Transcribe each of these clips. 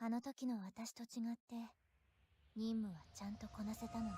あの時の私と違って任務はちゃんとこなせたのね。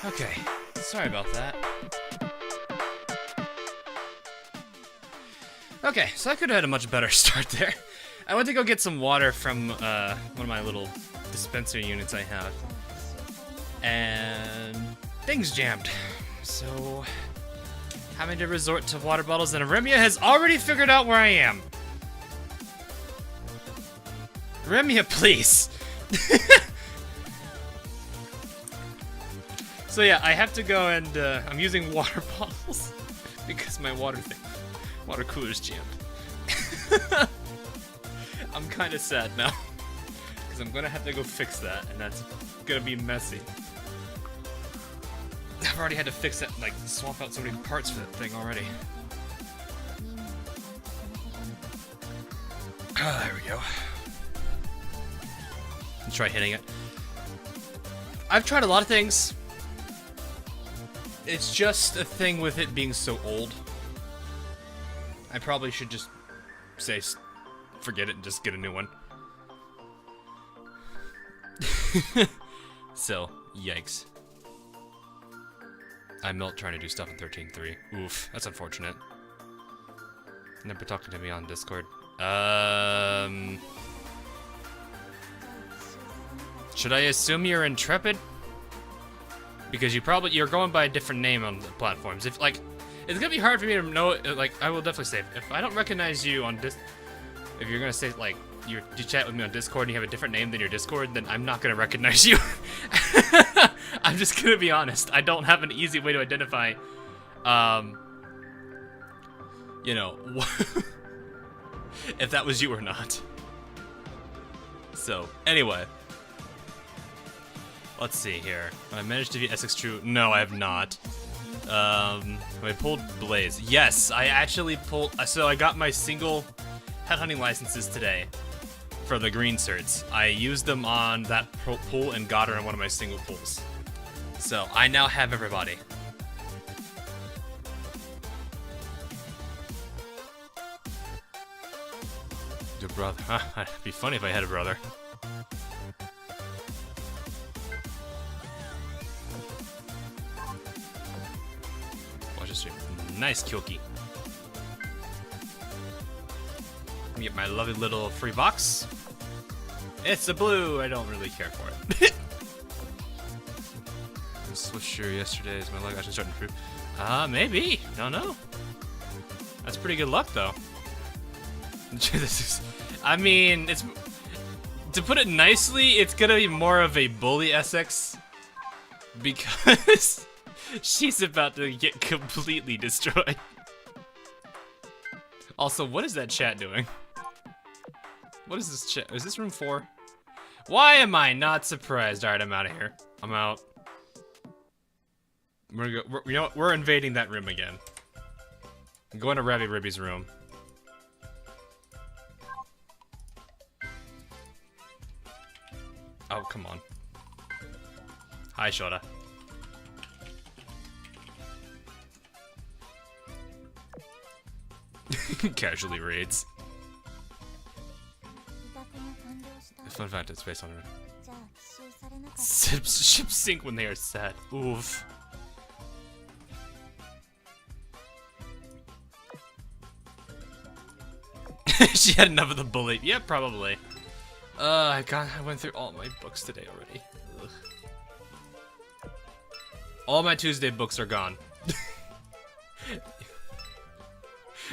Okay, sorry about that. Okay, so I could have had a much better start there. I went to go get some water from one of my little dispenser units I have, and things jammed. So, having to resort to water bottles, and Remia has already figured out where I am. Remia, please. So yeah, I have to go and I'm using water bottles because my water cooler's jammed. I'm kind of sad now because I'm gonna have to go fix that, and that's gonna be messy. I've already had to fix that, like swap out so many parts for that thing already. There we go. try hitting it. I've tried a lot of things. It's just a thing with it being so old. I probably should just say forget it and just get a new one. So, yikes. I'm not trying to do stuff in 13.3. Oof, that's unfortunate. Never talking to me on Discord. Should I assume you're Intrepid? Because you're going by a different name on the platforms. If like, it's gonna be hard for me to know. Like, I will definitely say if I don't recognize you on if you're gonna say like you chat with me on Discord and you have a different name than your Discord, then I'm not gonna recognize you. I'm just gonna be honest. I don't have an easy way to identify, you know, if that was you or not. So, anyway. Let's see here. Have I managed to be Essex true? No, I have not. Have I pulled Blaze? Yes, I actually pulled... So I got my single headhunting licenses today for the green certs. I used them on that pool and got her in one of my single pools. So I now have everybody. Your brother. Huh, it'd be funny if I had a brother. Watch this stream. Nice Kyoki. Let me get my lovely little free box. It's a blue. I don't really care for it. Swisher yesterday is my luck actually starting to improve. Maybe. Don't know. That's pretty good luck though. I mean, it's to put it nicely, it's gonna be more of a bully Essex because she's about to get completely destroyed. Also, what is that chat doing? What is this chat? Is this room 4? Why am I not surprised? All right, I'm out of here. I'm out. You know what? We're invading that room again. I'm going to Rabby Ribby's room. Oh, come on. Hi, Shota. Casually raids. Fun fact, it's based on ships sink when they are sad. Oof. She had enough of the bully. Yeah, probably. I went through all my books today already. Ugh. All my Tuesday books are gone.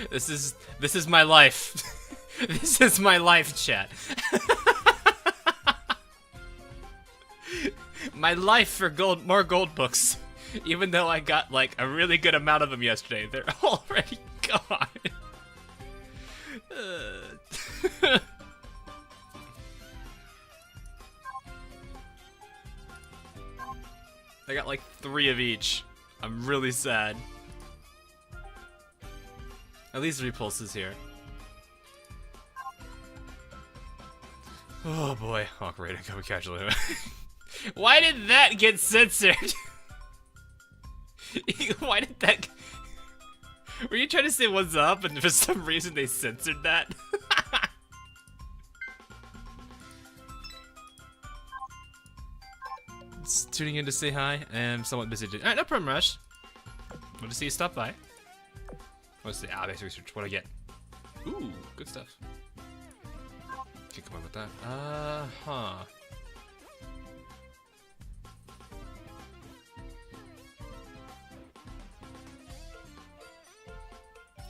This is my life. This is my life, chat. My life for more gold books. Even though I got like a really good amount of them yesterday, they're already gone. I got like 3 of each. I'm really sad. At least repulses here. Oh boy. Oh great, I go casually. Why did that get censored? Why did that... Were you trying to say what's up and for some reason they censored that? Just tuning in to say hi. I am somewhat busy today. Alright, no problem, Rush. Want to see you stop by. What's the basic research? What do I get? Ooh, good stuff. Can't come up with that. Huh.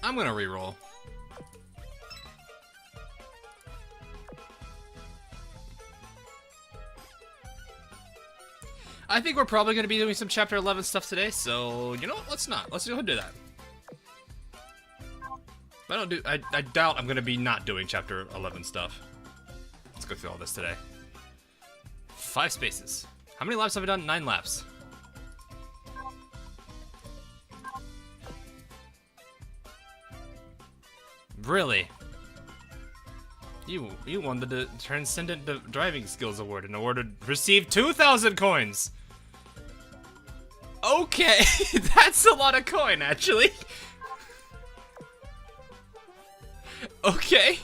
I'm gonna reroll. I think we're probably gonna be doing some chapter 11 stuff today, so you know what? Let's not. Let's go ahead and do that. If I don't do, I doubt I'm gonna be not doing chapter 11 stuff. Let's go through all this today. 5 spaces. How many laps have I done? 9 laps. Really? You won the Transcendent Driving Skills Award and received 2,000 coins. Okay, that's a lot of coin, actually. Okay.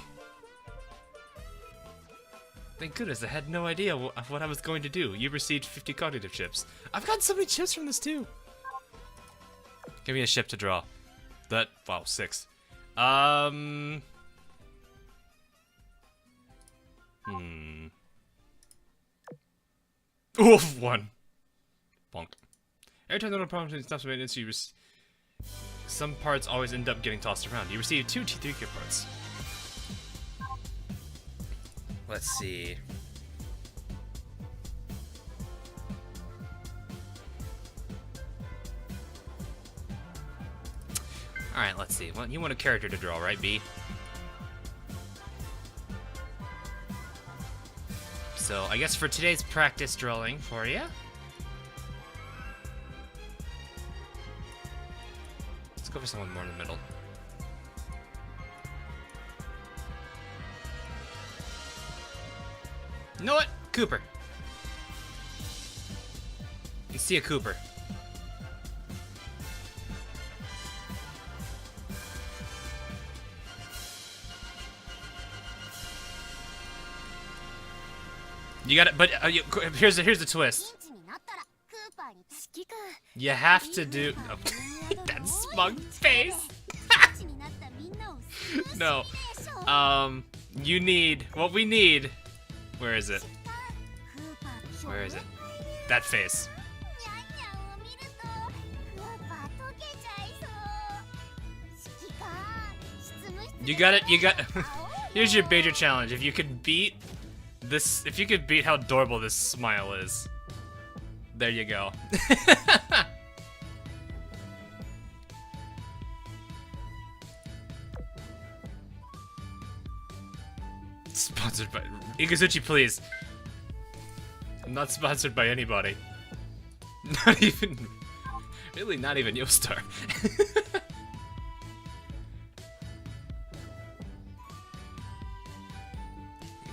Thank goodness, I had no idea what I was going to do. You received 50 cognitive chips. I've gotten so many chips from this too. Give me a ship to draw. Wow, 6. Oof, 1. Bonk. Every time the problem stops maintenance, some parts always end up getting tossed around. You receive 2 T3K parts. Let's see. Alright, let's see. Well, you want a character to draw, right, B? So, I guess for today's practice drawing for you. Let's go for someone more in the middle. You know what? Cooper. You see a Cooper. You got it, but here's the twist. You have to do that smug face. No. You need what we need. Where is it? Where is it? That face. You got it. You got. Here's your major challenge. If you could beat this, if you could beat how adorable this smile is, there you go. Sponsored by Iguzuchi, please. I'm not sponsored by anybody. Not even, really, not even Yostar.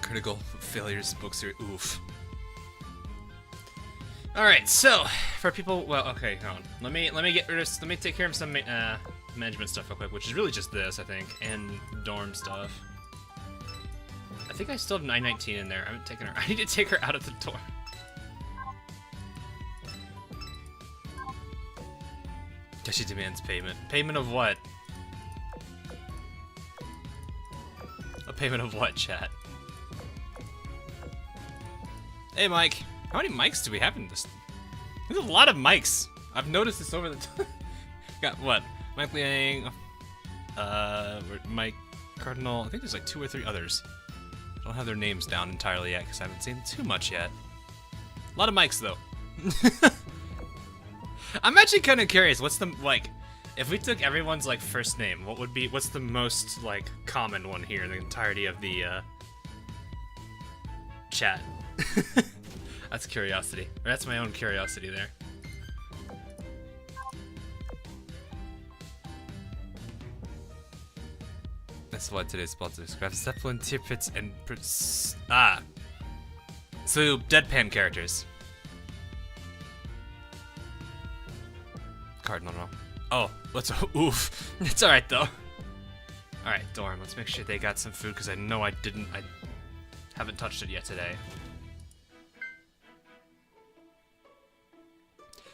Critical failures book series. Oof. All right, so for people, well, okay, hold on. Let me take care of some management stuff real quick, which is really just this, I think, and dorm stuff. I think I still have 919 in there. I haven't taken her. I need to take her out of the door. She demands payment. Payment of what? A payment of what, chat? Hey, Mike. How many mics do we have in this? There's a lot of mics. I've noticed this over the time. Got what? Mike Liang, Mike Cardinal. I think there's like 2 or 3 others. I don't have their names down entirely yet because I haven't seen too much yet. A lot of mics though. I'm actually kind of curious. What's the like? If we took everyone's like first name, what's the most like common one here in the entirety of the chat? That's curiosity. Or that's my own curiosity there. That's what today's sponsor describes. Zeppelin, Tirpitz, and so deadpan characters. Cardinal, no. Oh, let's oof. It's all right though. All right, dorm. Let's make sure they got some food because I know I haven't touched it yet today.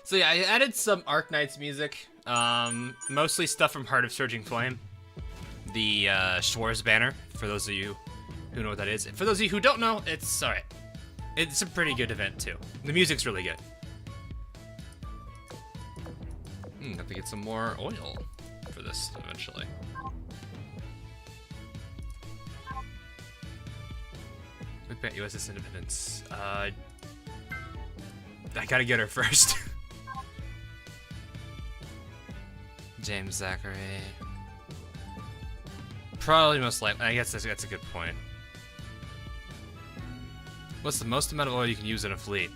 So yeah, I added some Arknights music. Mostly stuff from Heart of Surging Flame. The Schwarz banner, for those of you who know what that is. And for those of you who don't know, it's alright. It's a pretty good event too. The music's really good. Have to get some more oil for this eventually. Quick bet USS Independence. I gotta get her first. James Zachary. Probably most likely. I guess that's a good point. What's the most amount of oil you can use in a fleet?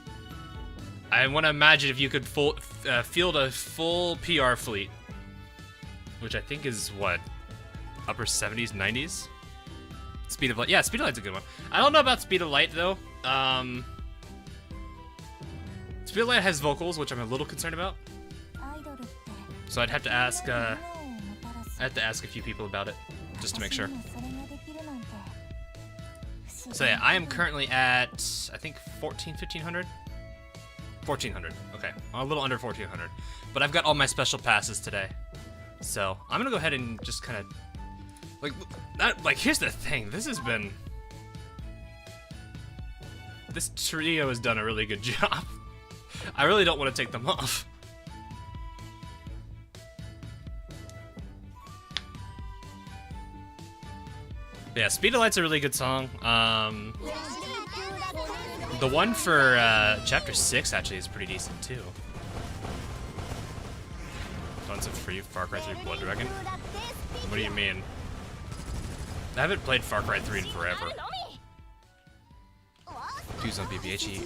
I want to imagine if you could field a full PR fleet, which I think is what, upper 70s, 90s. Speed of Light. Yeah, Speed of Light's a good one. I don't know about Speed of Light though. Speed of Light has vocals, which I'm a little concerned about. So I'd have to ask. I have to ask a few people about it just to make sure. So yeah, I am currently at I think 1500. 1400. Okay, a little under 1400. But I've got all my special passes today, so I'm gonna go ahead and just kind of like here's the thing. This trio has done a really good job. I really don't want to take them off. Yeah, Speed of Light's a really good song. The one for Chapter 6 actually is pretty decent too. Tons of free Far Cry 3 Blood Dragon? What do you mean? I haven't played Far Cry 3 in forever. Choose on BBHE.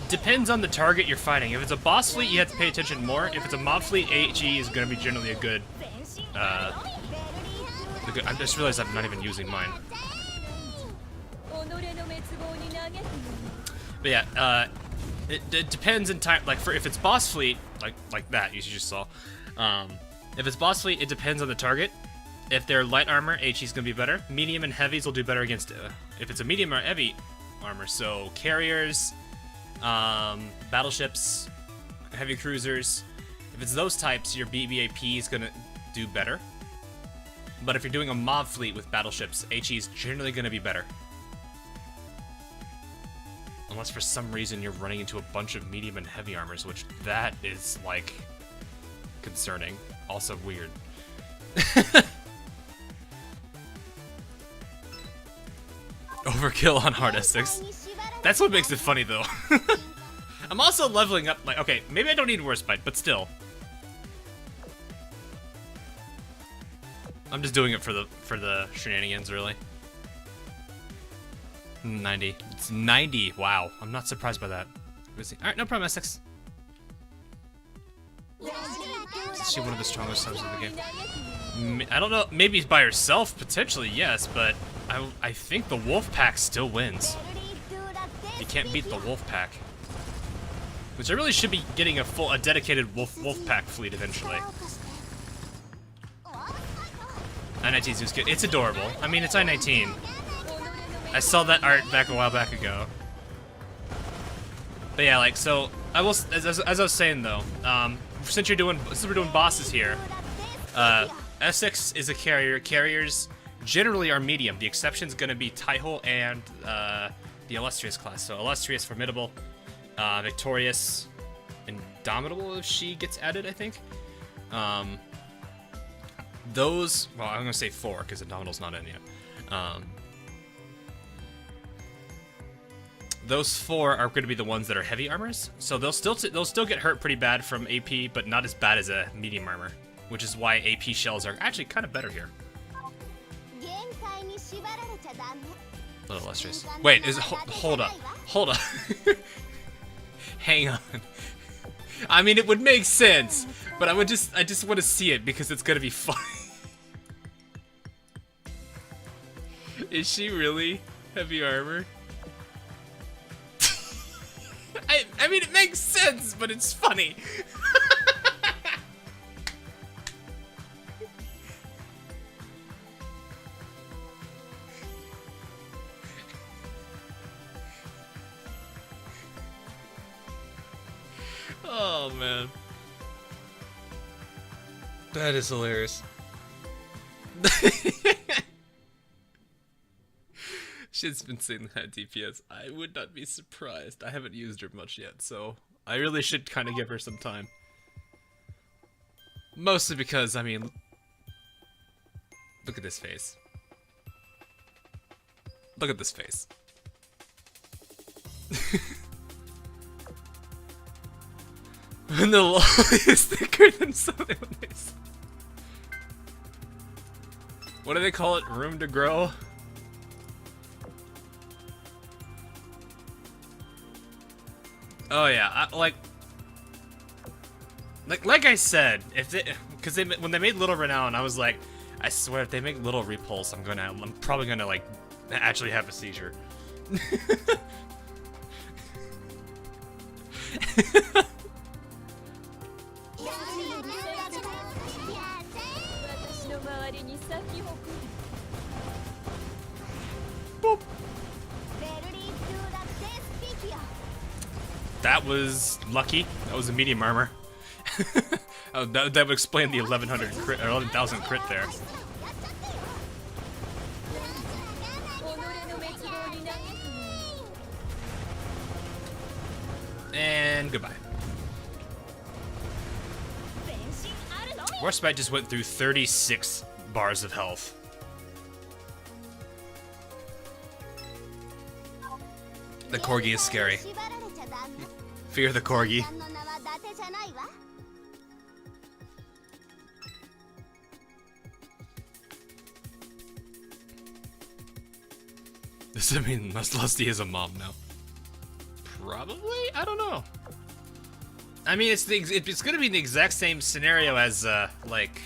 Depends on the target you're fighting. If it's a boss fleet, you have to pay attention more. If it's a mob fleet, HE is going to be generally a good. I just realized I'm not even using mine. But yeah, it depends in time. Like if it's boss fleet, like that you just saw. If it's boss fleet, it depends on the target. If they're light armor, HE's gonna be better. Medium and heavies will do better against. If it's a medium or heavy armor, so carriers, battleships, heavy cruisers. If it's those types, your BBAP is gonna do better. But if you're doing a mob fleet with battleships, HE is generally gonna be better. Unless for some reason you're running into a bunch of medium and heavy armors, which that is, like, concerning. Also weird. Overkill on hard Essex. That's what makes it funny, though. I'm also leveling up, like, okay, maybe I don't need Worst Bite, but still. I'm just doing it for the shenanigans, really. 90. It's 90. Wow. I'm not surprised by that. Alright, no problem, Essex. Is she one of the strongest subs in the game? I don't know. Maybe by herself, potentially, yes, but I think the Wolf Pack still wins. You can't beat the Wolf Pack. Which I really should be getting a dedicated Wolf Pack fleet eventually. I-19 is good. It's adorable. I mean, it's I-19. I saw that art back a while back ago. But yeah, like, so I will, as I was saying though, since we're doing bosses here, Essex is a carrier. Carriers generally are medium. The exception's gonna be Taiho and the Illustrious class. So Illustrious, Formidable, Victorious, Indomitable if she gets added, I think. Those, well, I'm gonna say 4 because Indomitable's not in yet. Those 4 are going to be the ones that are heavy armors, so they'll still get hurt pretty bad from AP, but not as bad as a medium armor, which is why AP shells are actually kind of better here. A little illustrious. Wait, hold up, hang on. I mean, it would make sense, but I just want to see it because it's gonna be fun. Is she really heavy armor? I mean, it makes sense, but it's funny. Oh, man. That is hilarious. She's been saying that DPS. I would not be surprised. I haven't used her much yet, so I really should kind of give her some time. Mostly because, I mean, look at this face. Look at this face. And the law is thicker than something else. What do they call it? Room to grow? Oh yeah, like I said, if they, when they made Little Renown, I was like, I swear, if they make little repulse, I'm probably gonna like actually have a seizure. Boop. That was lucky. That was a medium armor. that would explain the 1100 crit, or 11,000 crit there. And goodbye. Warspite just went through 36 bars of health. The corgi is scary. Fear the corgi. Does that mean Lusty is a mom now? Probably? I don't know. I mean, it's gonna be the exact same scenario as, like,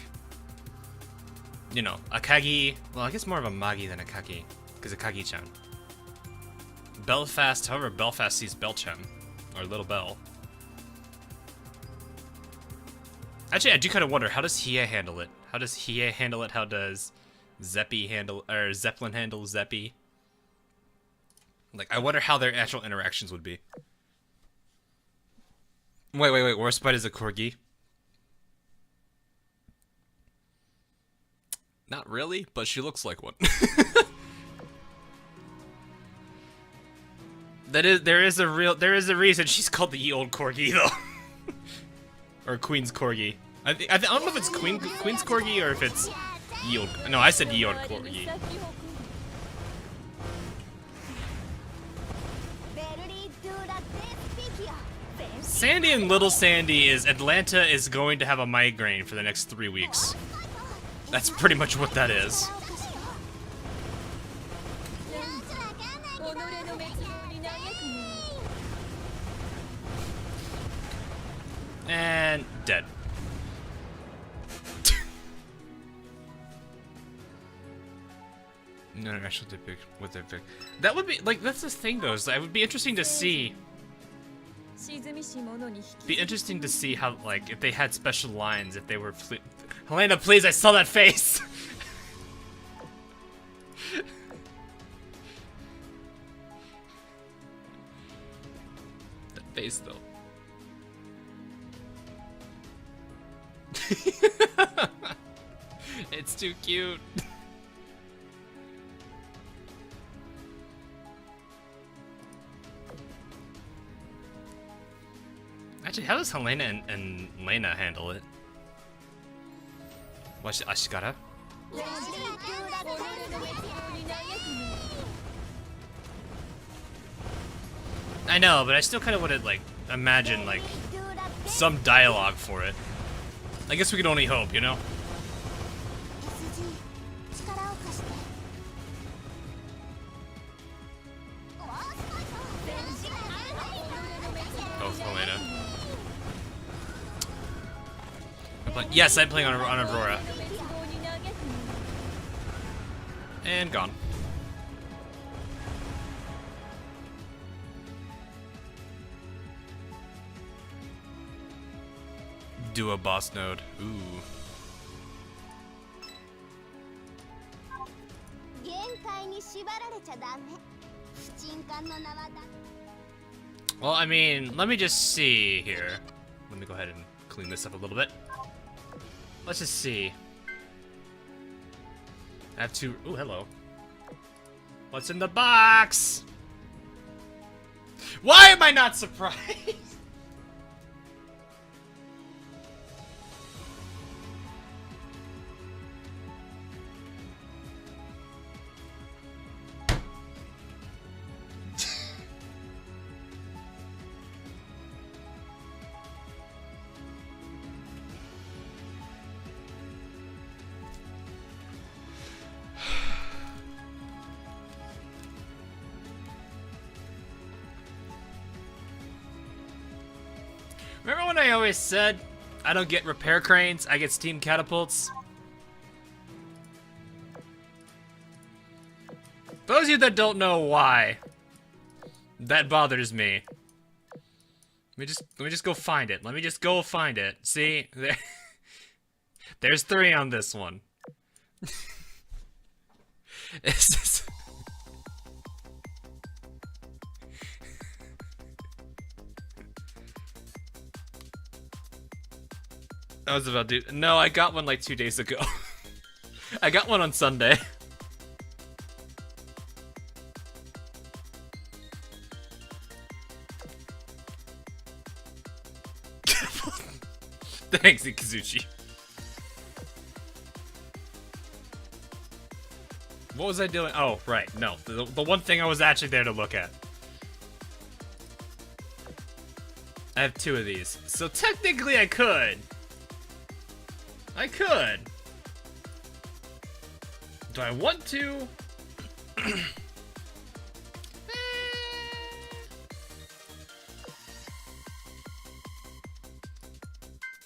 you know, Akagi. Well, I guess more of a Magi than Akagi, because Akagi-chan. Belfast, however, Belfast sees Belchan, or Little Bell. Actually, I do kind of wonder, how does Hiei handle it? How does Hiei handle it? How does Zeppi handle, or Zeppelin handle Zeppi? Like, I wonder how their actual interactions would be. Wait, Warspite is a corgi? Not really, but she looks like one. There is a reason she's called the ye old corgi though. Or Queen's corgi. I don't know if it's Queen's corgi or if it's ye old. No, I said ye old corgi. Sandy and Little Sandy is Atlanta is going to have a migraine for the next 3 weeks. That's pretty much what that is. And dead. No, actually, what they pick. That would be like that's the thing though. Is it would be interesting to see. Be interesting to see how, like, if they had special lines, if they were. Helena, please! I saw that face. That face, though. It's too cute. Actually, how does Helena and Lena handle it? What, Ashikara? I know, but I still kind of want to, like, imagine, like, some dialogue for it. I guess we can only hope, you know? Oh, Helena. Yes, I'm playing on Aurora. And gone. Do a boss node. Ooh. Well, I mean, let me just see here. Let me go ahead and clean this up a little bit. Let's just see. I have two. Ooh, hello. What's in the box? Why am I not surprised? Remember when I always said, I don't get repair cranes, I get steam catapults? Those of you that don't know why that bothers me. Let me just go find it. Let me just go find it. See? There's 3 on this one. It's just... I was about to... No, I got one like 2 days ago. I got one on Sunday. Thanks, Ikazuchi. What was I doing? Oh, right. No. The one thing I was actually there to look at. I have 2 of these. So technically I could. I could. Do I want to?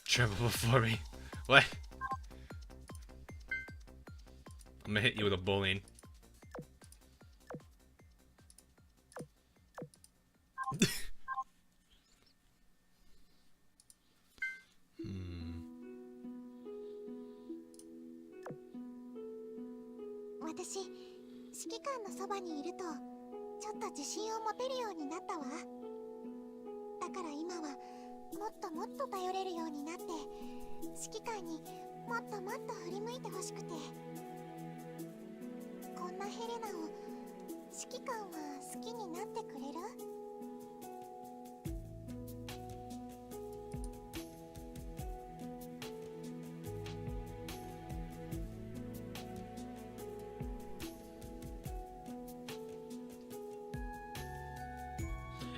Tremble before me. What? I'm gonna hit you with a bowling.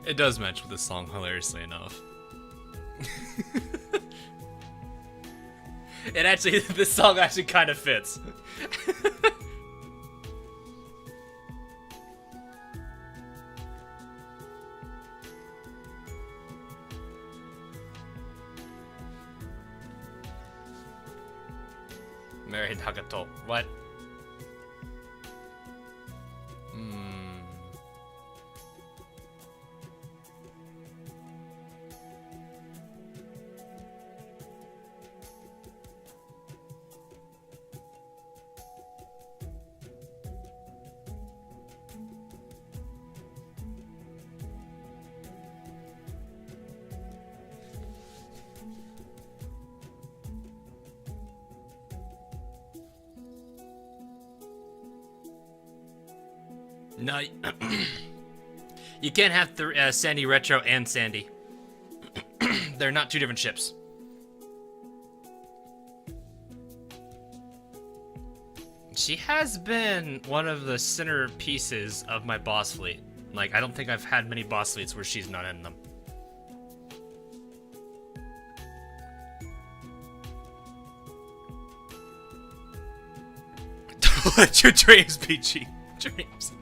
It does match with this song, hilariously enough. It actually, this song actually kind of fits. Married Hagato. What? No, you can't have Sandy Retro and Sandy. They're not 2 different ships. She has been one of the center pieces of my boss fleet. Like, I don't think I've had many boss fleets where she's not in them. Let your dreams be cheap. Dreams.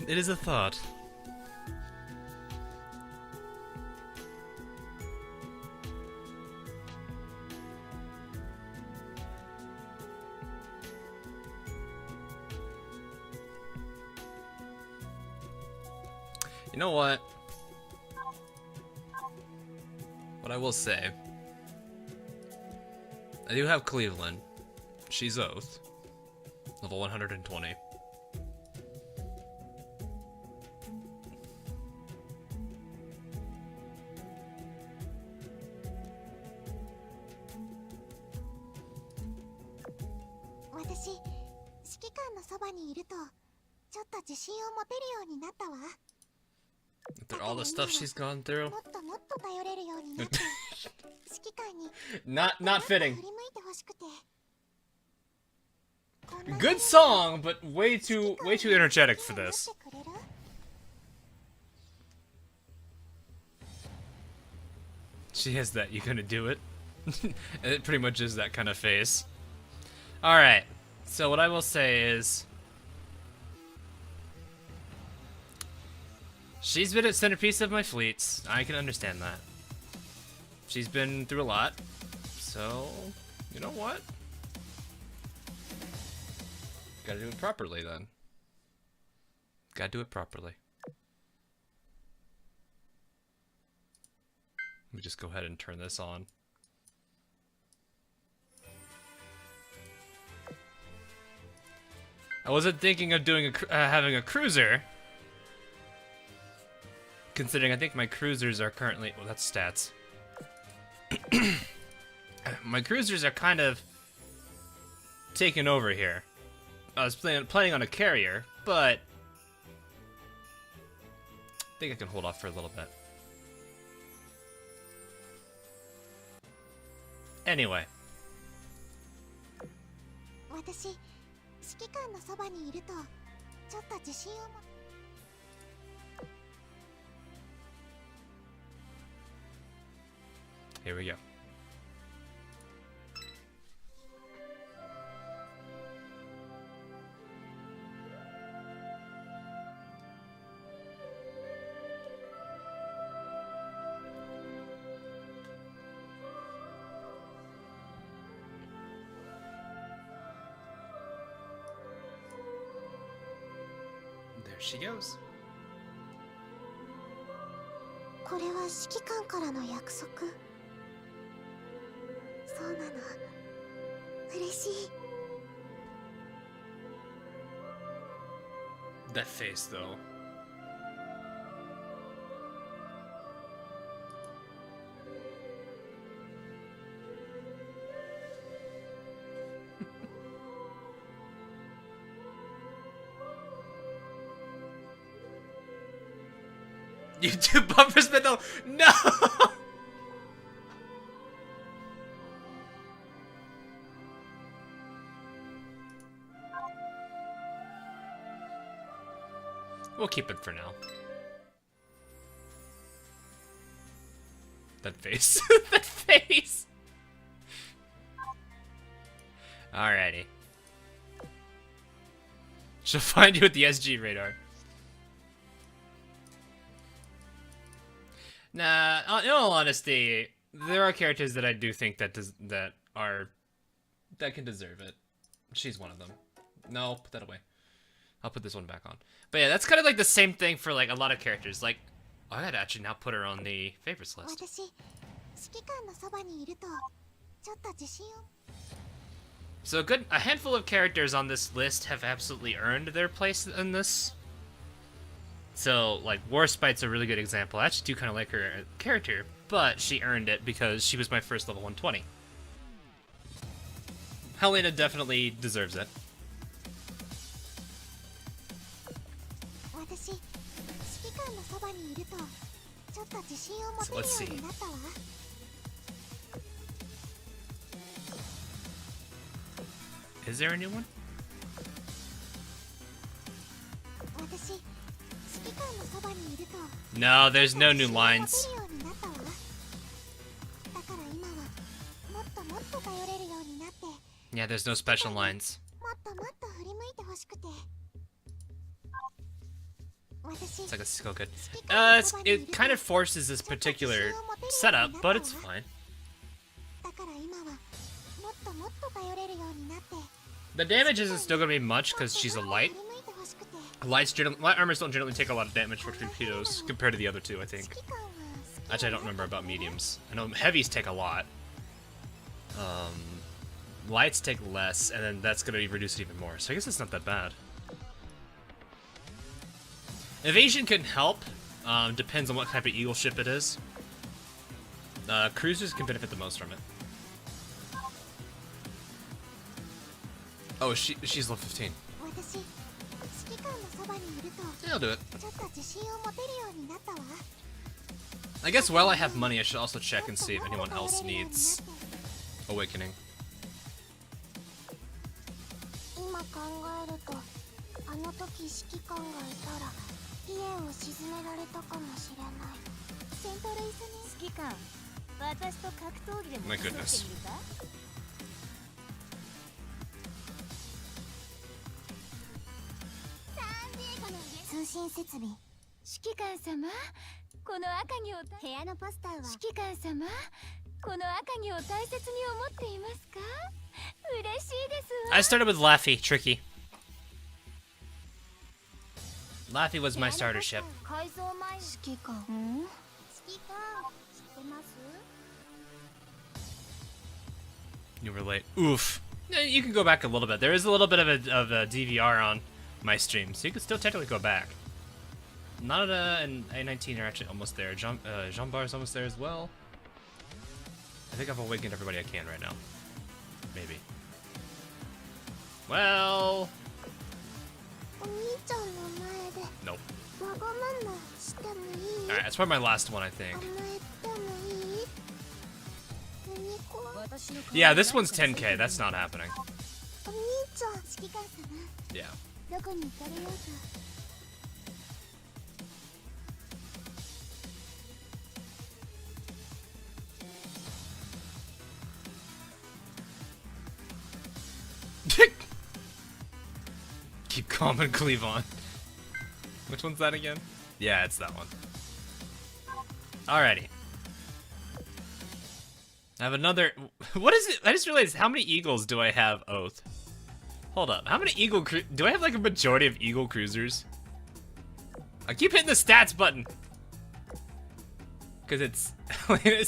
It is a thought. You know what? What I will say, I do have Cleveland. She's Oath. Level 120. After all the stuff she's gone through. Not fitting. Good song, but way too energetic for this. She has that, you gonna do it? It pretty much is that kind of face. Alright, so what I will say is, she's been a centerpiece of my fleets. I can understand that. She's been through a lot. So, you know what? Gotta do it properly then. Gotta do it properly. Let me just go ahead and turn this on. I wasn't thinking of doing having a cruiser, considering I think my cruisers are currently, well, that's stats. My cruisers are kind of taking over here. I was planning on a carrier, but I think I can hold off for a little bit. Anyway. Here we go. There she goes. これは指揮官からの約束。そうなの。嬉しい。That face, though. YouTube bumper spindle. No. We'll keep it for now. That face. That face. Alrighty. She'll find you at the SG radar. Nah, in all honesty, there are characters that I do think that can deserve it. She's one of them. No, put that away. I'll put this one back on. But yeah, that's kind of like the same thing for like a lot of characters. Like, oh, I gotta actually now put her on the favorites list. So a handful of characters on this list have absolutely earned their place in this. So, like, Warspite's a really good example. I actually do kind of like her character, but she earned it because she was my first level 120. Helena definitely deserves it. So let's see. Is there a new one? No, there's no new lines. Yeah, there's no special lines. It's like a skill good. It kind of forces this particular setup, but it's fine. The damage isn't still gonna be much because she's a light. Light armors don't generally take a lot of damage for torpedoes compared to the other two, I think. Actually, I don't remember about mediums. I know heavies take a lot. Lights take less, and then that's gonna be reduced even more. So I guess it's not that bad. Evasion can help. Depends on what type of eagle ship it is. Cruisers can benefit the most from it. Oh, she's level 15. Yeah, I'll do it. I guess while I have money, I should also check and see if anyone else needs awakening. My goodness. I started with Laffy, tricky. Laffy was my starter ship. 改造前指揮官指揮官知ってます？ You were late. Oof. You can go back a little bit. There is a little bit of a DVR on my stream, so you can still technically go back. Nada and A19 are actually almost there. Jean Bar is almost there as well. I think I've awakened everybody I can right now. Maybe. Well... Nope. Alright, that's probably my last one, I think. Yeah, this one's 10k. That's not happening. Yeah. Keep calm and cleave on. Which one's that again? Yeah, it's that one. Alrighty. I have another... What is it? I just realized, how many Eagles do I have, Oath? Hold up. How many Eagle... Do I have, like, a majority of Eagle Cruisers? I keep hitting the stats button. Because it's...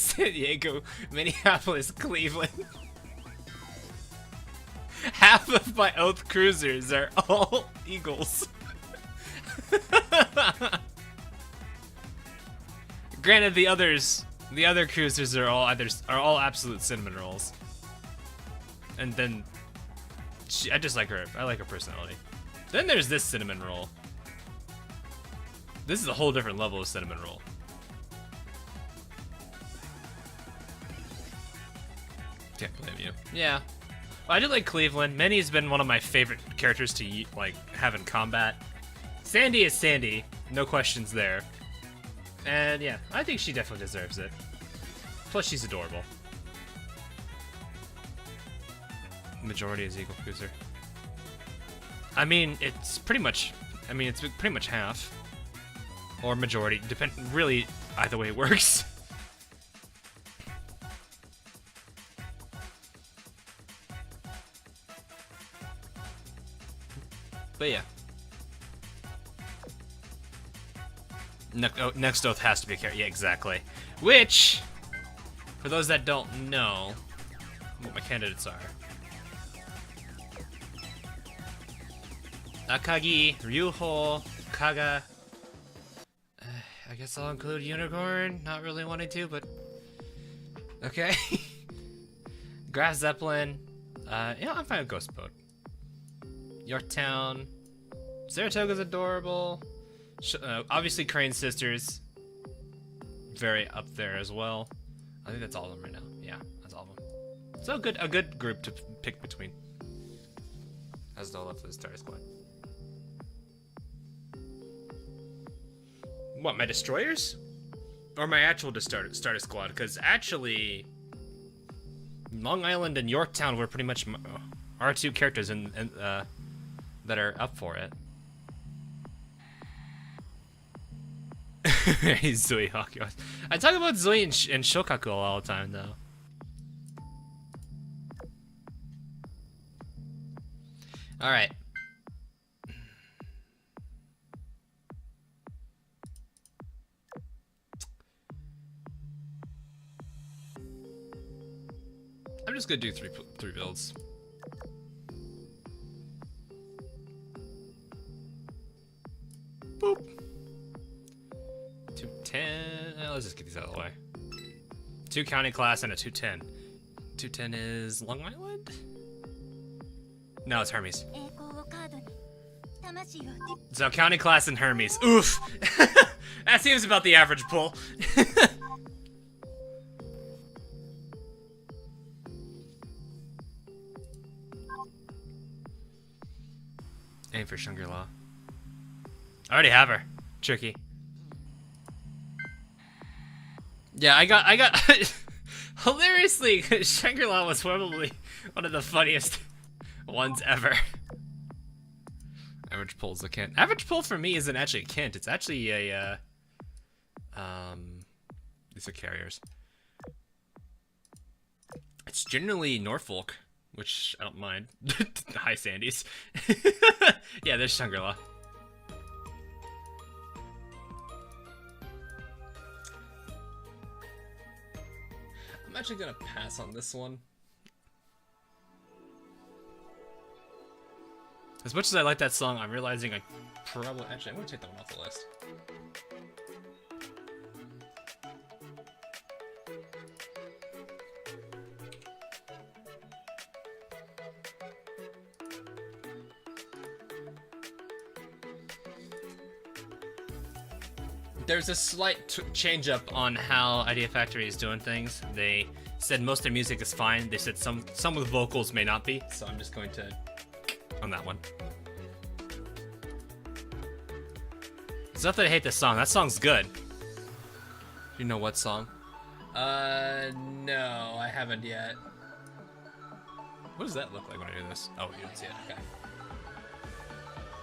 San Diego, Minneapolis, Cleveland. Half of my Oath Cruisers are all Eagles. Granted, the other cruisers are all absolute cinnamon rolls. And then, I just like her. I like her personality. Then there's this cinnamon roll. This is a whole different level of cinnamon roll. Can't blame you. Yeah. Well, I do like Cleveland. Minnie's been one of my favorite characters to like have in combat. Sandy is Sandy, no questions there. And yeah, I think she definitely deserves it. Plus, she's adorable. Majority is Eagle Cruiser. I mean, it's pretty much. I mean, it's pretty much half, or majority. Really, either way it works. But yeah. Next Oath has to be a character. Yeah, exactly. Which, for those that don't know what my candidates are, Akagi, Ryuho, Kaga. I guess I'll include Unicorn. Not really wanting to, but okay. Grass Zeppelin. I'm fine with Ghost Boat. Yorktown. Saratoga's adorable. Obviously, Crane Sisters. Very up there as well. I think that's all of them right now. Yeah, that's all of them. So a good group to pick between. Has no love for the Star Squad. What, my destroyers? Or my actual starter squad? Because actually, Long Island and Yorktown were pretty much our two characters that are up for it. He's Zui Hakuo. I talk about Zui and Shokaku all the time, though. Alright. I'm just gonna do three builds. Boop. 210. Let's just get these out of the way. 2 county class and a 210. 210 is Long Island? No, it's Hermes. So county class and Hermes. Oof. That seems about the average pull. Aim for Shangri-La. I already have her. Tricky. Yeah, I got hilariously, Shangri-La was probably one of the funniest ones ever. Average pull's a Kent. Average pull for me isn't actually a Kent, it's actually a these are carriers. It's generally Norfolk, which I don't mind. Hi, Sandys. Yeah, there's Shangri-La. I'm actually gonna pass on this one. As much as I like that song, I'm realizing I probably... Actually, I'm gonna take that one off the list. There's a slight change up on how Idea Factory is doing things. They said most of their music is fine. They said some of the vocals may not be, so I'm just going to on that one. It's not that I hate this song. That song's good. Do you know what song? No, I haven't yet. What does that look like when I do this? Oh, you don't see it. Okay.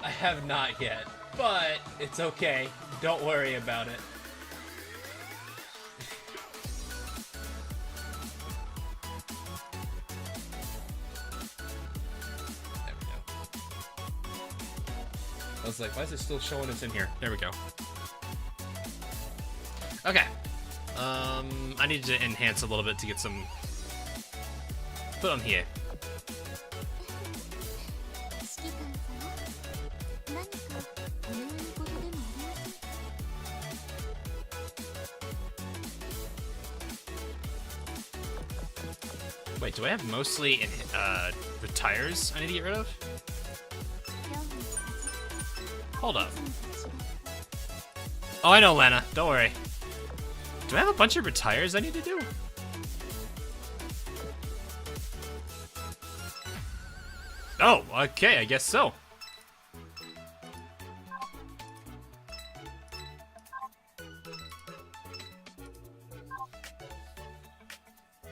I have not yet, but it's okay. Don't worry about it. There we go. I was like, why is it still showing us in here? There we go. Okay. I need to enhance a little bit to get some... Put on here. Wait, do I have mostly retires I need to get rid of? Hold up. Oh, I know, Lana. Don't worry. Do I have a bunch of retires I need to do? Oh, okay, I guess so.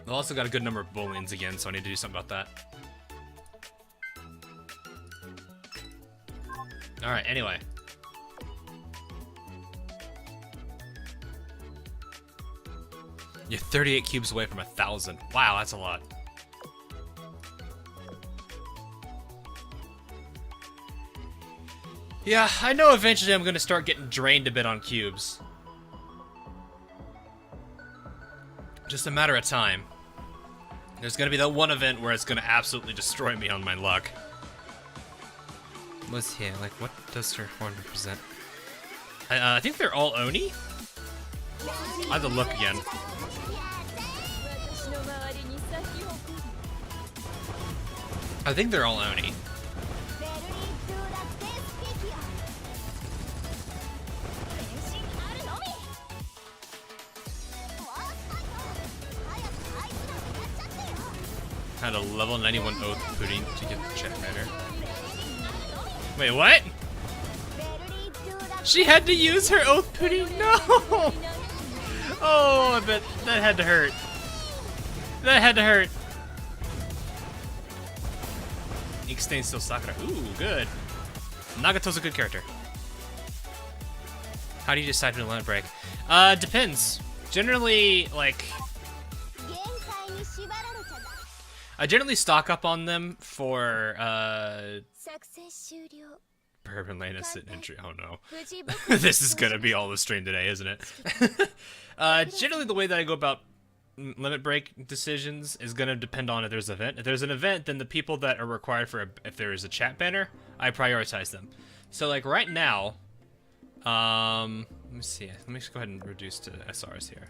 I've also got a good number of Booleans again, so I need to do something about that. Alright, anyway. You're 38 cubes away from 1,000. Wow, that's a lot. Yeah, I know eventually I'm gonna start getting drained a bit on cubes. Just a matter of time. There's gonna be that one event where it's gonna absolutely destroy me on my luck. What's here? Like, what does her horn represent? I think they're all Oni? I have to look again. I think they're all Oni. Had a level 91 oath pudding to get the check better. Wait, what? She had to use her oath pudding? No! Oh, I bet that had to hurt. That had to hurt. Ink stain still Sakura. Ooh, good. Nagato's a good character. How do you decide to limit break? Depends. Generally, like... I generally stock up on them for, Bourbon Lane is sitting entry. Oh no. This is gonna be all the stream today, isn't it? Generally the way that I go about limit break decisions is gonna depend on if there's an event. If there's an event, then the people that are required for if there is a chat banner, I prioritize them. So like right now, let me see. Let me just go ahead and reduce to SRs here.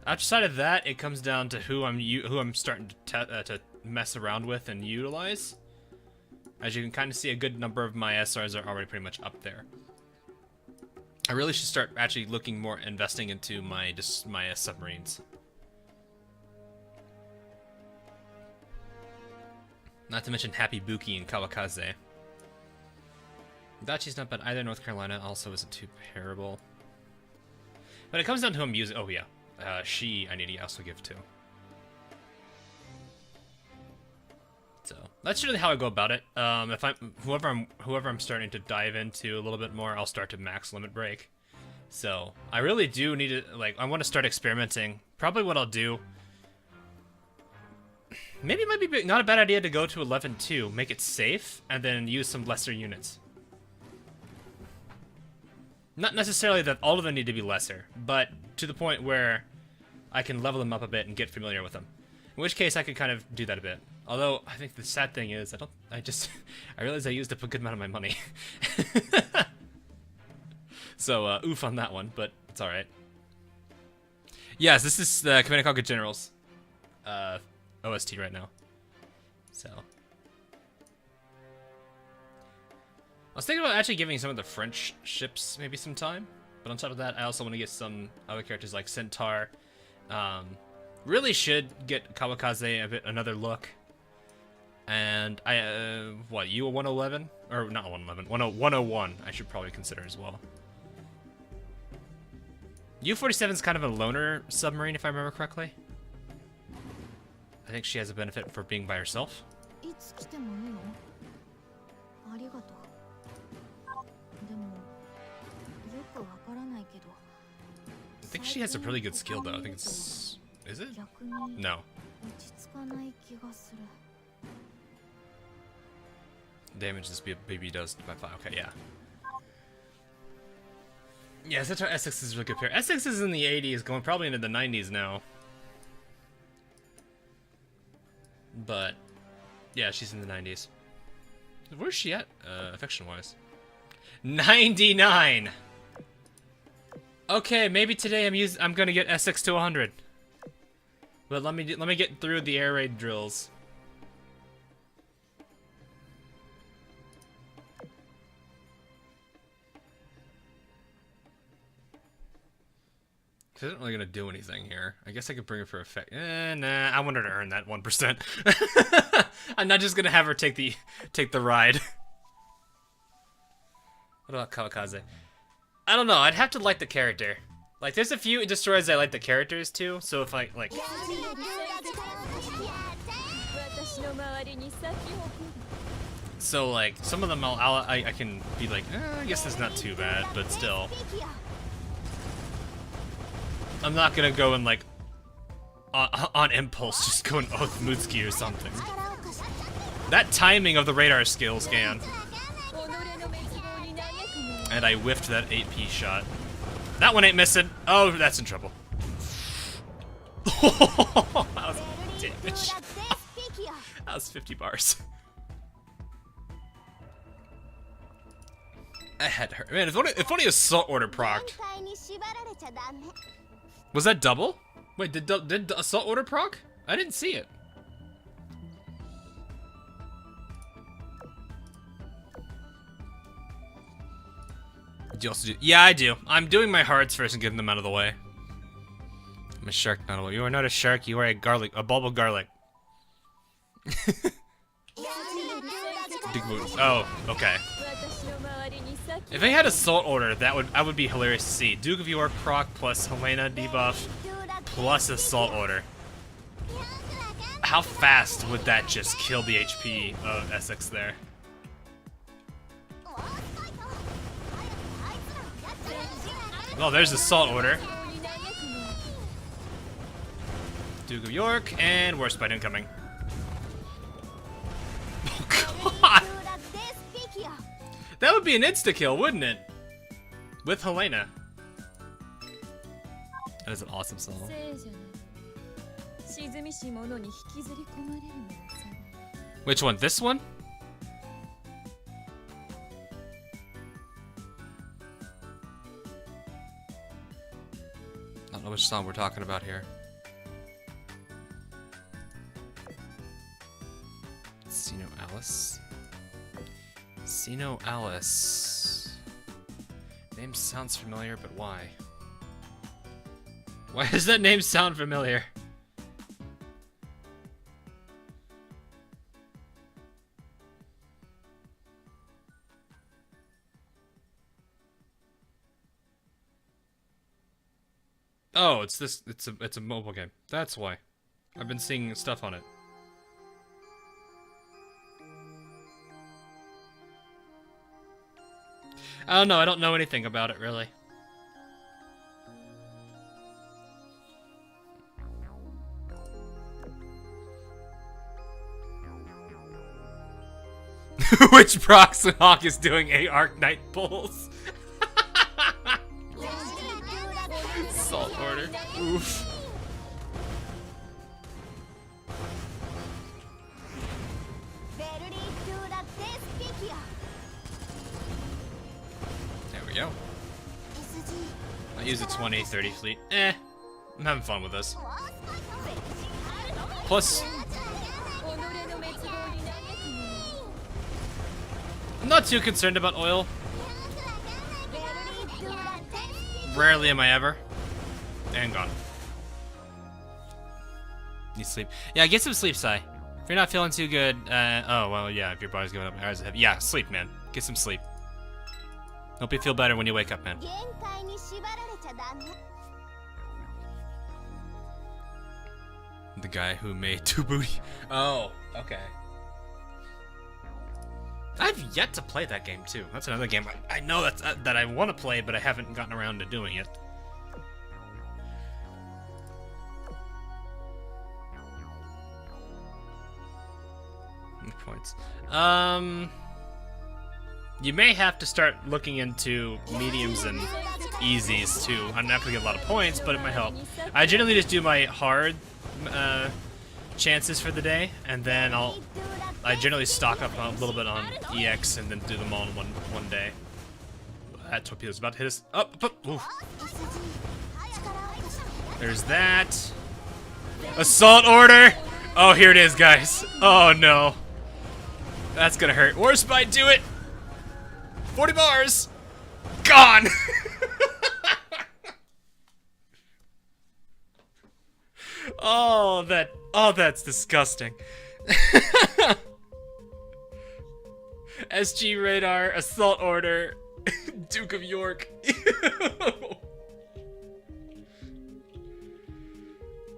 Outside of that, it comes down to who I'm starting to mess around with and utilize. As you can kind of see, a good number of my SRs are already pretty much up there. I really should start actually looking more, investing into my submarines. Not to mention Happy Buki and Kawakaze. Dachi's not bad either. North Carolina also isn't too terrible. But it comes down to who I'm using. Oh yeah. She I need to also give to. So that's really how I go about it. If I'm whoever I'm starting to dive into a little bit more, I'll start to max limit break. So I really do need to I want to start experimenting. Probably what I'll do. Maybe it might be not a bad idea to go to 11-2, make it safe, and then use some lesser units. Not necessarily that all of them need to be lesser, but to the point where I can level them up a bit and get familiar with them. In which case, I could kind of do that a bit. Although, I think the sad thing is, I realized I used up a good amount of my money. So, oof on that one, but it's alright. Yes, this is the Command & Conquer Generals OST right now. So. I was thinking about actually giving some of the French ships maybe some time. But on top of that, I also want to get some other characters like Centaur. Really should get Kamikaze another look. And what, you a 111? Or not 111, 101 I should probably consider as well. U-47 is kind of a loner submarine, if I remember correctly. I think she has a benefit for being by herself. I think she has a pretty good skill, though. I think it's... Is it? No. Damage this baby does by 5. Okay, yeah. Yeah, that's our Essex is really good pair. Essex is in the 80s, going probably into the 90s now. But, yeah, she's in the 90s. Where's she at, affection-wise? 99! Okay, maybe today I'm gonna get Essex to 100. But let me get through the air raid drills. She isn't really gonna do anything here. I guess I could bring her for effect. Nah, I want her to earn that 1%. I'm not just gonna have her take the ride. What about Kamikaze? I don't know. I'd have to like the character. Like, there's a few destroyers I like the characters too. So if I like, so like some of them I can be like, I guess it's not too bad, but still. I'm not gonna go and like on impulse just go and oath Mutsuki or something. That timing of the radar skill scan. And I whiffed that 8P shot. That one ain't missing. Oh, that's in trouble. That was damage. That was 50 bars. I had her. Man, if only assault order procced. Was that double? Wait, did assault order proc? I didn't see it. Do you also do? Yeah, I do. I'm doing my hearts first and getting them out of the way. I'm a shark, not a wolf. You are not a shark. You are a bulb of garlic. Oh, okay. If I had assault order, I would be hilarious to see. Duke of York proc plus Helena debuff plus assault order. How fast would that just kill the HP of Essex there? Oh, there's assault order. Duke of York and worst bite incoming. Oh god! That would be an insta-kill, wouldn't it? With Helena. That is an awesome song. Which one? This one? I don't know which song we're talking about here. Sino Alice. Sino Alice. Name sounds familiar, but why? Why does that name sound familiar? Oh, it's this. It's a mobile game. That's why. I've been seeing stuff on it. I don't know. I don't know anything about it really. Which Proxy Hawk is doing a Arknight pulls? Salt order. Oof. use a 20-30 fleet. I'm having fun with this. Plus, I'm not too concerned about oil. Rarely am I ever. And gone. Need sleep. Yeah, get some sleep, Sai. If you're not feeling too good, oh, well, yeah, if your body's giving up hours ahead. Yeah, sleep, man. Get some sleep. Hope you feel better when you wake up, man. The guy who made Two Booty. Oh, okay. I've yet to play that game, too. That's another game I know that I want to play, but I haven't gotten around to doing it. Points. You may have to start looking into mediums and easies too. I'm not gonna get a lot of points, but it might help. I generally just do my hard chances for the day, and then I generally stock up a little bit on EX and then do them all in one day. That torpedo's about to hit us. Up. Oof. There's that. Assault order. Oh, here it is, guys. Oh no. That's gonna hurt. Warspite, do it! 40 bars! Gone! Oh, that's disgusting. SG radar, assault order, Duke of York.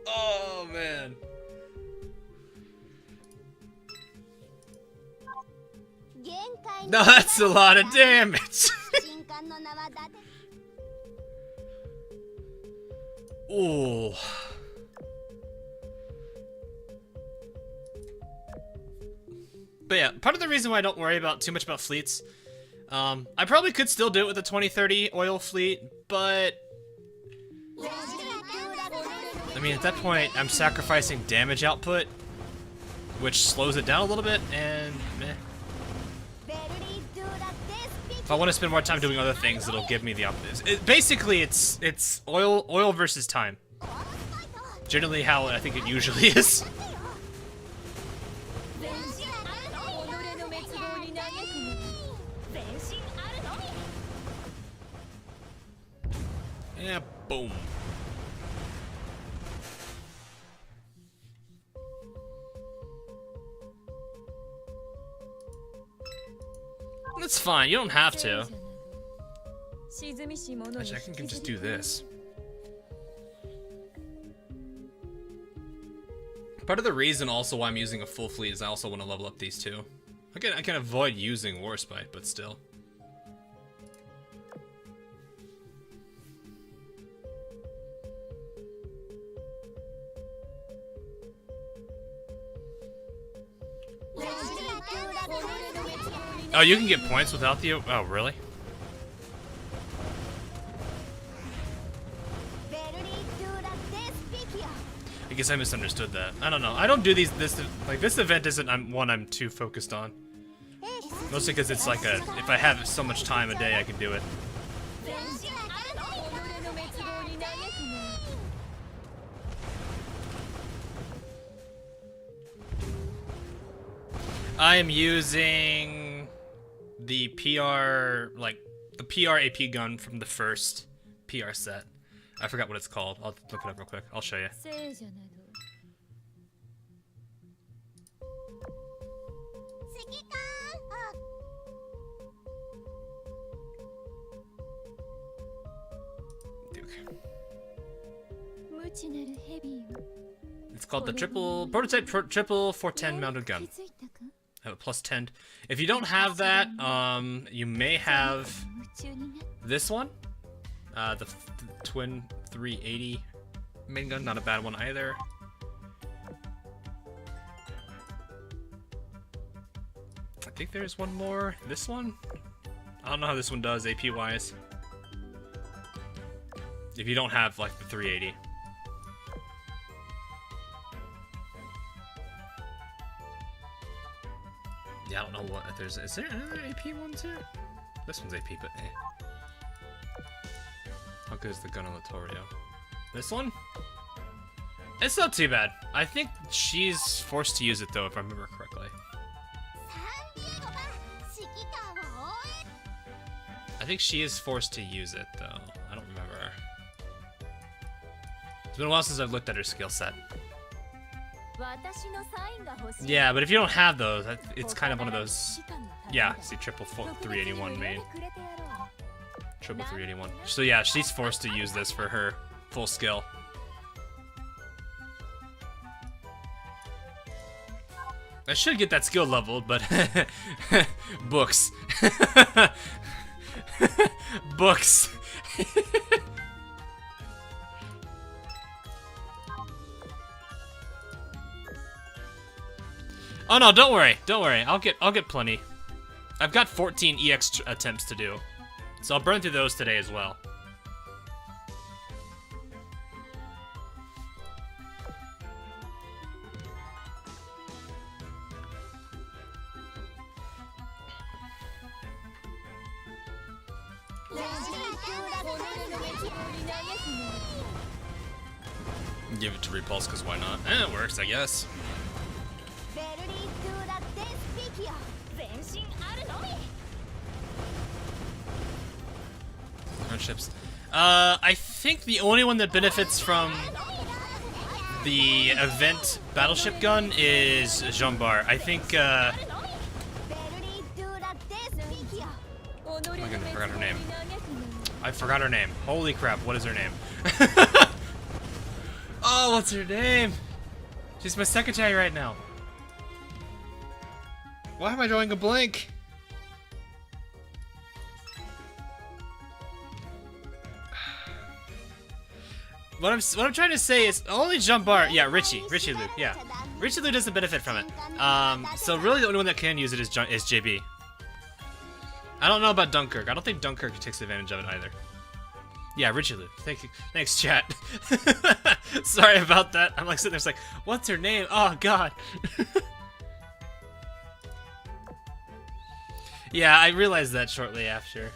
Oh, man. No, that's a lot of damage. Ooh. But yeah, part of the reason why I don't worry about too much about fleets, I probably could still do it with a 20-30 oil fleet, but I mean, at that point, I'm sacrificing damage output, which slows it down a little bit, and meh. If I want to spend more time doing other things, it'll give me the opposite. Basically, it's oil versus time. Generally, how I think it usually is. Yeah, boom. That's fine, you don't have to. Actually, I can just do this. Part of the reason also why I'm using a full fleet is I also want to level up these two. I can avoid using Warspite, but still. Oh, you can get points without the... Oh, really? I guess I misunderstood that. I don't know. I don't do these... This event isn't one I'm too focused on. Mostly because it's like a... If I have so much time a day, I can do it. I am using the PR, the PR AP gun from the first PR set. I forgot what it's called. I'll look it up real quick. I'll show you. It's called the prototype triple 410 mounted gun. Have a plus 10. If you don't have that, you may have this one, the twin 380 main gun. Not a bad one either. I think there's one more. This one? I don't know how this one does AP wise. If you don't have like the 380. Yeah, I don't know what if there's. Is there another AP one too? This one's AP, but How good is the gun on Latorio? This one? It's not too bad. I think she's forced to use it though, if I remember correctly. I think she is forced to use it though. I don't remember. It's been a while since I've looked at her skill set. Yeah, but if you don't have those, it's kind of one of those. Yeah, see, triple 381 main. Triple 381. So yeah, she's forced to use this for her full skill. I should get that skill level, but books. Books. Oh no, don't worry. Don't worry. I'll get plenty. I've got 14 EX attempts to do. So I'll burn through those today as well. Give it to Repulse, because why not? Eh, it works, I guess. Hardships. I think the only one that benefits from the event battleship gun is Jambar. I think, oh my goodness, I forgot her name. I forgot her name. Holy crap, what is her name? Oh, what's her name? She's my secretary right now. Why am I drawing a blank? What I'm trying to say is only Jambar. Yeah, Richie Lu. Yeah, Richie Lu doesn't benefit from it. So really the only one that can use it is JB. I don't know about Dunkirk. I don't think Dunkirk takes advantage of it either. Yeah, Richie Lu. Thank you. Thanks, chat. Sorry about that. I'm like sitting there, it's like, what's her name? Oh God. Yeah, I realized that shortly after.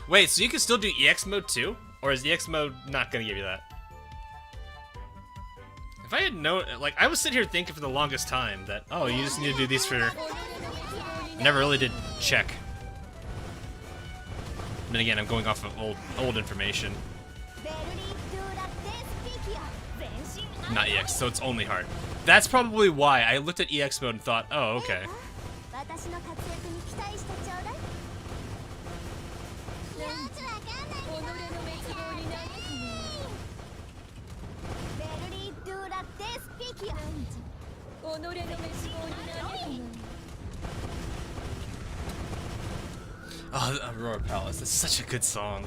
Wait, so you can still do EX mode too? Or is EX mode not gonna give you that? If I had known, like, I was sitting here thinking for the longest time that, oh, you just need to do these for... I never really did check. And then again, I'm going off of old information. Not EX, so it's only hard. That's probably why I looked at EX mode and thought, oh, okay. Oh, Aurora Palace. That's such a good song.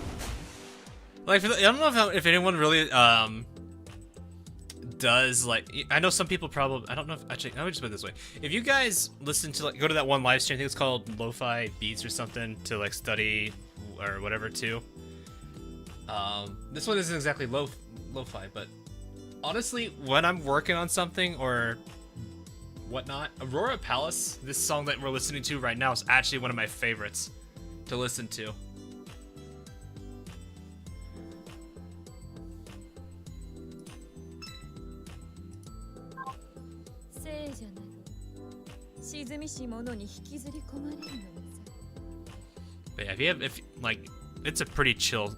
Like, I don't know if anyone really does, like, I know some people probably, I don't know if, actually, let me just put it this way. If you guys listen to, like, go to that one live stream, I think it's called Lo-Fi Beats or something, to, like, study or whatever, too. This one isn't exactly lo-fi, but honestly, when I'm working on something or whatnot, Aurora Palace, this song that we're listening to right now, is actually one of my favorites to listen to. But yeah, if like, it's a pretty chill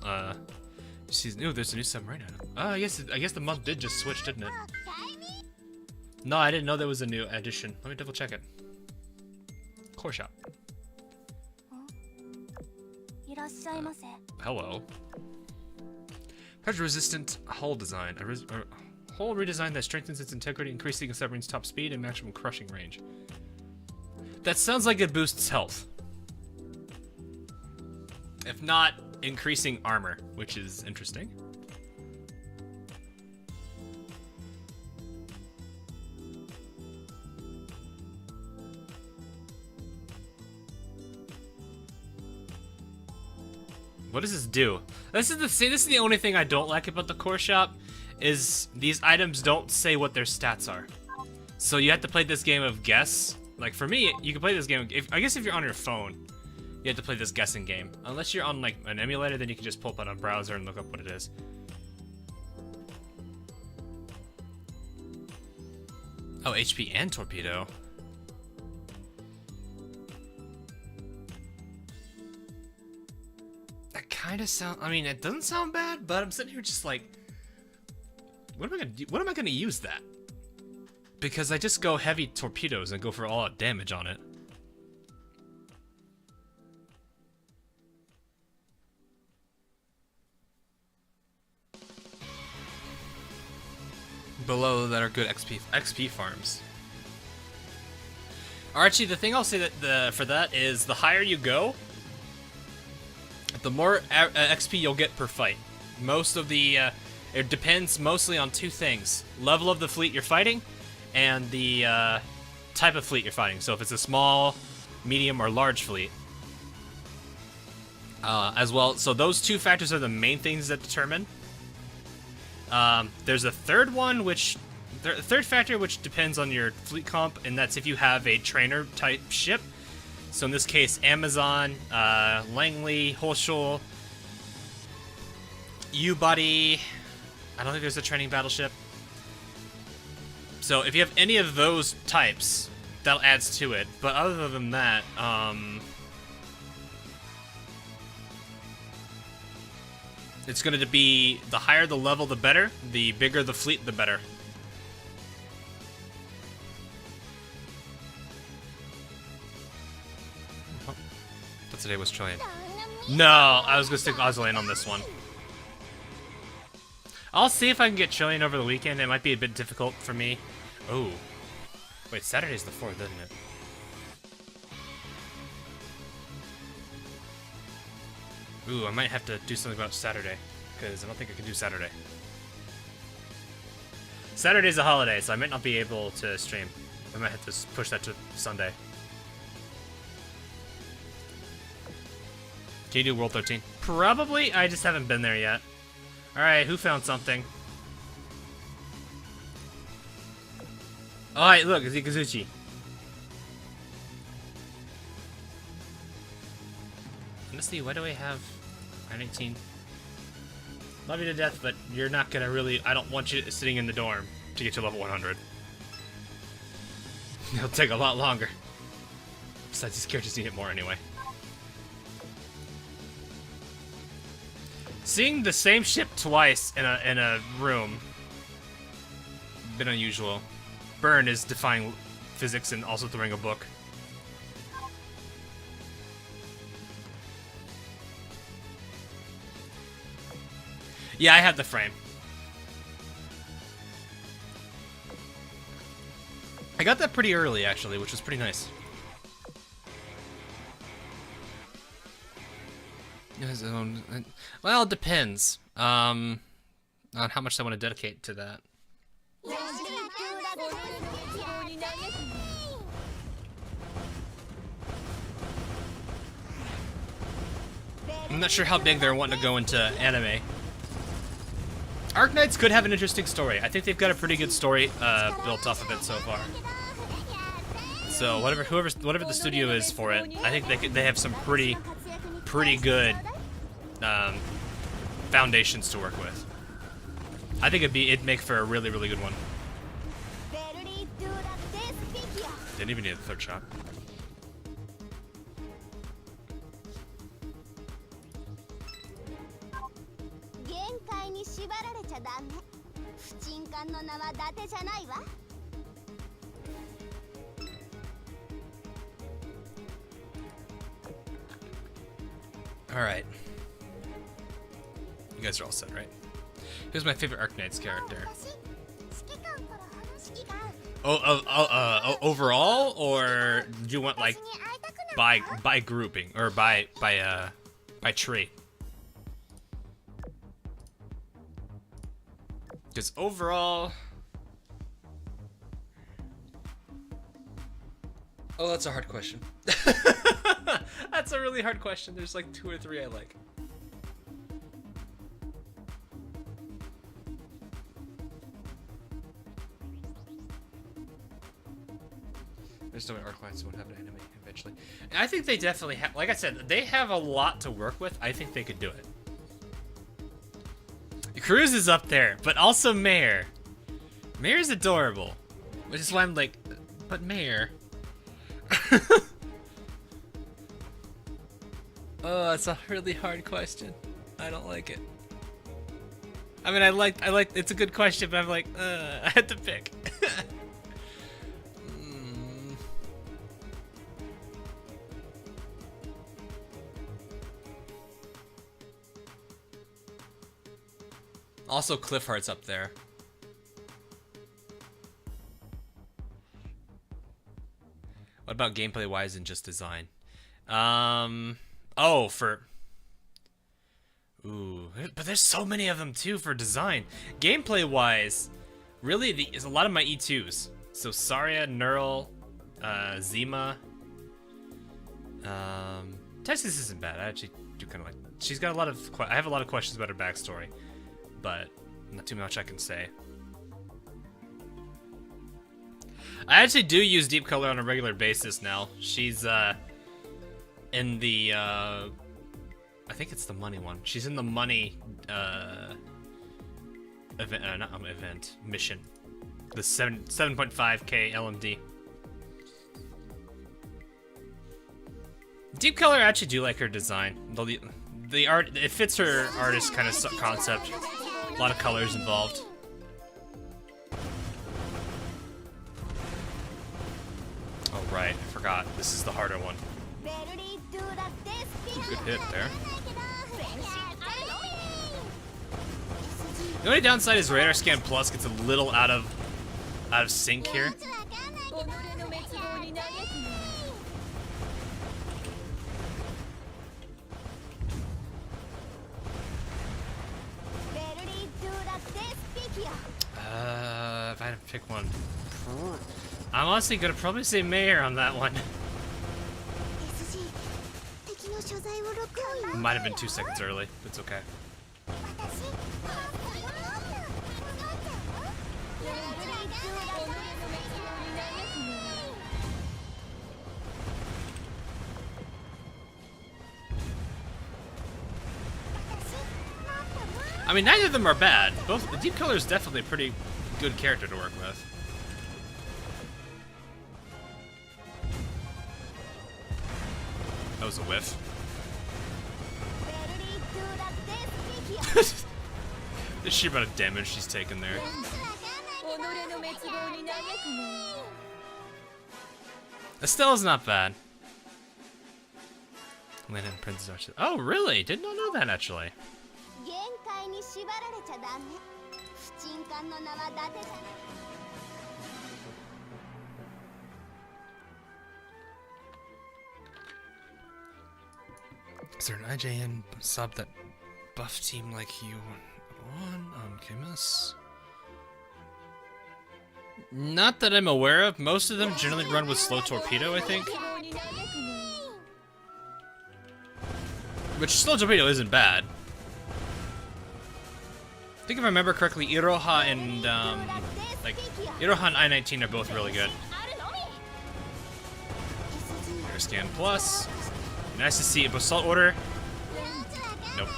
season. Ooh, there's a new submarine item. I guess the month did just switch, didn't it? No, I didn't know there was a new edition. Let me double check it. Core shop. Hello. Pressure-resistant hull design. A hull redesign that strengthens its integrity, increasing a submarine's top speed and maximum crushing range. That sounds like it boosts health. If not, increasing armor, which is interesting. What does this do? This is the only thing I don't like about the core shop, is these items don't say what their stats are. So you have to play this game of guess. Like for me, you can play this game. I guess if you're on your phone, You have to play this guessing game. Unless you're on like an emulator, then you can just pull up on a browser and look up what it is. Oh, HP and Torpedo. That kind of sound. I mean, it doesn't sound bad, but I'm sitting here just like, what am I gonna do? What am I gonna use that? Because I just go heavy torpedoes and go for all out damage on it. Below that are good XP farms. Archie, the thing I'll say that for that is the higher you go, the more XP you'll get per fight. Most of the it depends mostly on two things: level of the fleet you're fighting, and the type of fleet you're fighting. So if it's a small, medium, or large fleet, as well. So those two factors are the main things that determine. There's a third one, third factor, which depends on your fleet comp, and that's if you have a trainer type ship. So in this case, Amazon, Langley, Holschel, U-Buddy. I don't think there's a training battleship. So if you have any of those types, that adds to it. But other than that, it's going to be the higher the level, the better. The bigger the fleet, the better. Oh, that today was trillion. No, I was going to stick Osland on this one. I'll see if I can get trillion over the weekend. It might be a bit difficult for me. Oh. Wait, Saturday's the 4th, isn't it? Ooh, I might have to do something about Saturday, because I don't think I can do Saturday. Saturday's a holiday, so I might not be able to stream. I might have to push that to Sunday. Can you do World 13? Probably, I just haven't been there yet. Alright, who found something? Alright, look, it's Ikazuchi. Honestly, why do I have 19? Love you to death, but you're not gonna really. I don't want you sitting in the dorm to get to level 100. It'll take a lot longer. Besides, these characters need it more anyway. Seeing the same ship twice in a room, bit unusual. Burn is defying physics and also throwing a book. Yeah, I have the frame. I got that pretty early, actually, which was pretty nice. Well, it depends on how much I want to dedicate to that. I'm not sure how big they're wanting to go into anime. Arknights could have an interesting story. I think they've got a pretty good story built off of it so far. So whatever the studio is for it, I think they have some pretty good foundations to work with. I think it'd make for a really good one. Didn't even need a third shot. Alright. You guys are all set, right? Who's my favorite Arknights character? Overall, or do you want like by grouping or by trait? Because overall, oh, that's a hard question. That's a really hard question. There's like 2 or 3 I like. There's no way Arknights won't have an enemy eventually. I think they definitely have. Like I said, they have a lot to work with. I think they could do it. Cruz is up there, but also Mayor. Mayor's adorable, which is why I'm like, but Mayor. Oh, it's a really hard question. I don't like it. I mean, I like. It's a good question, but I'm like, I had to pick. Also, Cliffheart's up there. What about gameplay-wise and just design? Oh, for... Ooh, but there's so many of them, too, for design. Gameplay-wise, really, is a lot of my E2s. So, Saria, Neural, Zima. Texas isn't bad. I actually do kind of like... She's got a lot of... I have a lot of questions about her backstory. But not too much I can say. I actually do use deep color on a regular basis now. She's in the I think it's the money one. She's in the money event, not event, mission. The 7.5k LMD. Deep color, I actually do like her design. The art, it fits her artist kind of concept. A lot of colors involved. Oh right, I forgot. This is the harder one. Good hit there. The only downside is Radar Scan Plus gets a little out of sync here. If I had to pick one, I'm honestly gonna probably say Mayor on that one. Might have been 2 seconds early. It's okay. I mean, neither of them are bad. Both the Deep Color is definitely a pretty good character to work with. That was a whiff. The sheer amount of damage she's taken there. Estella's not bad. Landon Princess Archer. Oh, really? Did not know that actually. Is there an IJN sub that buff team like you won on Kimus? Not that I'm aware of. Most of them generally run with slow Torpedo, I think. Which slow Torpedo isn't bad. I think if I remember correctly, Iroha and Iroha and I-19 are both really good. Air Scan Plus. Nice to see a Basalt Order. Nope.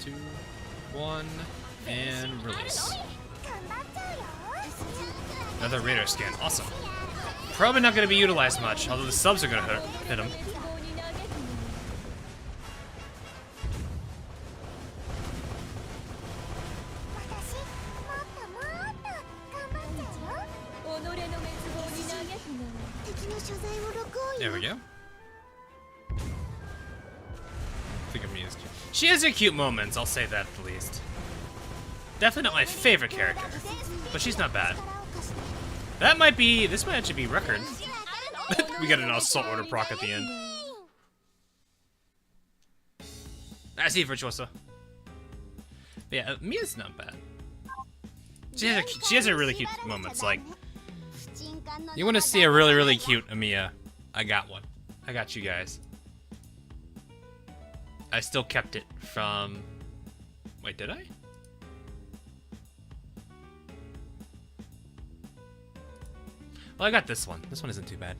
Two, one, and release. Another radar scan. Awesome. Probably not going to be utilized much, although the subs are going to hit him. There we go. Think of me as cute. She has her cute moments, I'll say that at the least. Definitely not my favorite character, but she's not bad. That might be, this might actually be record. We got an assault order proc at the end. I see Virtuoso. But yeah, Mia's not bad. She has a really cute moments. Like, you want to see a really cute Amiya? I got one. I got you guys. I still kept it from. Wait, did I? Well, I got this one. This one isn't too bad.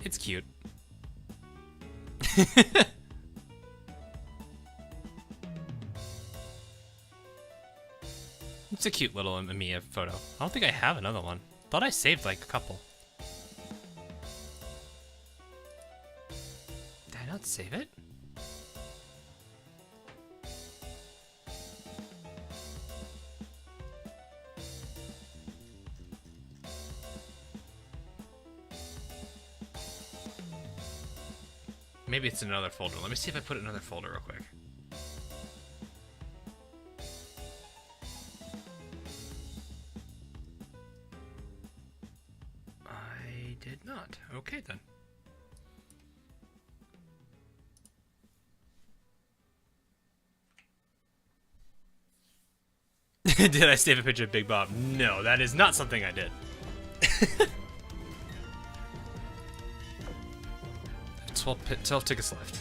It's cute. It's a cute little Amiya photo. I don't think I have another one. Thought I saved like a couple. Did I not save it? Maybe it's in another folder. Let me see if I put it in another folder real quick. I did not. Okay then. Did I save a picture of Big Bob? No, that is not something I did. 12 tickets left.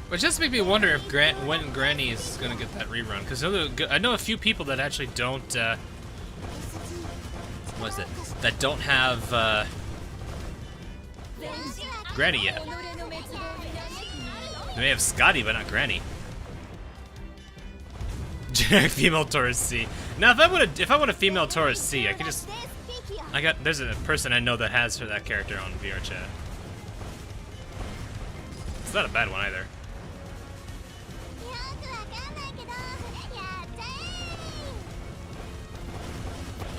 Which just makes me wonder if when Granny is gonna get that rerun, because I know a few people that actually don't. What is it? That don't have Granny yet. They may have Scotty, but not Granny. Generic female Taurus C. Now, if I want a female Taurus C, I could just. There's a person I know that has that character on VR chat. It's not a bad one either.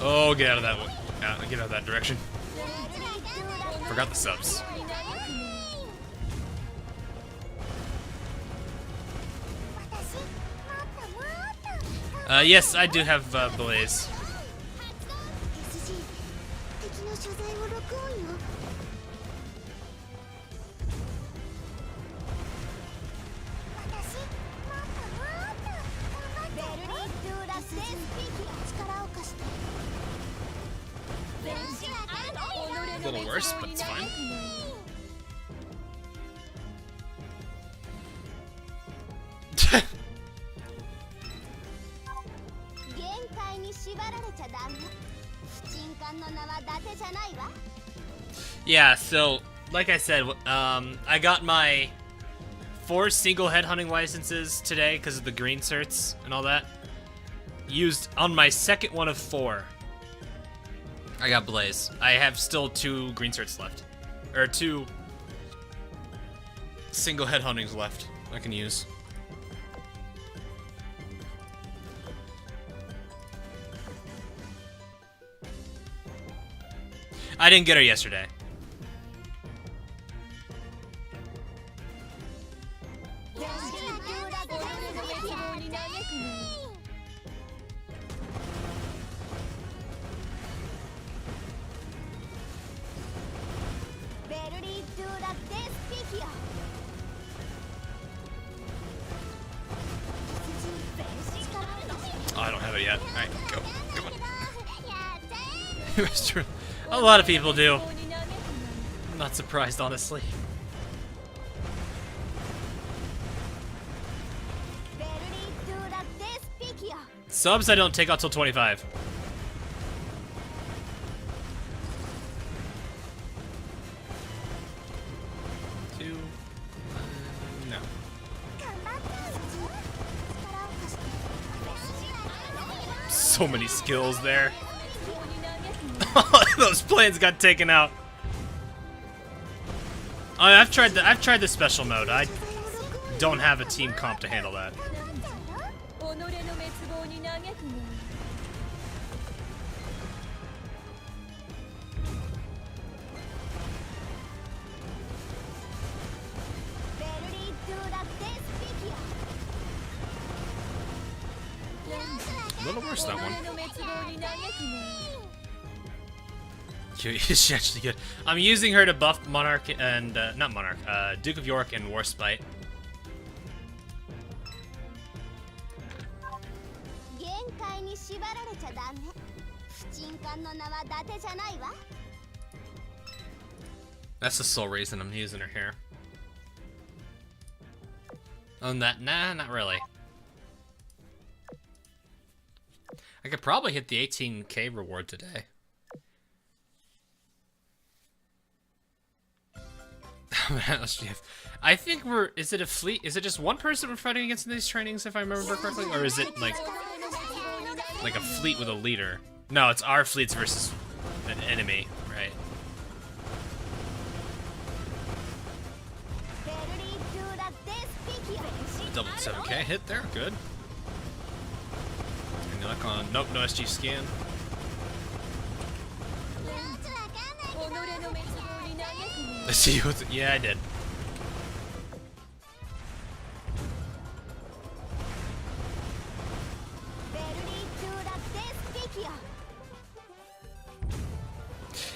Oh, get out of that way. Get out of that direction. Forgot the subs. Yes, I do have Blaze. A little worse, but it's fine. Yeah, so like I said, I got my 4 single head hunting licenses today because of the green certs and all that. Used on my second one of 4. I got Blaze. I have still 2 green certs left. Or 2 single head huntings left I can use. I didn't get her yesterday. Oh, I don't have it yet. Alright, go. Come on. A lot of people do. I'm not surprised, honestly. Subs I don't take out till 25. No. So many skills there. Those planes got taken out. Oh, I've tried the special mode. I don't have a team comp to handle that. Oh, A little worse, that one. She's actually good. I'm using her to buff Monarch and, not Monarch, Duke of York and Warspite. That's the sole reason I'm using her here. On that, nah, not really. I could probably hit the 18k reward today. I think we're, is it a fleet? Is it just one person we're fighting against in these trainings, if I remember correctly? Or is it like a fleet with a leader? No, it's our fleets versus an enemy, right? Double 7k hit there, good. And knock on, nope, no SG scan. Let's see what's, yeah, I did.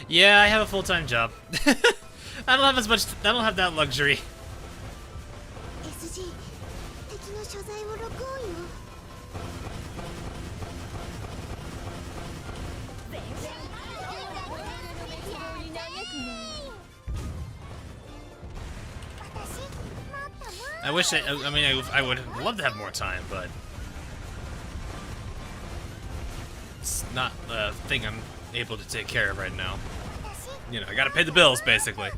Yeah, I have a full-time job. I don't have as much, I don't have that luxury. I wish I mean, I would love to have more time, but it's not the thing I'm able to take care of right now. You know, I gotta pay the bills, basically.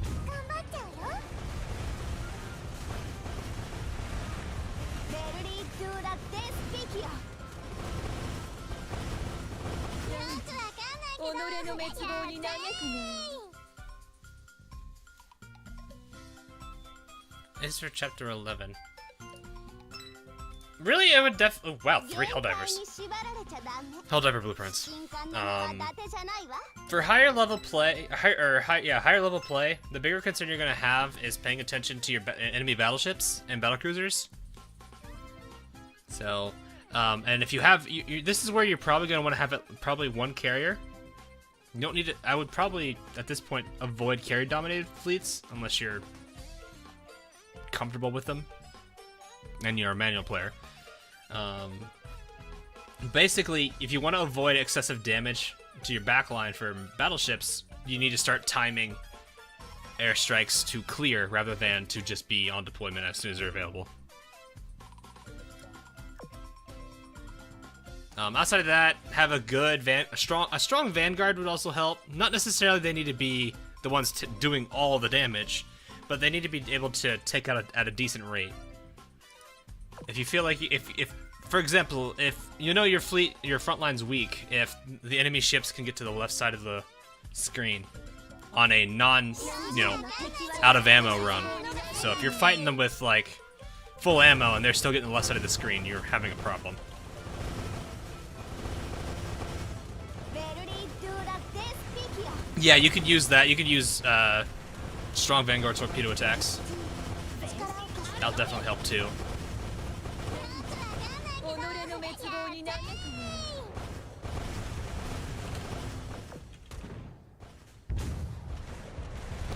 Is for chapter 11. Really, I would oh wow, 3 Helldivers. Helldiver blueprints. For higher level play, higher level play, the bigger concern you're gonna have is paying attention to your enemy battleships and battlecruisers. So, and if you have, this is where you're probably gonna want to have probably one carrier. You don't need it. I would probably at this point avoid carry-dominated fleets unless you're comfortable with them and you're a manual player. Basically, if you want to avoid excessive damage to your backline for battleships, you need to start timing airstrikes to clear rather than to just be on deployment as soon as they're available. Outside of that, have a good a strong vanguard would also help. Not necessarily they need to be the ones doing all the damage, but they need to be able to take out at a decent rate. If you feel like, if for example, if you know your front line's weak, if the enemy ships can get to the left side of the screen on a out of ammo run. So if you're fighting them with like full ammo and they're still getting the left side of the screen, you're having a problem. Yeah, you could use that. You could use strong Vanguard torpedo attacks. That'll definitely help too.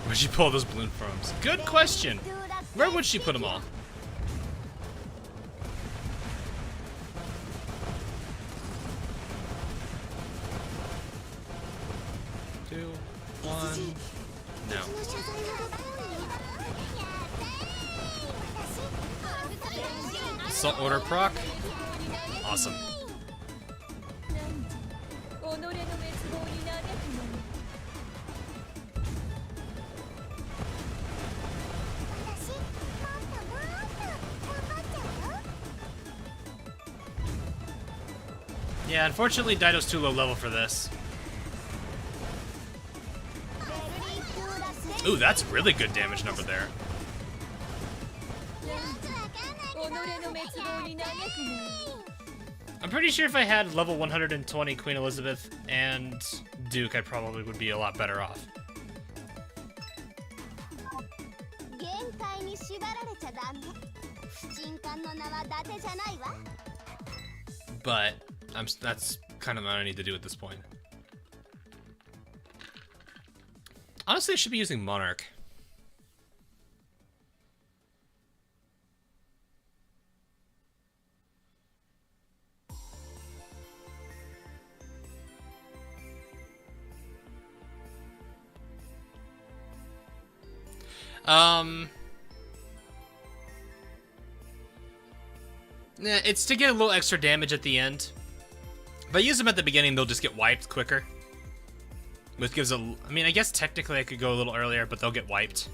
Where'd she pull those balloon from? Good question. Where would she put them all? Two, one. No. Assault order proc. Awesome. Yeah, unfortunately, Dido's too low level for this. Ooh, that's really good damage number there. I'm pretty sure if I had level 120 Queen Elizabeth and Duke, I probably would be a lot better off. But That's kind of what I need to do at this point. Honestly, I should be using Monarch. Yeah, it's to get a little extra damage at the end. If I use them at the beginning, they'll just get wiped quicker. Which gives a... I mean, I guess technically I could go a little earlier, but they'll get wiped.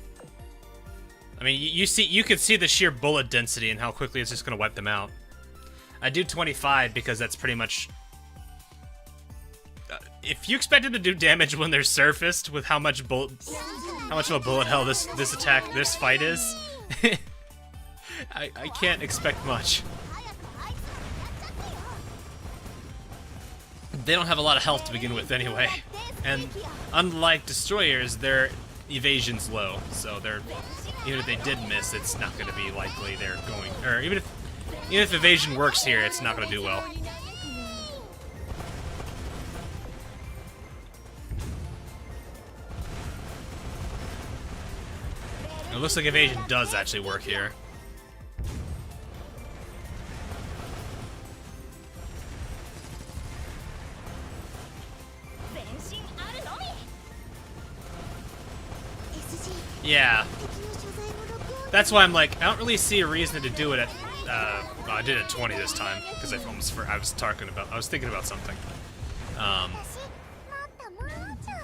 I mean, you could see the sheer bullet density and how quickly it's just going to wipe them out. I do 25 because that's pretty much... if you expected to do damage when they're surfaced with how much of a bullet hell this fight is, I can't expect much. They don't have a lot of health to begin with anyway, and unlike destroyers, their evasion's low, so even if they did miss, it's not going to be likely they're going, or even if evasion works here, it's not going to do well. It looks like evasion does actually work here. Yeah. That's why I'm like, I don't really see a reason to do it at, I did it at 20 this time, because I was thinking about something.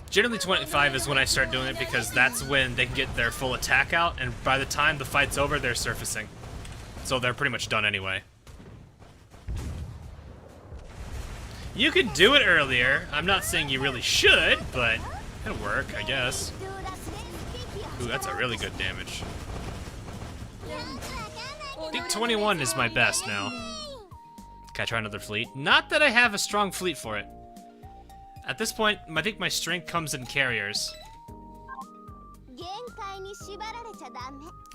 Generally 25 is when I start doing it, because that's when they can get their full attack out, and by the time the fight's over, they're surfacing. So they're pretty much done anyway. You could do it earlier. I'm not saying you really should, but it'll work, I guess. Ooh, that's a really good damage. I think 21 is my best now. Can I try another fleet? Not that I have a strong fleet for it. At this point, I think my strength comes in carriers.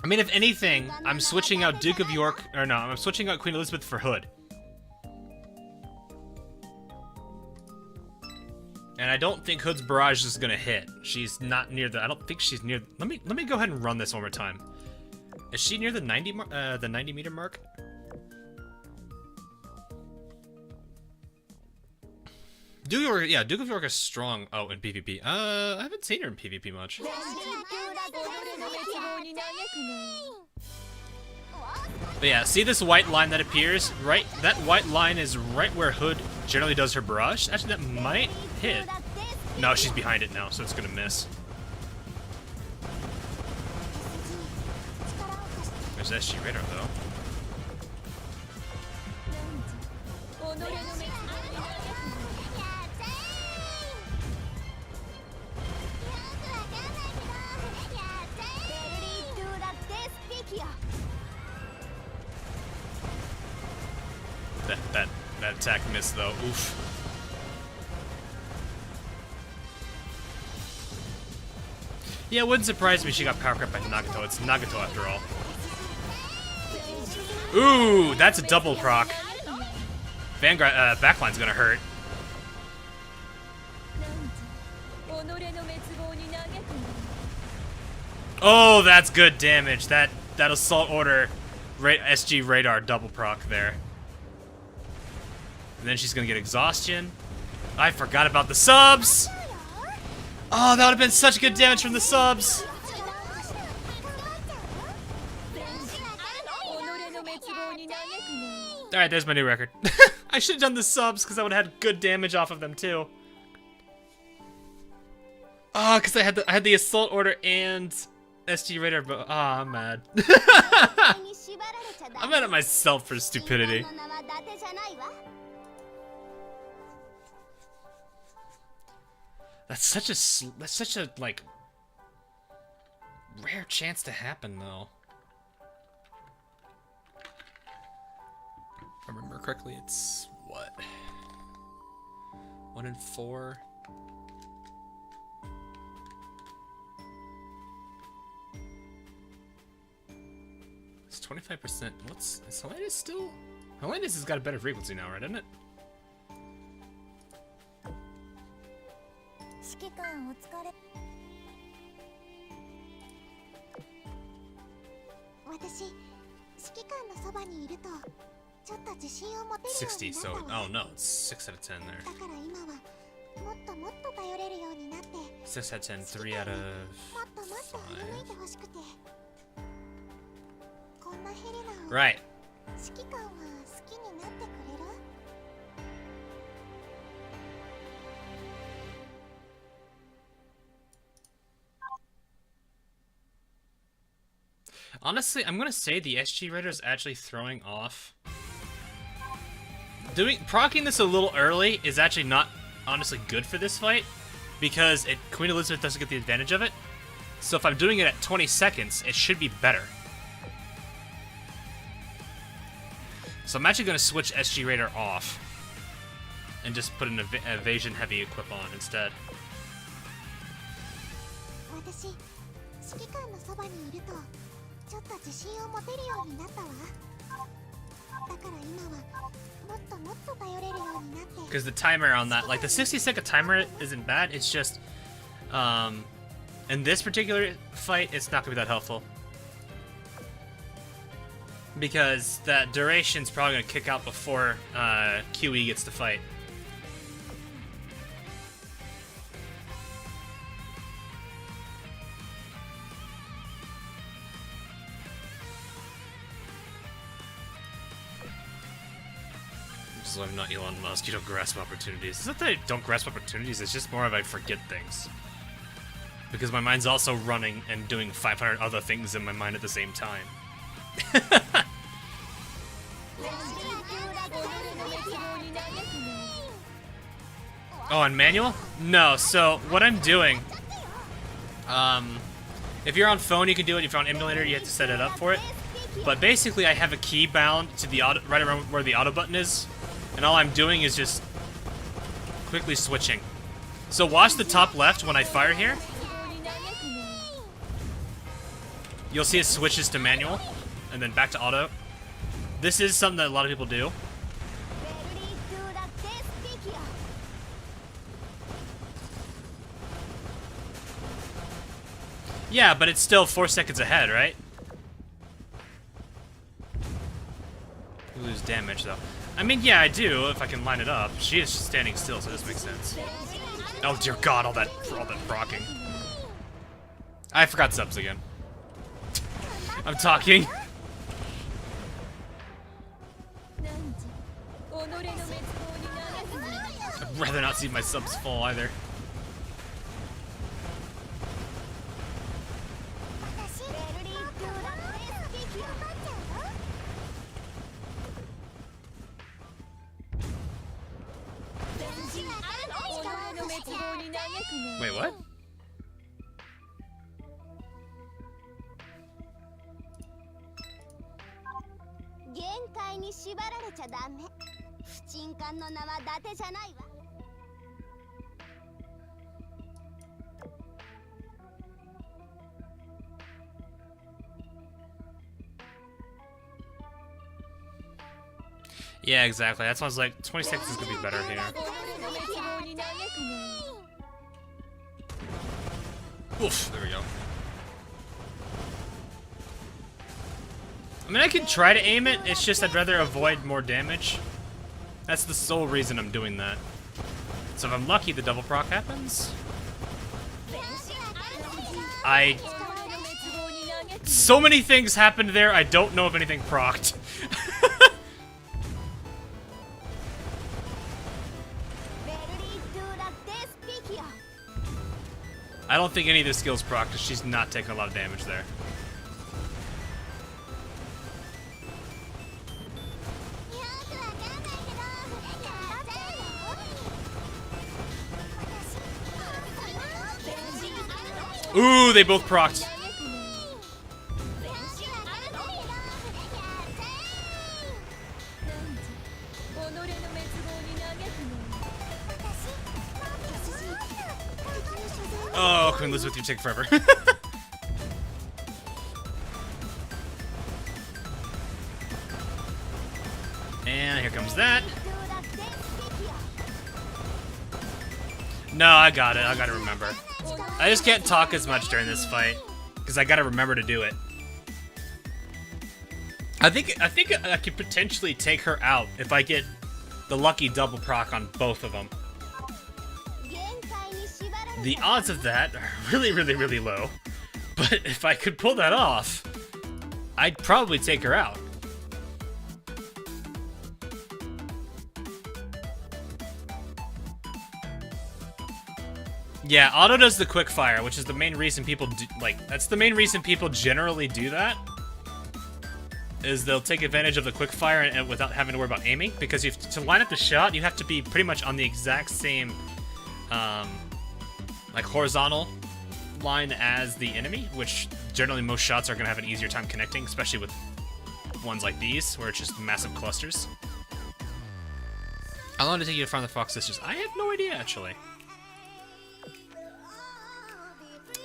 I mean, if anything, I'm switching out Duke of York, or no, I'm switching out Queen Elizabeth for Hood. And I don't think Hood's barrage is gonna hit. She's not near the. I don't think she's near. Let me go ahead and run this one more time. Is she near the 90 meter mark? Duke of York is strong. Oh, in PvP. I haven't seen her in PvP much. But yeah, see this white line that appears? Right, that white line is right where Hood generally does her barrage. Actually, that might hit. No, she's behind it now, so it's gonna miss. There's SG radar though. That attack missed though. Oof. Yeah, it wouldn't surprise me if she got power crept by Nagato. It's Nagato after all. Ooh, that's a double proc. Vanguard backline's gonna hurt. Oh, that's good damage. That assault order SG radar double proc there. And then she's gonna get exhaustion. I forgot about the subs! Oh, that would have been such good damage from the subs! Alright, there's my new record. I should have done the subs, because I would have had good damage off of them, too. Oh, because I had the assault order and SG radar, but oh, I'm mad. I'm mad at myself for stupidity. That's such a like rare chance to happen though. If I remember correctly, it's what? 1 in 4. It's 25%. What's is Helena's still? Helena's has got a better frequency now, right? Isn't it? 指揮官お疲れ。私、指揮官のそばにいるとちょっと自信を持てるように60, な so ったわ。 oh no, it's 6 out of 10 there. だから今はもっともっと頼れるようになって、 6 out of 10, 3 out もっ of ともっと振り向いてほしくて。こんなヘレナを Right. 指揮官は好きになってくれる？ Honestly, I'm gonna say the SG Raider is actually throwing off. Proccing this a little early is actually not honestly good for this fight, because Queen Elizabeth doesn't get the advantage of it. So if I'm doing it at 20 seconds, it should be better. So I'm actually gonna switch SG Raider off and just put an evasion heavy equip on instead. 私、指揮官のそばにいるとちょっと自信を持てるようになったわ。だから今はもっともっと頼れるようになって。 Because the timer on that, like the 60-second timer isn't bad, it's just in this particular fight it's not gonna be that helpful. Because that duration's probably gonna kick out before QE gets to fight. So I'm not Elon Musk, you don't grasp opportunities. It's not that I don't grasp opportunities, it's just more of I forget things. Because my mind's also running and doing 500 other things in my mind at the same time. Oh, on manual? No, so what I'm doing, if you're on phone you can do it, if you're on emulator you have to set it up for it. But basically I have a key bound to the auto, right around where the auto button is, and all I'm doing is just quickly switching. So watch the top left when I fire here. You'll see it switches to manual, and then back to auto. This is something that a lot of people do. Yeah, but it's still 4 seconds ahead, right? You lose damage, though. I mean, yeah, I do, if I can line it up. She is standing still, so this makes sense. Oh, dear God, all that proccing. I forgot subs again. I'm talking. I'd rather not see my subs fall either. Wait, what? Yeah, exactly. That's why I was like, 20 seconds is gonna be better here. Oof, there we go. I mean, I could try to aim it, it's just I'd rather avoid more damage. That's the sole reason I'm doing that. So if I'm lucky, the double proc happens. So many things happened there, I don't know if anything procced. I don't think any of the skills proc, because she's not taking a lot of damage there. Ooh, they both procced. Oh, Queen Elizabeth, you take forever. And here comes that. No, I got it. I gotta remember. I just can't talk as much during this fight because I gotta remember to do it. I think I could potentially take her out if I get the lucky double proc on both of them. The odds of that are really, really, really low. But if I could pull that off, I'd probably take her out. Yeah, auto does the quick fire, which is the main reason people do, that's the main reason people generally do that. Is they'll take advantage of the quick fire and without having to worry about aiming, because to line up the shot, you have to be pretty much on the exact same, like horizontal line as the enemy, which generally most shots are gonna have an easier time connecting, especially with ones like these, where it's just massive clusters. How long did it take you to find the Fox Sisters? I have no idea, actually.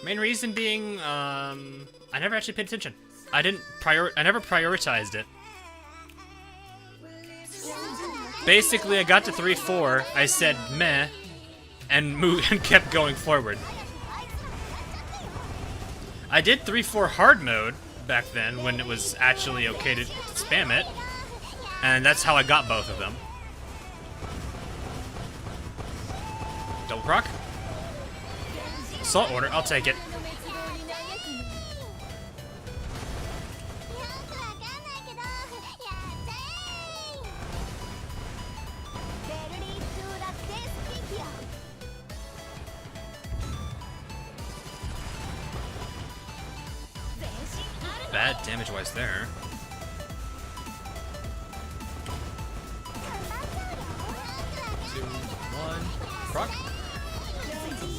Main reason being, I never actually paid attention. I never prioritized it. Basically, I got to 3-4, I said meh, and kept going forward. I did 3-4 hard mode back then when it was actually okay to spam it, and that's how I got both of them. Double proc? Assault order, I'll take it. Bad damage-wise there. Two, one, proc.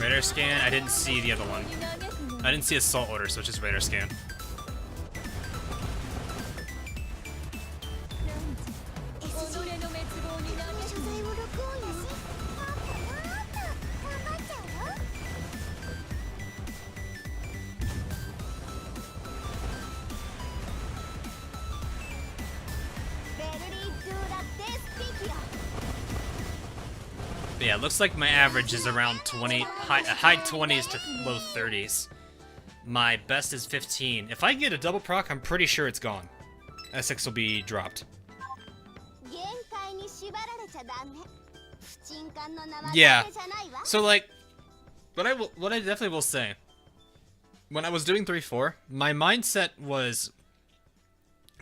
Radar scan, I didn't see the other one. I didn't see assault order, so it's just radar scan. Yeah, it looks like my average is around 20, high 20s to low 30s. My best is 15. If I get a double proc, I'm pretty sure it's gone. Essex will be dropped. Yeah. So like, what I definitely will say, when I was doing 3-4, my mindset was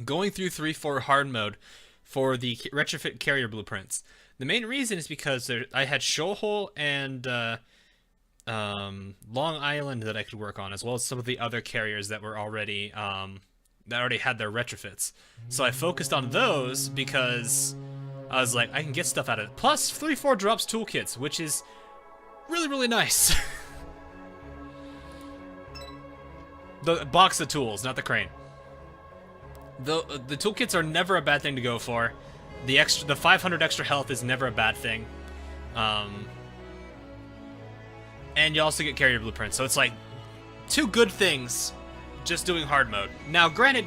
going through 3-4 hard mode for the retrofit carrier blueprints. The main reason is because I had Shoal and Long Island that I could work on, as well as some of the other carriers that were already that already had their retrofits. So I focused on those because I was like, I can get stuff out of it. Plus, 3-4 drops toolkits, which is really, really nice. The box of tools, not the crane. The toolkits are never a bad thing to go for. The 500 extra health is never a bad thing. And you also get carrier blueprints, so it's like two good things just doing hard mode. Now, granted,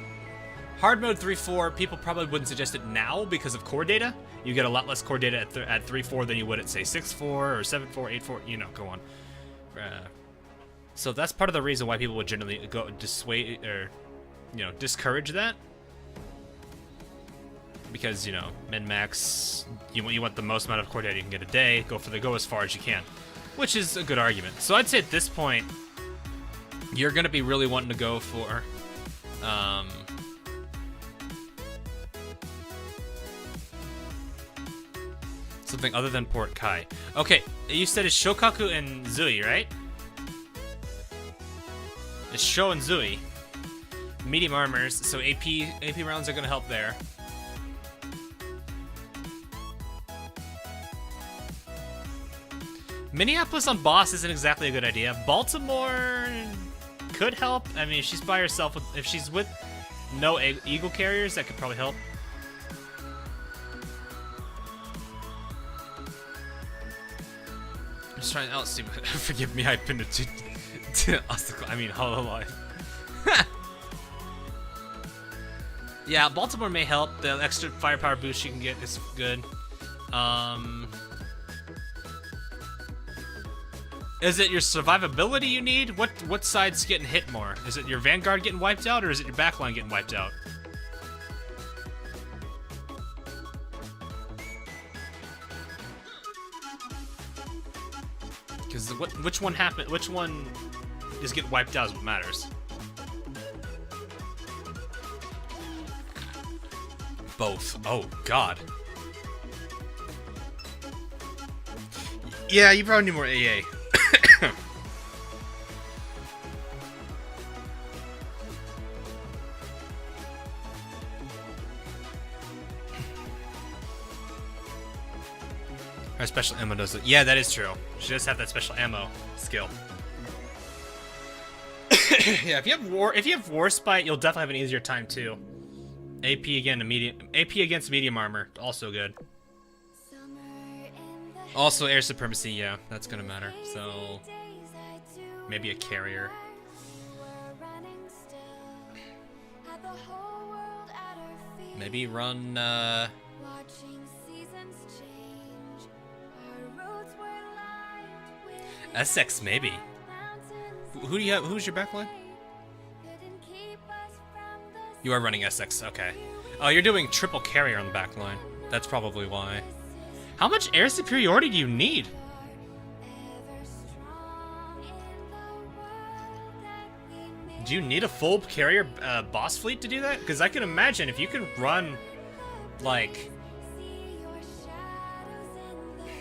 hard mode 3-4, people probably wouldn't suggest it now because of core data. You get a lot less core data at 3-4 than you would at, say, 6-4 or 7-4, 8-4, you know, go on. So that's part of the reason why people would generally go dissuade or, you know, discourage that. Because, you know, min-max, you want the most amount of core data you can get a day, go as far as you can, which is a good argument. So I'd say at this point, you're gonna be really wanting to go for, something other than Port Kai. Okay, you said it's Shokaku and Zui, right? It's Sho and Zui. Medium armors, so AP rounds are gonna help there. Minneapolis on boss isn't exactly a good idea. Baltimore could help. I mean, if she's by herself, if she's with no eagle carriers, that could probably help. I'm just trying to outsee. Forgive me, I pinned it to I mean, Hololive. Yeah, Baltimore may help. The extra firepower boost you can get is good. Is it your survivability you need? What side's getting hit more? Is it your vanguard getting wiped out, or is it your backline getting wiped out? Because which one happened? Which one is getting wiped out is what matters. Both. Oh God. Yeah, you probably need more AA. Her special ammo does it. Yeah, that is true. She does have that special ammo skill. Yeah, if you have war spite, you'll definitely have an easier time too. AP against medium armor, also good. Also air supremacy, yeah, that's gonna matter. So maybe a carrier. Maybe run Essex, maybe. Who do you have? Who's your backline? You are running Essex, okay. Oh, you're doing triple carrier on the backline. That's probably why. How much air superiority do you need? Do you need a full carrier boss fleet to do that? Because I can imagine if you can run, like...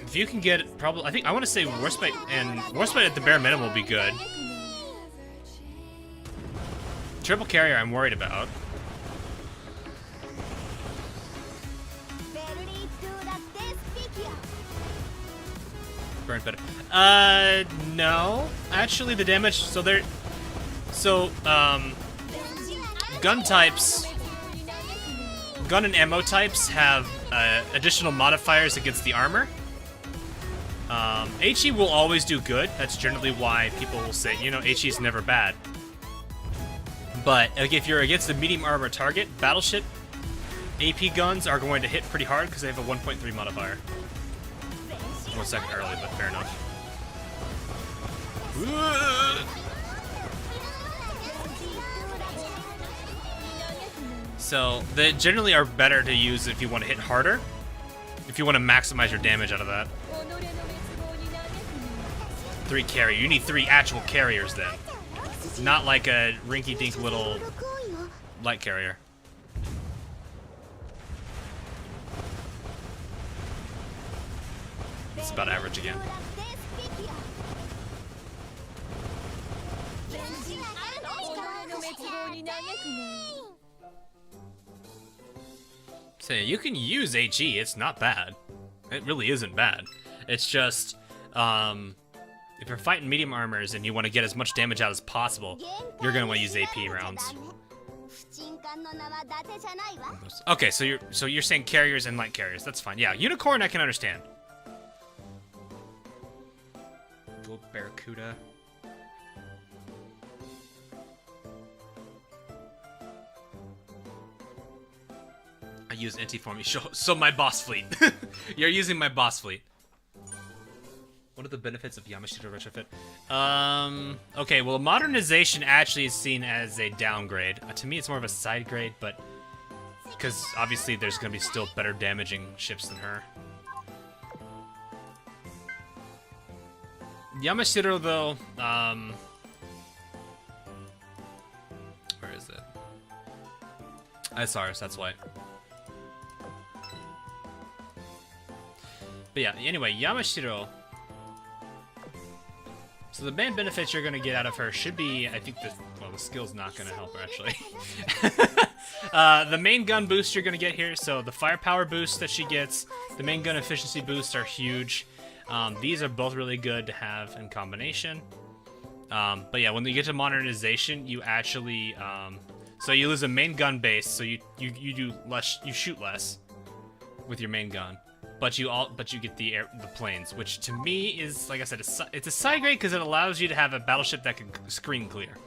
If you can get probably... I want to say Warspite, and Warspite at the bare minimum will be good. Triple carrier I'm worried about. Burn better. No. Actually, the damage... gun types... Gun and ammo types have additional modifiers against the armor. HE will always do good. That's generally why people will say, you know, HE is never bad. But like, if you're against a medium armor target, battleship AP guns are going to hit pretty hard because they have a 1.3 modifier. 1 second early, but fair enough. So they generally are better to use if you want to hit harder. If you want to maximize your damage out of that. 3 carrier. You need 3 actual carriers then. Not like a rinky-dink little light carrier. It's about average again. So you can use HE, it's not bad. It really isn't bad. It's just, if you're fighting medium armors and you want to get as much damage out as possible, you're going to want to use AP rounds. Okay, so you're saying carriers and light carriers. That's fine. Yeah, unicorn I can understand. Gold barracuda. I use anti-form. So my boss fleet. You're using my boss fleet. What are the benefits of Yamashita retrofit? Okay, well, modernization actually is seen as a downgrade. To me, it's more of a side grade, but because obviously there's going to be still better damaging ships than her. Yamashita, though, where is it? Azur, that's why. But yeah, anyway, Yamashiro. So the main benefits you're going to get out of her should be, I think, the skill's not going to help her, actually. The main gun boost you're going to get here, so the firepower boost that she gets, the main gun efficiency boosts are huge. These are both really good to have in combination. But yeah, when you get to modernization, you actually, so you lose a main gun base, so you do less, you shoot less with your main gun. But you get the planes, which to me is, like I said, it's a side grade because it allows you to have a battleship that can screen clear.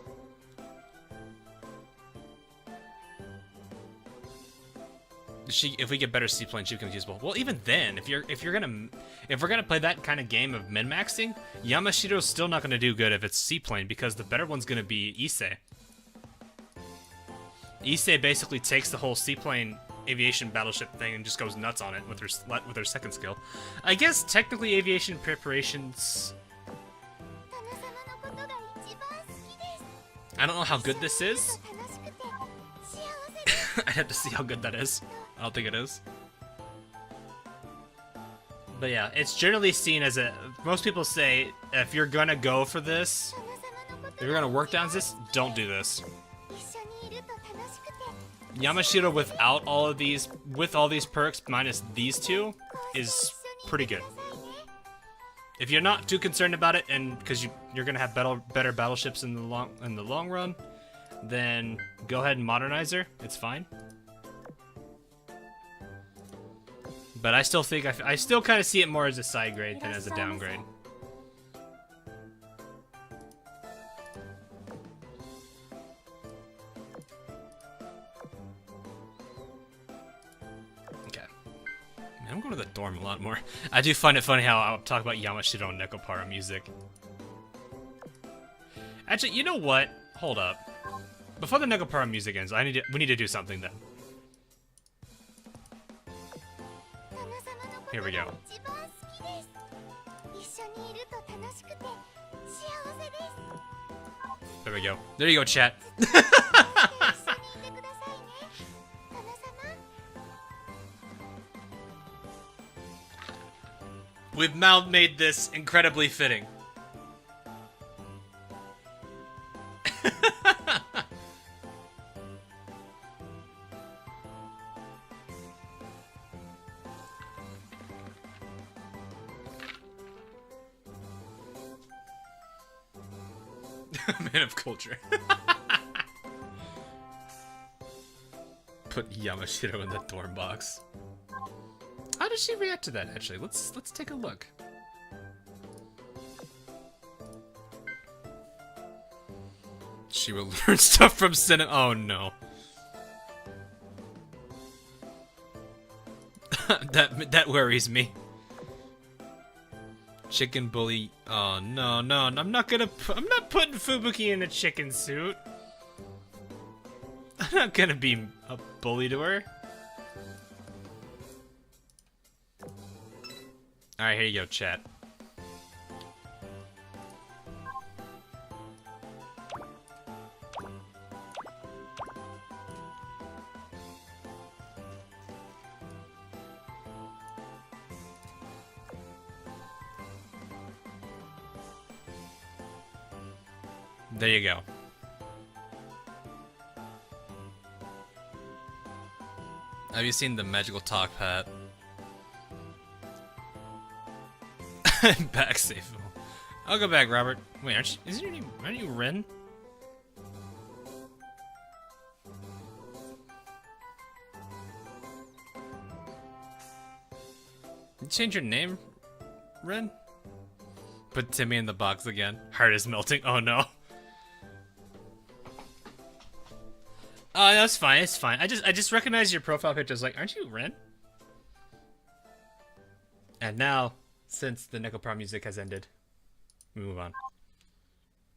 if we get better seaplane, she becomes usable. Well, even then, if we're gonna play that kind of game of min-maxing, Yamashiro's still not gonna do good if it's seaplane, because the better one's gonna be Issei. Issei basically takes the whole seaplane aviation battleship thing and just goes nuts on it with her second skill. I guess technically aviation preparations. I don't know how good this is. I'd have to see how good that is. I don't think it is. But yeah, it's generally seen as most people say, if you're gonna go for this, if you're gonna work down this, don't do this. Yamashiro without all of these, with all these perks minus these two, is pretty good. If you're not too concerned about it, and because you're gonna have better battleships in the long run, then go ahead and modernize her. It's fine. But I still think I still kind of see it more as a side grade than as a downgrade. Okay. Man, I'm going to the dorm a lot more. I do find it funny how I'll talk about Yamashiro and Nekopara music. Actually, you know what? Hold up. Before the Nekopara music ends, we need to do something then. Here we go. There we go. There you go, chat. We've now made this incredibly fitting. Man of culture. Put Yamashiro in the dorm box. How does she react to that? Actually, let's take a look. She will learn stuff from cinema. Oh no. that worries me. Chicken bully. Oh no, I'm not putting Fubuki in a chicken suit. I'm not gonna be a bully to her. Alright, here you go, chat. There you go. Have you seen the magical talk, Pat? Back safe. I'll go back, Robert. Wait, aren't you Ren? You change your name, Ren? Put Timmy in the box again. Heart is melting. Oh no. Oh, that's fine. It's fine. I just recognize your profile picture. I was like, aren't you Ren? And now, since the Nekopara music has ended, we move on.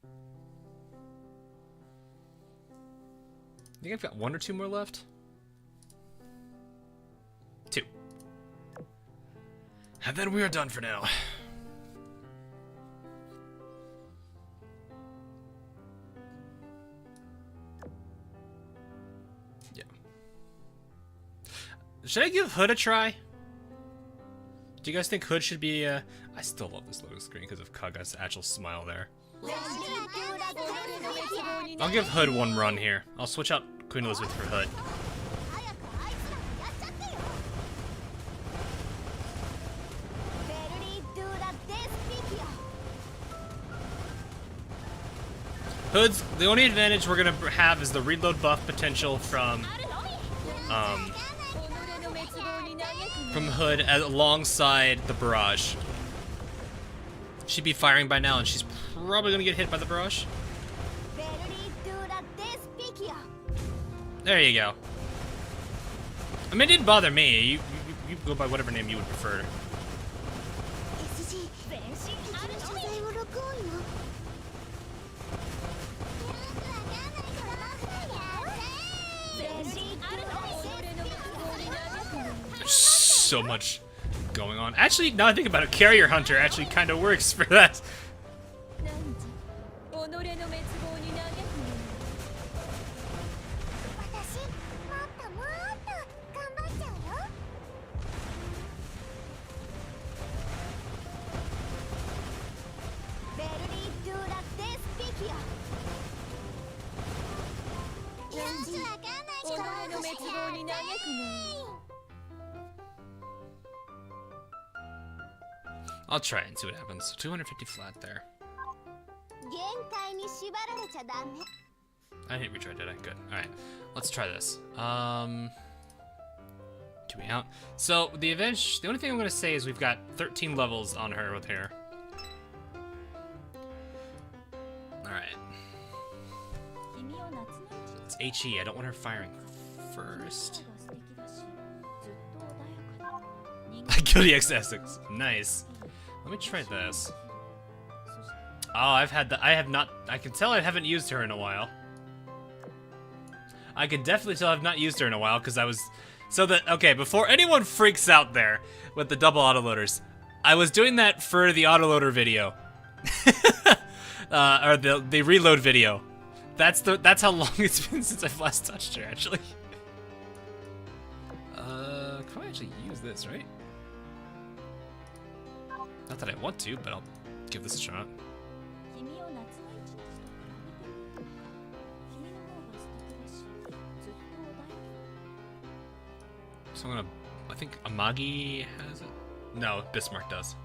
I think I've got 1 or 2 more left. 2. And then we are done for now. Yeah. Should I give Hood a try? Do you guys think Hood should be, I still love this loading screen because of Kaga's actual smile there. I'll give Hood 1 run here. I'll switch out Queen Elizabeth for Hood. Hood's, the only advantage we're gonna have is the reload buff potential from Hood alongside the barrage. She'd be firing by now, and she's probably gonna get hit by the barrage. There you go. I mean, it didn't bother me. You go by whatever name you would prefer. SG 敵の所在をロックオンよ。 There's so much going on. Actually, now I think about it, Carrier Hunter actually kind of works for that. I'll try it and see what happens. 250 flat there. I didn't retry, did I? Good. Alright. Let's try this. Two me out. So, the Avenge, the only thing I'm going to say is we've got 13 levels on her with hair. Alright. It's HE. I don't want her firing first. I killed the Essex. Nice. Let me try this. Oh, I can tell I haven't used her in a while. I can definitely tell I've not used her in a while because I was... okay, before anyone freaks out there with the double autoloaders, I was doing that for the autoloader video. Or the reload video. That's how long it's been since I've last touched her, actually. Can I actually use this, right? Not that I want to, but I'll give this a shot. So I'm gonna... I think Amagi has it? No, Bismarck does.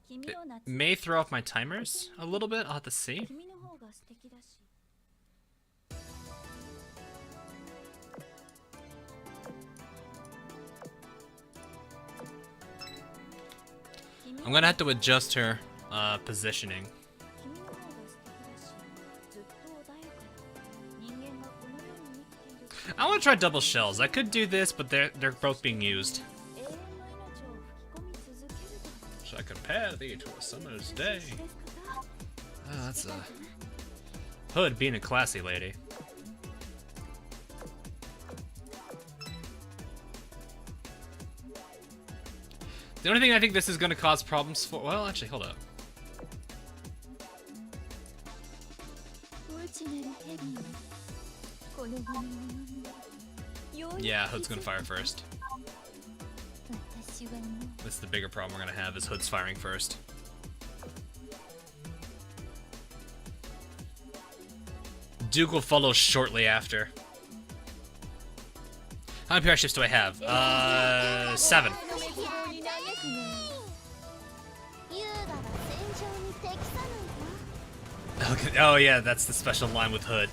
It may throw off my timers a little bit, I'll have to see. I'm gonna have to adjust her positioning. I want to try double shells. I could do this, but they're both being used. Should I compare thee to a summer's day? Oh, that's a Hood being a classy lady. The only thing I think this is going to cause problems for... Well, actually, hold up. Yeah, Hood's going to fire first. That's the bigger problem we're going to have, is Hood's firing first. Duke will follow shortly after. How many PR shifts do I have? 7. Oh yeah, that's the special line with Hood.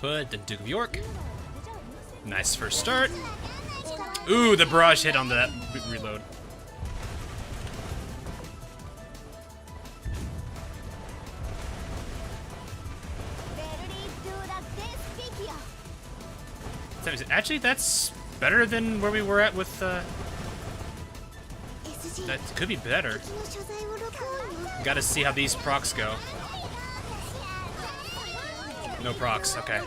Hood, then Duke of York. Nice first start. Ooh, the barrage hit on that reload. Actually, that's better than where we were at with, that could be better. Gotta see how these procs go. No procs, okay.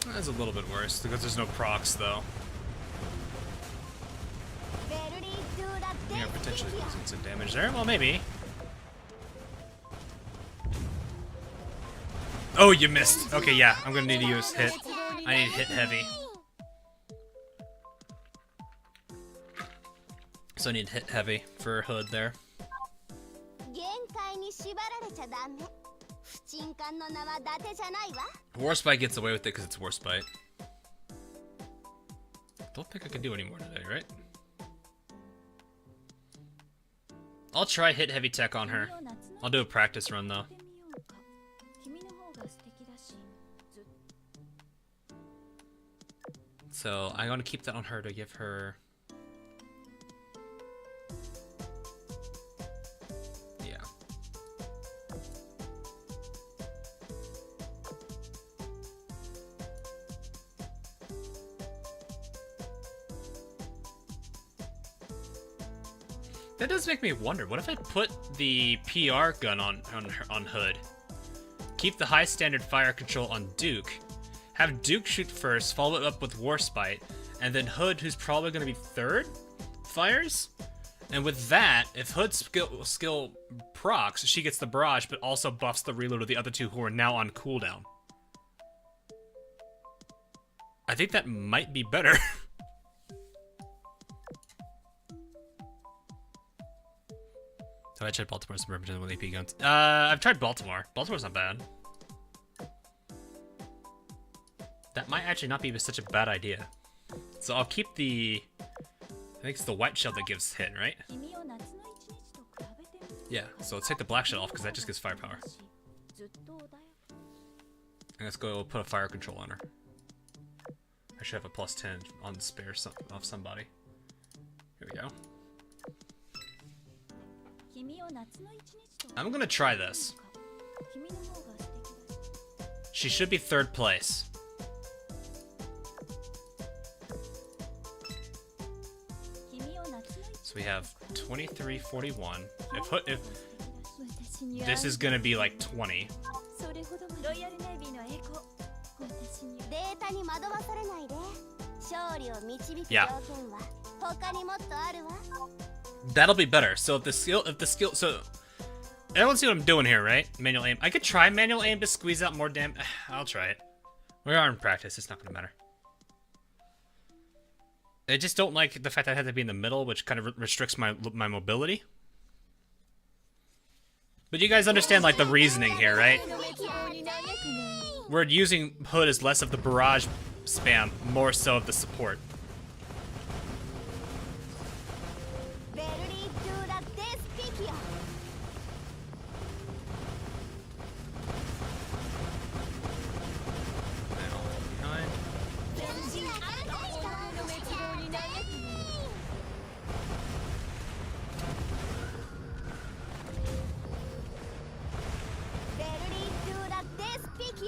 That's a little bit worse, because there's no procs, though. We are potentially losing some damage there. Well, maybe. Oh, you missed. Okay, yeah, I'm gonna need to use hit. I need hit heavy. So I need hit heavy for Hood there. Warspite gets away with it because it's Warspite. don't think I can do any more today, right? I'll try hit heavy tech on her. I'll do a practice run though. So I'm gonna keep that on her to give her. Yeah. That does make me wonder, what if I put the PR gun on Hood? Keep the high standard fire control on Duke. Have Duke shoot first, follow it up with Warspite, and then Hood, who's probably going to be third, fires? And with that, if Hood's skill procs, she gets the barrage, but also buffs the reload of the other two who are now on cooldown. I think that might be better. Have I tried Baltimore Suburban with AP guns? I've tried Baltimore. Baltimore's not bad. That might actually not be such a bad idea. So I'll keep the... I think it's the white shell that gives hit, right? Yeah, so let's take the black shell off because that just gives firepower. And let's go put a fire control on her. I should have a plus 10 on the spare off somebody. Here we go. I'm gonna try this. She should be third place. So we have 2341. If this is gonna be like 20. Yeah. That'll be better. So if the skill, so everyone see what I'm doing here, right? Manual aim. I could try manual aim to squeeze out more damage. I'll try it. We are in practice. It's not gonna matter. I just don't like the fact that I have to be in the middle, which kind of restricts my mobility. But you guys understand like the reasoning here, right? We're using Hood as less of the barrage spam, more so of the support.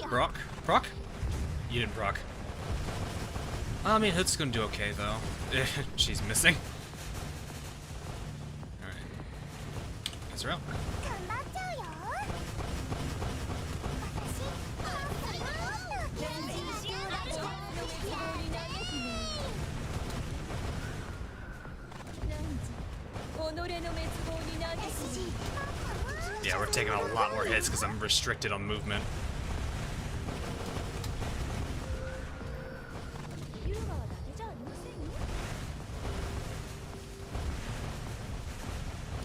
Brock? Brock? You didn't Brock. I mean, Hood's gonna do okay, though. She's missing. Alright. Guys are out. Yeah, we're taking a lot more hits because I'm restricted on movement.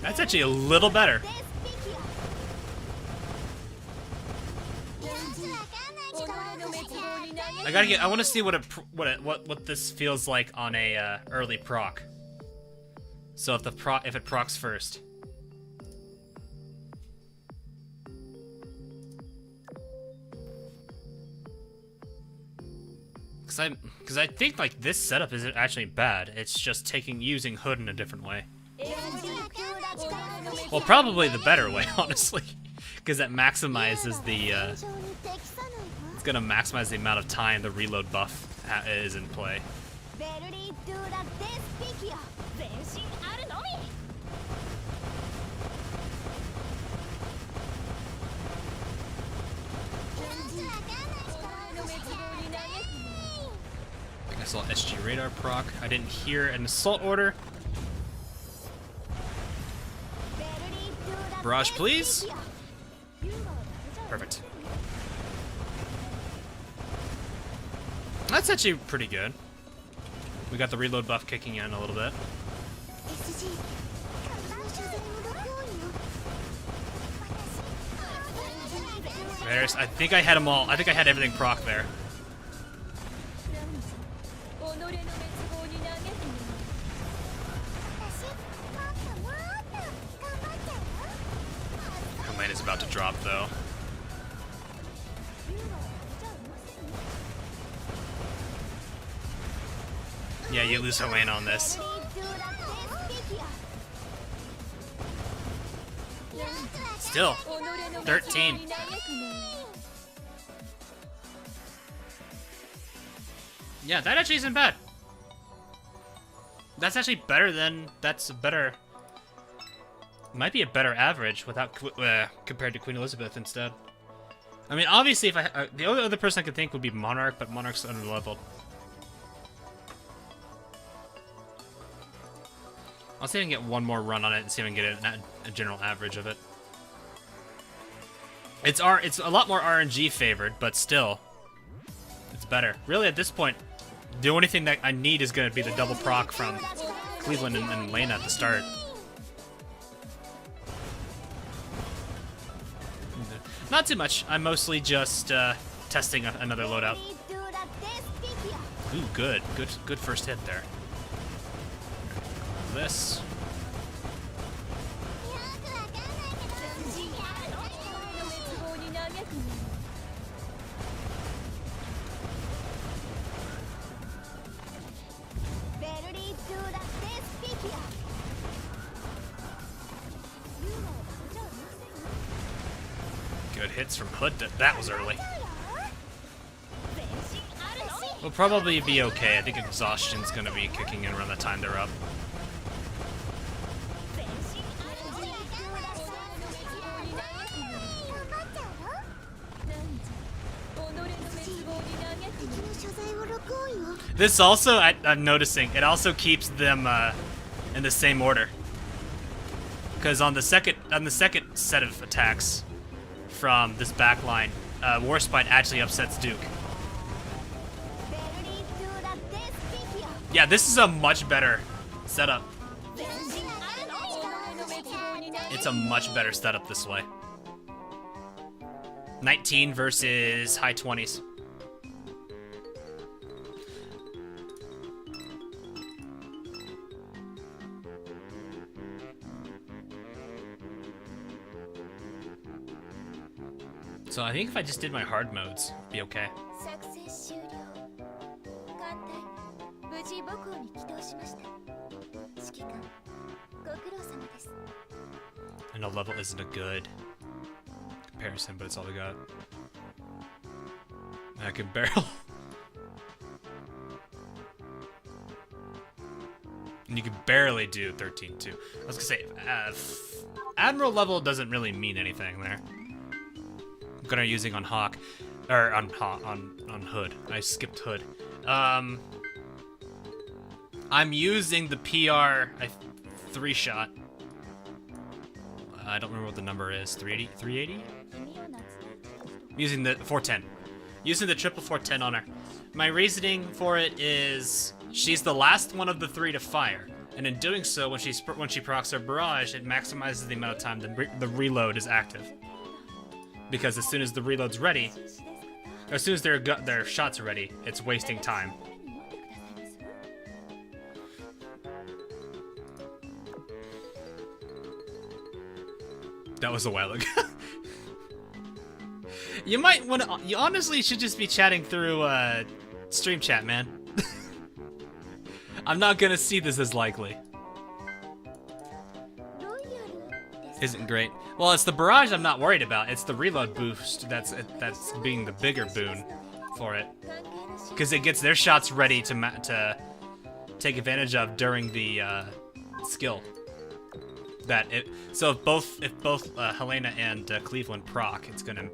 That's actually a little better. I want to see what this feels like on a early proc. So if it procs first. Because I think like this setup isn't actually bad. It's just using Hood in a different way. Well, probably the better way, honestly, because that maximizes the. It's gonna maximize the amount of time the reload buff is in play. I saw SG radar proc. I didn't hear an assault order. Barrage, please. Perfect. That's actually pretty good. We got the reload buff kicking in a little bit. I think I had them all. I think I had everything proc there. Lane is about to drop, though. Yeah, you lose Helene on this. Still, 13. Yeah, that actually isn't bad. That's actually better than, that's a better, might be a better average without compared to Queen Elizabeth instead. I mean, obviously, if the only other person I could think would be Monarch, but Monarch's underleveled. I'll see if I can get one more run on it and see if I can get a general average of it. It's a lot more RNG favored, but still, it's better. Really, at this point, the only thing that I need is going to be the double proc from Cleveland and Lena at the start. Not too much. I'm mostly just testing another loadout. Ooh, good first hit there. This. Good hits from Hood. That was early. We'll probably be okay. I think exhaustion's gonna be kicking in around the time they're up. This also, I'm noticing, it also keeps them in the same order. Because on the second set of attacks from this back line, Warspite actually upsets Duke. Yeah, this is a much better setup. It's a much better setup this way. 19 versus high 20s. So I think if I just did my hard modes, it'd be okay. I know level isn't a good comparison, but it's all we got. I can barrel. And you can barely do 13 too. I was gonna say, Admiral level doesn't really mean anything there. I'm gonna using on Hawk, or on Hood. I skipped Hood. I'm using the PR 3-shot. I don't remember what the number is. 380? 380? Using the 410. Using the triple 410 on her. My reasoning for it is she's the last one of the 3 to fire, and in doing so, when she procs her barrage, it maximizes the amount of time the reload is active. Because as soon as the reload's ready, or as soon as their shots are ready, it's wasting time. That was a while ago. You might want to. You honestly should just be chatting through stream chat, man. I'm not gonna see this as likely. Isn't great. Well, it's the barrage I'm not worried about. It's the reload boost that's being the bigger boon for it, because it gets their shots ready to take advantage of during the skill. So if both Helena and Cleveland proc, it's gonna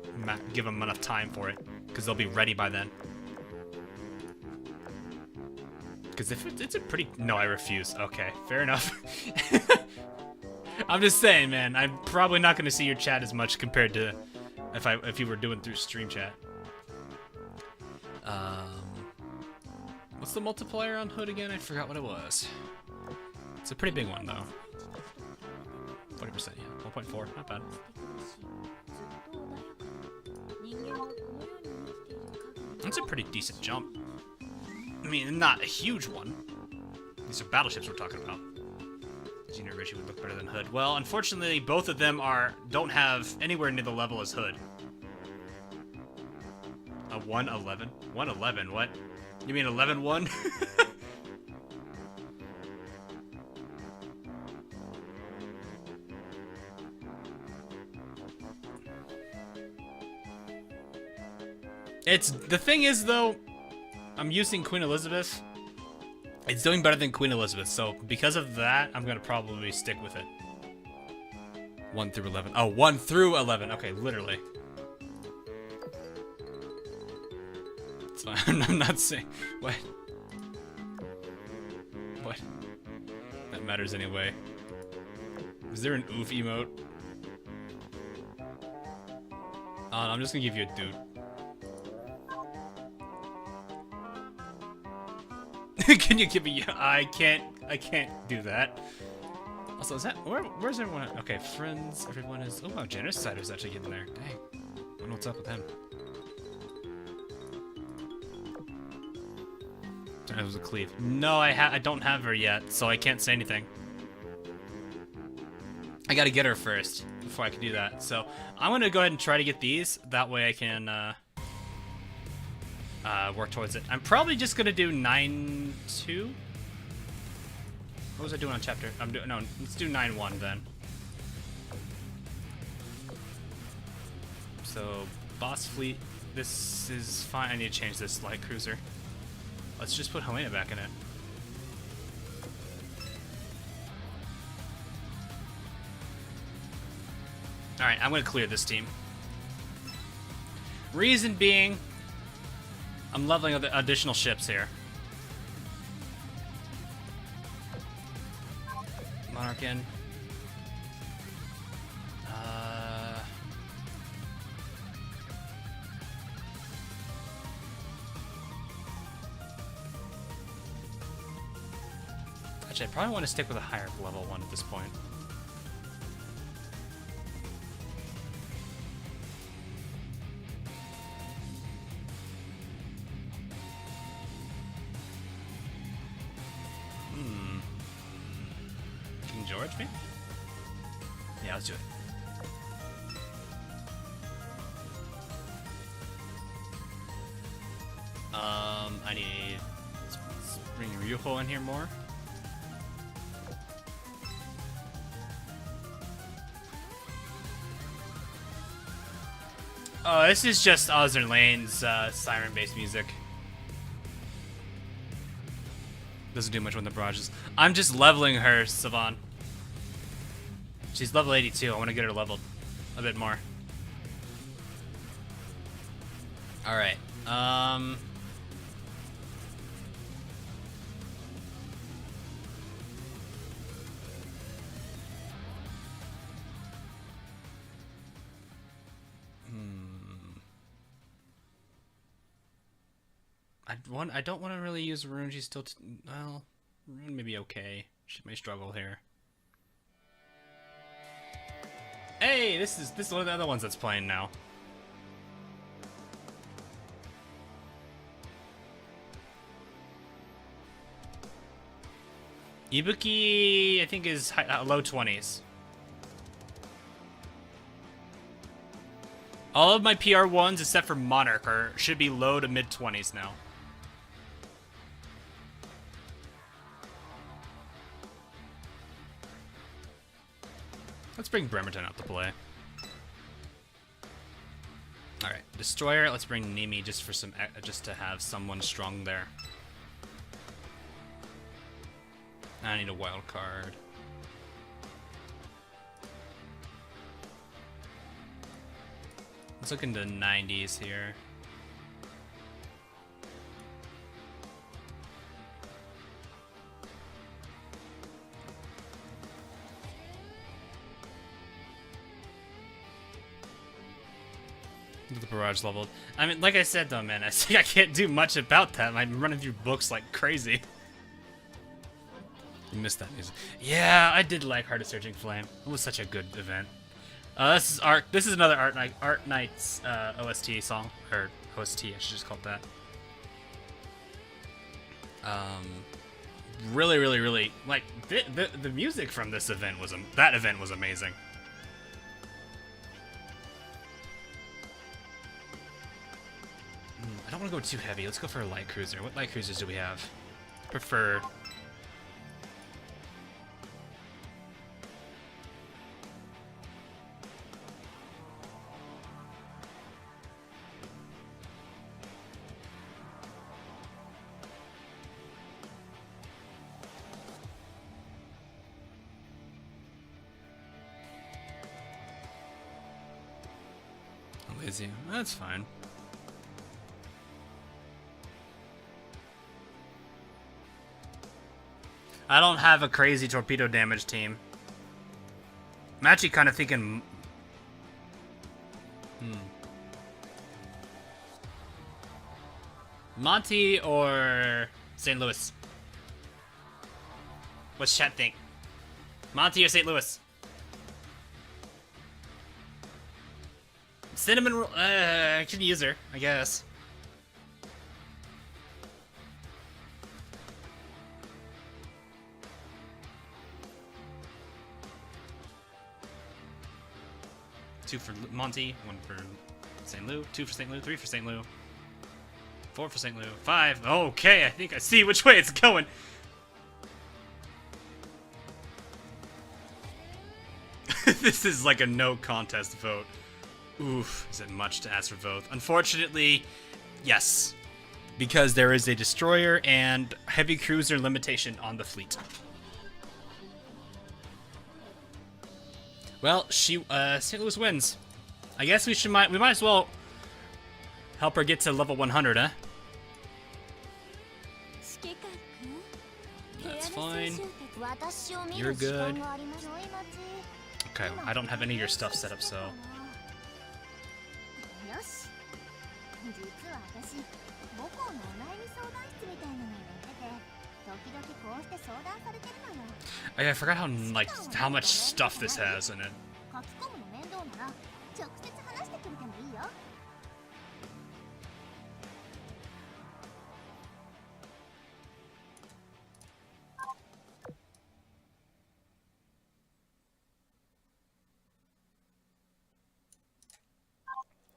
give them enough time for it, because they'll be ready by then. Because if it's a pretty... No, I refuse. Okay, fair enough. I'm just saying, man, I'm probably not gonna see your chat as much compared to if you were doing through stream chat. What's the multiplier on Hood again? I forgot what it was. It's a pretty big one though. 40%, yeah. 1.4, not bad. That's a pretty decent jump. I mean, not a huge one. These are battleships we're talking about. Junior Richie would look better than Hood. Well, unfortunately, both of them don't have anywhere near the level as Hood. A 111? 111, what? You mean 11-1? The thing is though, I'm using Queen Elizabeth. It's doing better than Queen Elizabeth, so because of that, I'm gonna probably stick with it. 1 through 11. Oh, 1 through 11. Okay, literally. It's fine. I'm not saying what. What? That matters anyway. Is there an oof emote? I'm just gonna give you a dude. Can you give me? I can't do that. Also, is that where's everyone at? Okay, friends. Everyone is. Oh wow, Genocide is actually getting there. Dang. I don't know what's up with him. That was a cleave. No, I don't have her yet, so I can't say anything. I gotta get her first before I can do that. So I'm gonna go ahead and try to get these. That way I can work towards it. I'm probably just gonna do 9-2. What was I doing on chapter? No, let's do 9-1 then. So boss fleet. This is fine. I need to change this light cruiser. Let's just put Helena back in it. Alright, I'm gonna clear this team. Reason being, I'm leveling other additional ships here. Monarch in. Actually, I probably want to stick with a higher level one at this point. King George, maybe? Yeah, let's do it. I need... Let's bring Ryuho in here more. Oh, this is just Azur Lane's siren-based music. Doesn't do much with the barrages. I'm just leveling her, Savan. She's level 82. I want to get her leveled a bit more. Alright. I don't want to really use Rerun. She's still, well, Rerun may be okay. She may struggle here. Hey, this is one of the other ones that's playing now. Ibuki, I think, is low 20s. All of my PR ones, except for Monarch, should be low to mid 20s now. Let's bring Bremerton out to play. Alright, Destroyer, let's bring Nimi just to have someone strong there. I need a wild card. Let's look into the 90s here. The barrage leveled. I mean, like I said though, man, I can't do much about that. I'm running through books like crazy. You missed that music. Yeah, I did like Heart of Surging Flame. It was such a good event. This is another Arknights OST song, or OST. I should just call it that. really, really, really like the music from this event was that event was amazing. I don't want to go too heavy. Let's go for a light cruiser. What light cruisers do we have? Prefer. Lazy. That's fine. I don't have a crazy torpedo damage team. I'm actually kind of thinking... Monty or St. Louis? What's chat think? Monty or St. Louis? Cinnamon... I can use her, I guess. Two for Monty, one for St. Lou, two for St. Lou, three for St. Lou, four for St. Lou, five. Okay, I think I see which way it's going. This is like a no contest vote. Oof, is it much to ask for vote? Unfortunately, yes. Because there is a destroyer and heavy cruiser limitation on the fleet. Well, St. Louis wins. I guess we might as well help her get to level 100, huh? That's fine. You're good. Okay, I don't have any of your stuff set up, so... Oh, yeah, I forgot how much stuff this has in it.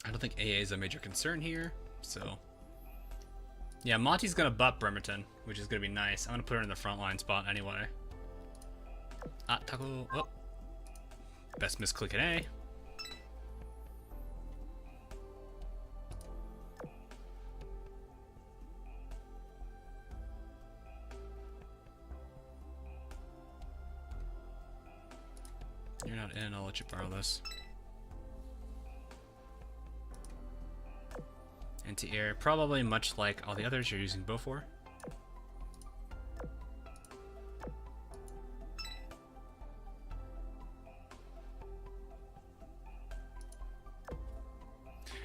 I don't think AA is a major concern here, so... Yeah, Monty's gonna butt Bremerton, which is gonna be nice. I'm gonna put her in the frontline spot anyway. Ah, Taco. Oh. Best misclick at A. You're not in, I'll let you borrow this. Anti-air, probably much like all the others you're using bow for.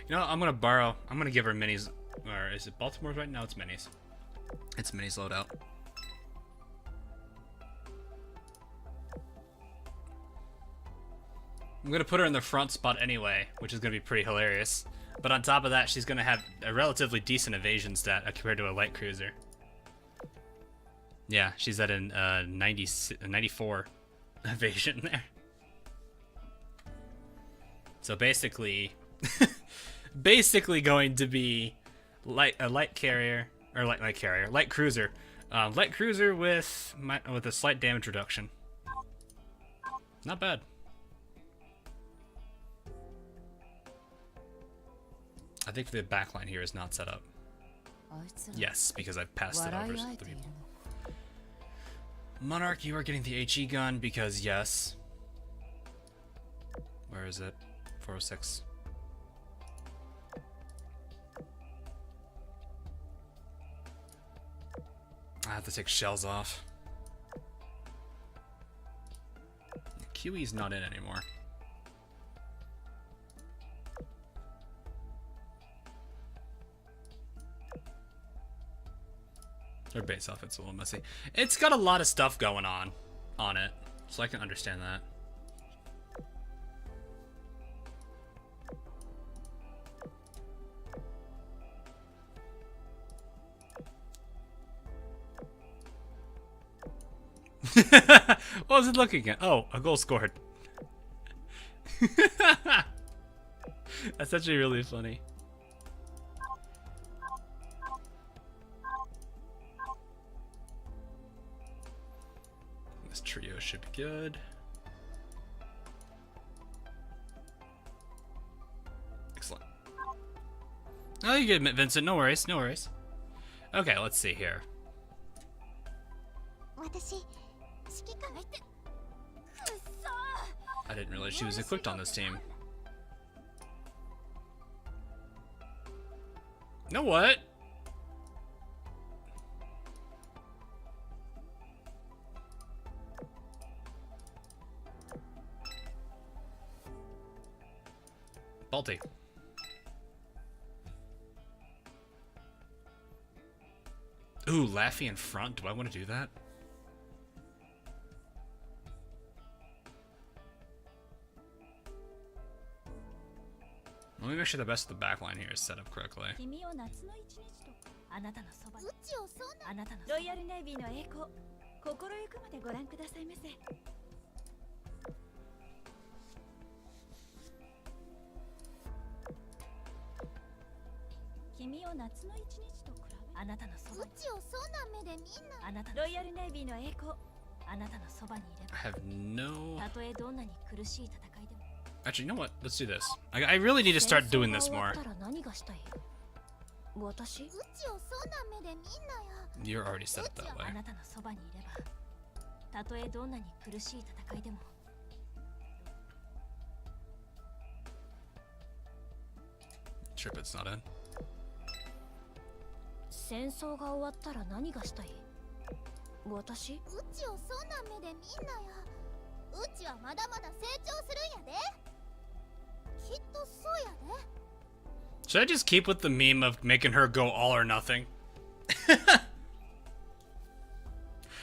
You know, I'm gonna give her minis, or is it Baltimore's right now? It's minis. It's minis loadout. I'm gonna put her in the front spot anyway, which is gonna be pretty hilarious. But on top of that, she's gonna have a relatively decent evasion stat compared to a light cruiser. Yeah, she's at a 94 evasion there. So basically, basically going to be light cruiser, light cruiser with a slight damage reduction. Not bad. I think the backline here is not set up. Yes, because I've passed it over to the people. Monarch, you are getting the HE gun because yes. Where is it? 406. I have to take shells off. QE's not in anymore. Their base outfit's a little messy. It's got a lot of stuff going on it, so I can understand that. What was it looking at? Oh, a goal scored. That's actually really funny. This trio should be good. Excellent. Oh, you good, Vincent. No worries, no worries. Okay, let's see here. 私指揮官 I didn't realize she was equipped on this team. You know what? Balti. Ooh, Laffy in front. Do I want to do that? Let me make sure the best of the backline here is set up correctly. 君を夏の一日とあなたのそばにうちをそうなあなたのロイヤルネイビーの栄光心ゆくまでご覧くださいませ。君を夏の一日と比べあなたのそばにうちをそうな目でみんなあなたロイヤルネイビーの栄光あなたのそばにいれ I have no... ばたとえどんなに苦しい戦いでも Actually, you know what? Let's do this. I really need to start doing this more. 戦争が終わったら何がしたい私うちをそうな目でみんなや You're already set up that あ way. なたのそばにいればたとえどんなに苦しい戦いでも Tripit's not in. 戦争が終わったら何がしたい私うちをそうな目でみんなやうちはまだまだ成長するんやできっとそうやで Should I just keep with the meme of making her go all or nothing?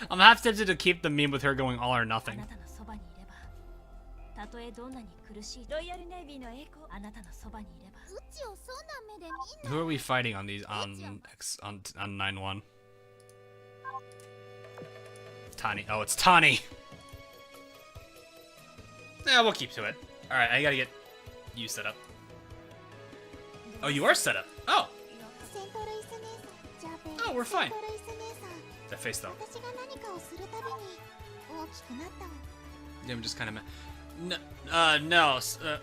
I'm half tempted to keep the meme with her going all or あ nothing. なたのそばにいればたとえどんなに苦しいロイヤルネイビーの栄光あなたのそばにいればうちをそうな目でみんな Who are we fighting on these on 9-1? Tani. Oh, it's Tani. Yeah, we'll keep to it. All right, I gotta get you set up. Oh, you are set up. Oh, セントルイス姉さんジャベ Oh, we're fine. セントルイス姉さん that face though. 私が何かをするたびに大きくなったわ Yeah, I'm just kind of. No.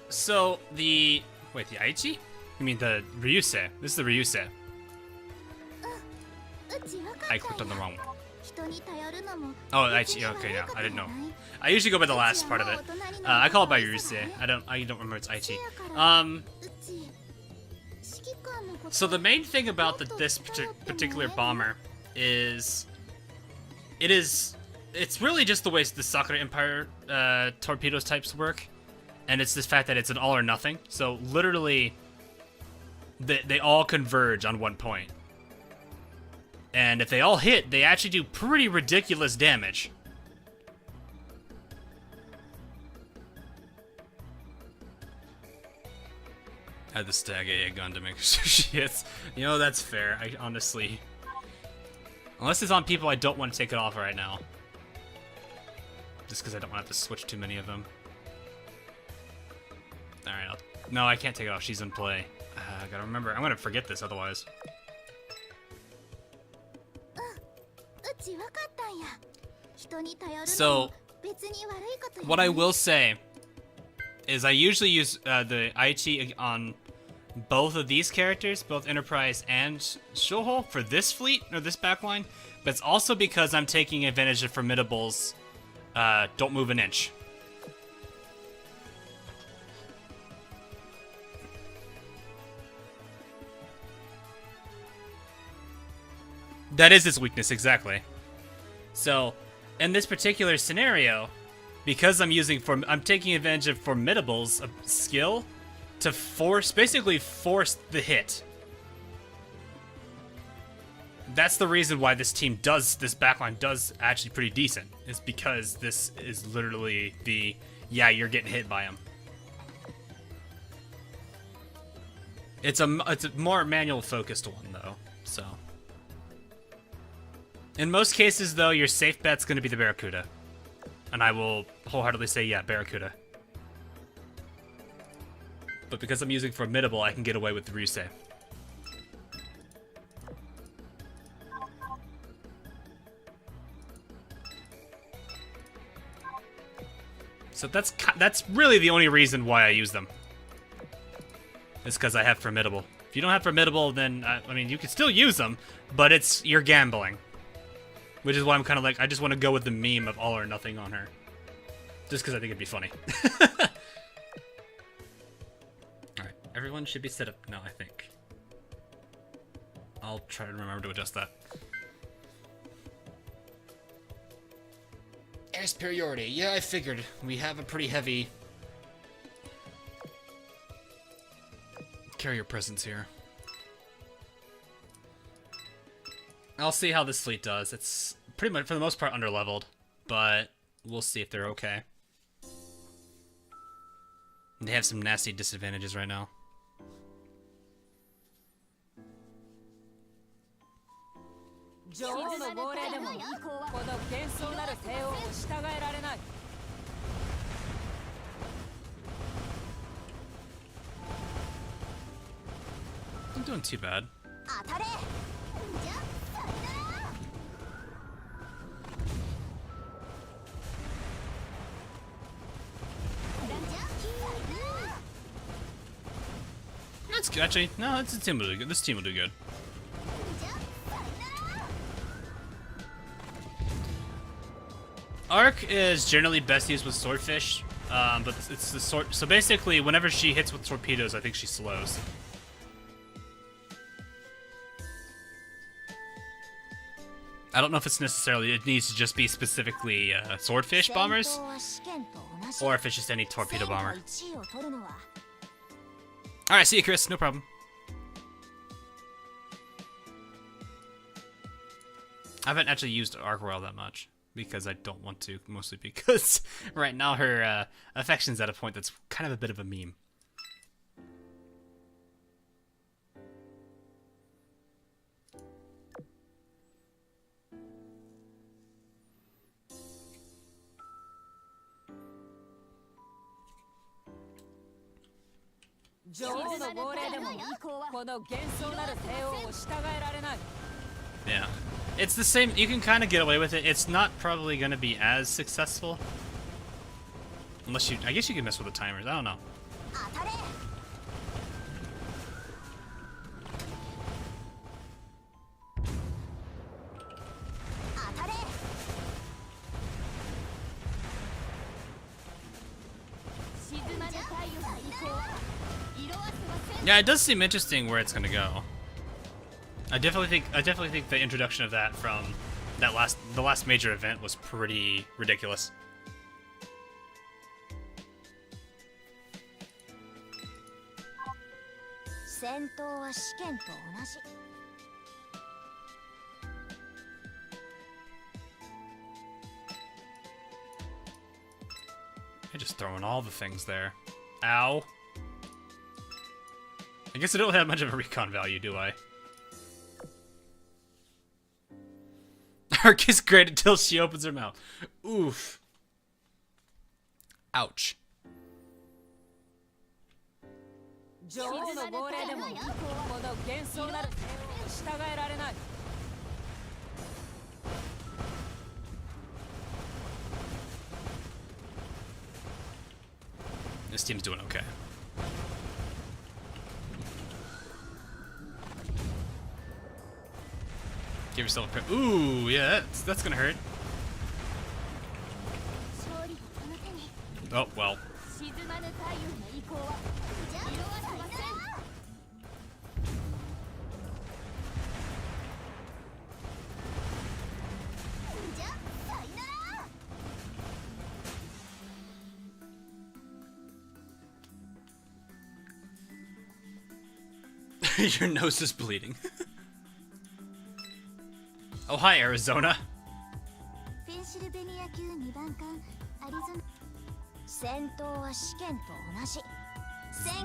So the the Aichi? You mean the Ryusei? This is the Ryusei. うちわか I った clicked on the んや wrong one. 人に頼るのも Oh, Aichi. Okay, yeah, I didn't know. I usually go by the last part of it. I call it by Ryusei. I don't remember it's Aichi. うち指揮官のこと So the main thing about this particular bomber is, it's really just the way the Sakura Empire torpedoes types work, and it's this fact that it's an all or nothing. So literally, they all converge on one point, and if they all hit, they actually do pretty ridiculous damage. I had the Stag AA gun to make sure she hits. You know, that's fair. I honestly... Unless it's on people I don't want to take it off right now. Just because I don't want to have to switch too many of them. Alright, no, I can't take it off. She's in play. I gotta remember. I'm gonna forget this otherwise. うちわかったんや人に頼るの So, も別に悪いことや what ない I will say is I usually use the Aichi on both of these characters, both Enterprise and Shoho, for this fleet, or this backline, but it's also because I'm taking advantage of Formidable's don't move an inch. That is its weakness, exactly. So, in this particular scenario, because I'm taking advantage of Formidable's skill to basically force the hit. That's the reason why this backline does actually pretty decent. Is because this is literally yeah, you're getting hit by him. It's a more manual focused one though, so. In most cases though, your safe bet's gonna be the Barracuda. And I will wholeheartedly say, yeah, Barracuda. But because I'm using Formidable, I can get away with the Ryusei. So that's really the only reason why I use them. It's because I have Formidable. If you don't have Formidable, then, I mean, you can still use them, but you're gambling. Which is why I'm kind of like, I just want to go with the meme of all or nothing on her. Just because I think it'd be funny. Alright, everyone should be set up now, I think. I'll try to remember to adjust that. Air superiority. Yeah, I figured. We have a pretty heavy carrier presence here. I'll see how this fleet does. It's pretty much, for the most part, underleveled, but we'll see if they're okay. They have some nasty disadvantages right now. I'm doing too bad. That's good. Actually, no, this team will do good. This team will do good. Arc is generally best used with Swordfish, but it's the sword. So basically, whenever she hits with torpedoes, I think she slows. I don't know if it's necessarily, it needs to just be specifically Swordfish bombers, or if it's just any torpedo bomber. Alright, see you, Chris. No problem. I haven't actually used Arc Royal that much, because I don't want to, mostly because right now her affection's at a point that's kind of a bit of a meme. Yeah. It's the same, you can kind of get away with it. It's not probably going to be as successful. Unless you, I guess you can mess with the timers, I don't know. Yeah, it does seem interesting where it's gonna go. I definitely think the introduction of that from the last major event was pretty ridiculous. They're just throwing all the things there. Ow. I guess I don't have much of a recon value, do I? Arc is great until she opens her mouth. Oof. Ouch. This team's doing okay. Give yourself a... Ooh, yeah, that's gonna hurt. Oh, well. Your nose is bleeding. Oh, hi, Arizona.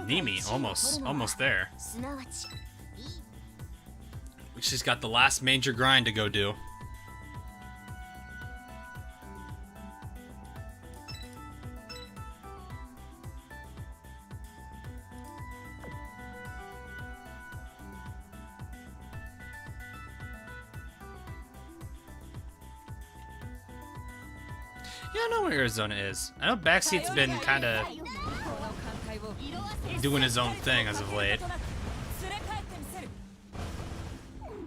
Nimi, almost there. She's got the last major grind to go do. Yeah, I know where Arizona is. I know Backseat's been kind of doing his own thing as of late.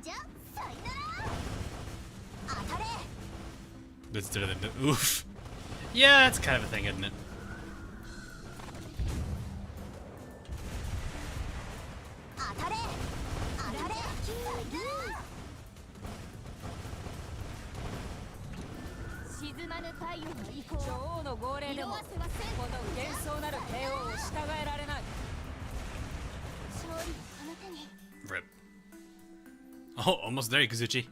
じゃさよなら当たれ That's better than oof. Yeah, that's kind of a thing, isn't it? 当たれ当たれ沈まぬ太陽の意向女王の号令でもこの幻想なる帝王を従えられない勝利をあなたに Rip. Oh, almost there, Kazuchi.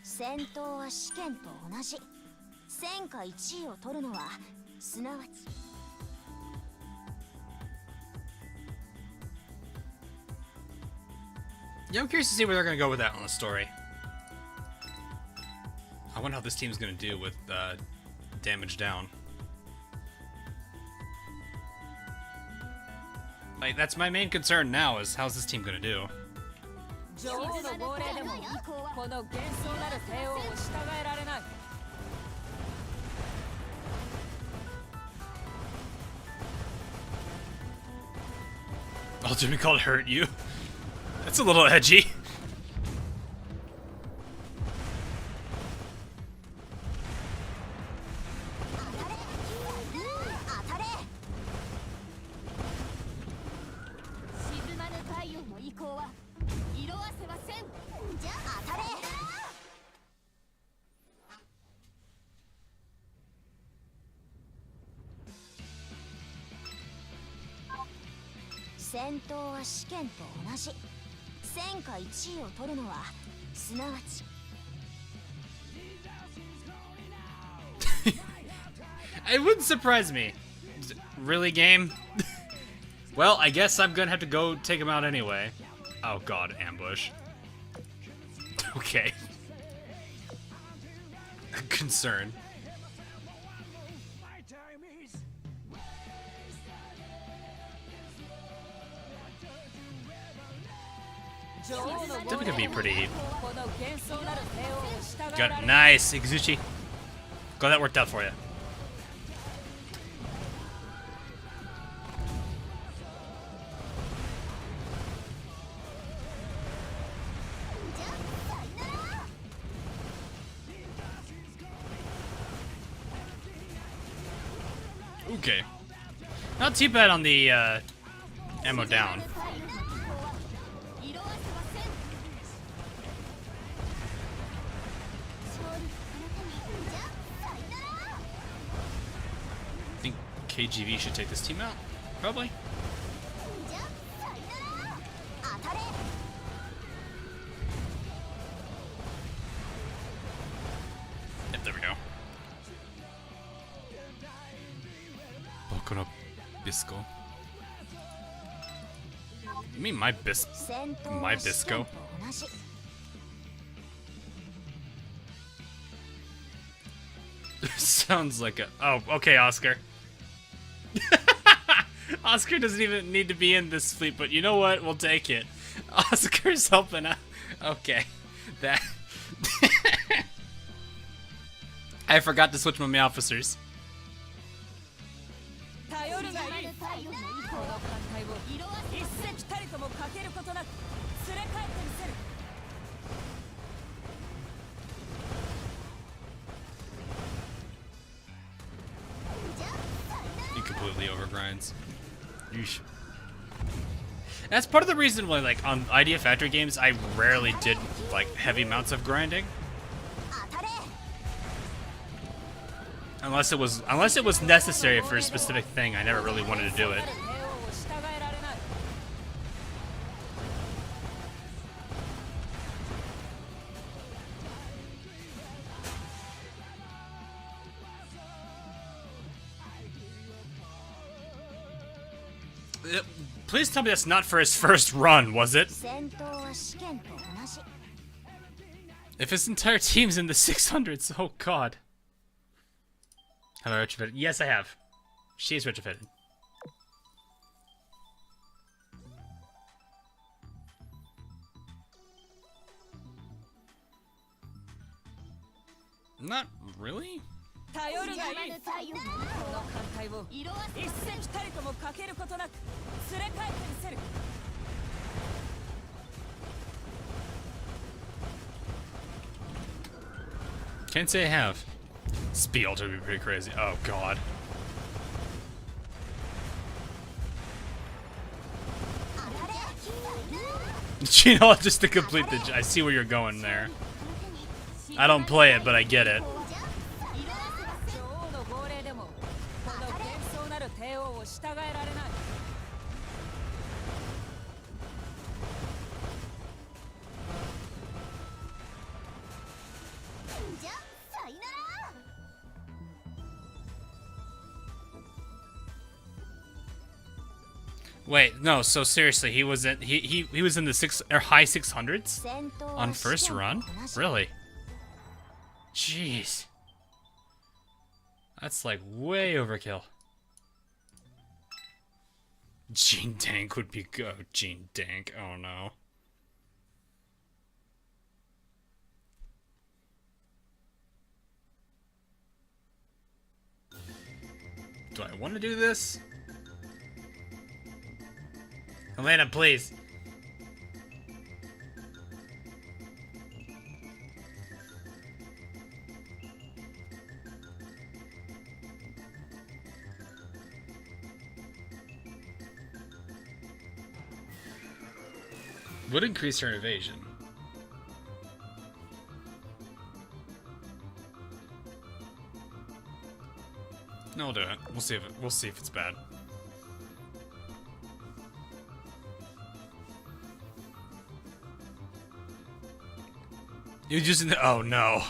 戦闘は試験と同じ戦果1位を取るのはすなわち Yeah, I'm curious to see where they're gonna go with that on the story. I wonder how this team's gonna do with damage down. Like, that's my main concern now, is how's this team gonna do? 女王の号令でもこの幻想なる帝王を従えられない Oh, Jimmy called hurt you? That's a little edgy. 当たれ沈まぬ太陽の意向は色あせはせんじゃ当たれ戦闘は試験と同じ戦果1位を取るのはすなわち It wouldn't surprise me. Really, game? Well, I guess I'm gonna have to go take him out anyway. Oh god, ambush. Okay. Concern. Definitely gonna be pretty. Got nice, Iguchi. Glad that worked out for you. Okay. Not too bad on the ammo down. I think KGV should take this team out. Probably. Yep, there we go. Bisco. You mean my Bisco? Sounds like a... Oh, okay, Oscar. Oscar doesn't even need to be in this fleet, but you know what? We'll take it. Oscar's helping out. Okay. That... I forgot to switch my officers. He completely overgrinds. Yeesh. That's part of the reason why, like, on Idea Factory games, I rarely did, like, heavy amounts of grinding. Unless it was necessary for a specific thing, I never really wanted to do it. Please tell me that's not for his first run, was it? If his entire team's in the 600s, oh god. Have I retrofitted? Yes, I have. She's retrofitted. Not really. 頼るがいい。この艦隊を一隻たりともかけることなく連れ帰ってみせる。Can't say I have. Speed alter would be pretty crazy. Oh god. You know, just to complete the. I see where you're going there. I don't play it, but I get it. Wait, no. So seriously, he was in he was in the high 600s on first run. Really? Jeez. That's like way overkill. Gene Dank would be good. Gene Dank. Oh no. Do I want to do this? Elena, please. Would increase her evasion. No, we'll do it. We'll see if it's bad. You're using the. Oh no.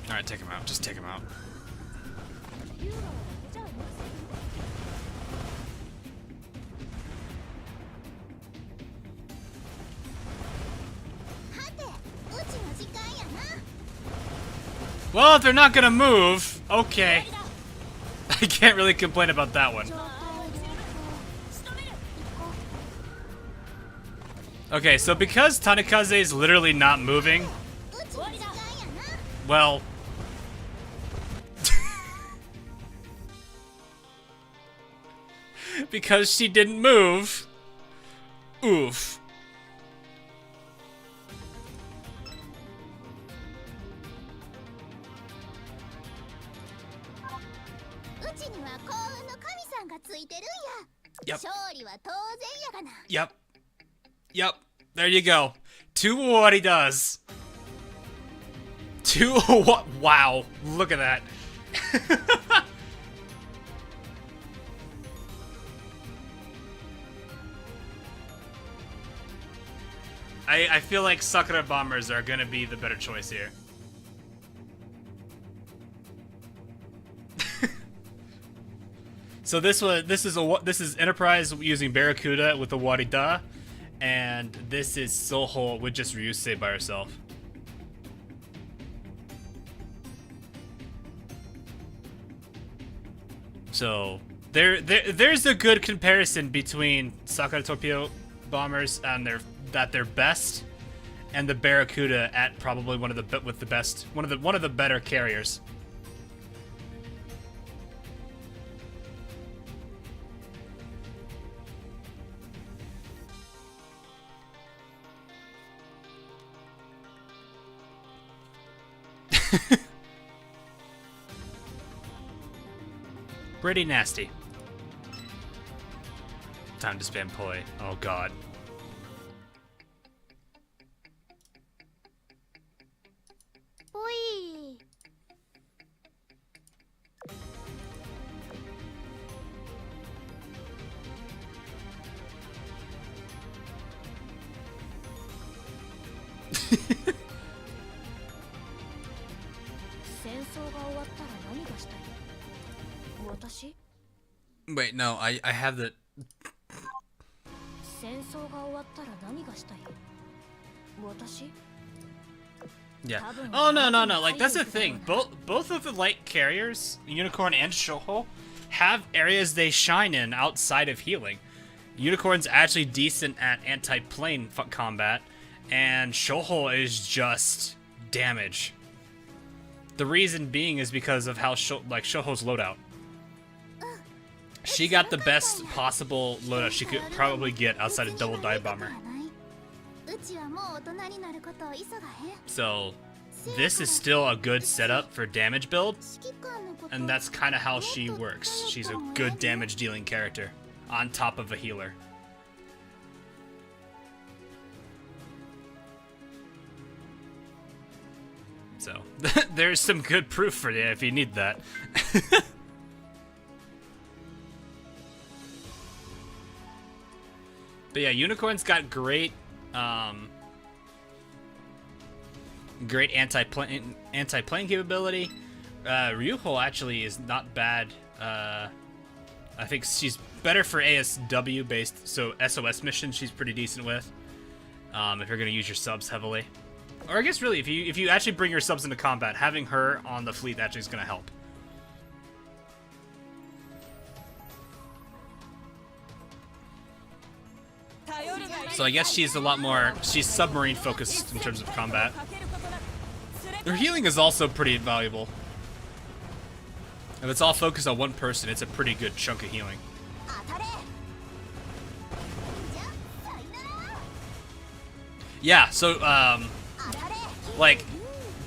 Alright, take him out. Just take him out. Well, if they're not gonna move, okay. I can't really complain about that one. Okay, so because Tanikaze is literally not moving, well, because she didn't move, oof. Yep. Yep. Yep. There you go. To what he does. To what? Wow. Look at that. I feel like Sakura Bombers are gonna be the better choice here. So this is Enterprise using Barracuda with the Warida, and this is Soho with just Ryusei by herself. So there's a good comparison between Sakura Torpedo Bombers and their best, and the Barracuda at probably one of the better carriers. Pretty nasty. Time to spam poi. Oh god. Oi. Wait, no, I have the. 戦争が終わったら何がしたい？私？ Yeah. Oh no. Like that's the thing. Both of the light carriers, Unicorn and Shoho, have areas they shine in outside of healing. Unicorn's actually decent at anti-plane combat, and Shoho is just damage. The reason being is because of how Shoho's loadout. She got the best possible loadout she could probably get outside of double dive bomber. So this is still a good setup for damage build, and that's kind of how she works. She's a good damage dealing character on top of a healer. So there's some good proof for you if you need that. But yeah, Unicorn's got great great anti-plane capability. Ryuho actually is not bad. I think she's better for ASW based, so SOS missions she's pretty decent with. If you're gonna use your subs heavily, or I guess really if you actually bring your subs into combat, having her on the fleet actually is gonna help. So I guess she's a lot more, she's submarine focused in terms of combat. Her healing is also pretty valuable. If it's all focused on one person, it's a pretty good chunk of healing. Yeah, so like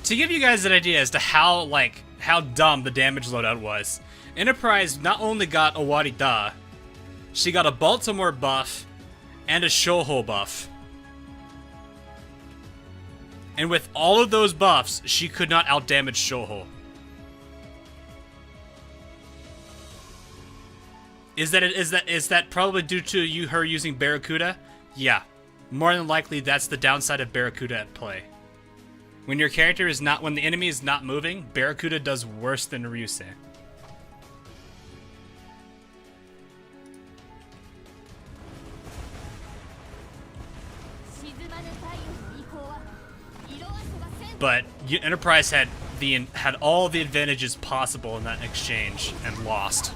to give you guys an idea as to how dumb the damage loadout was, Enterprise not only got a Warida, she got a Baltimore buff and a Shoho buff. And with all of those buffs, she could not outdamage Shoho. Is that probably due to her using Barracuda? Yeah. More than likely that's the downside of Barracuda at play. When your character is not, when the enemy is not moving, Barracuda does worse than Ryusei. But Enterprise had all the advantages possible in that exchange and lost.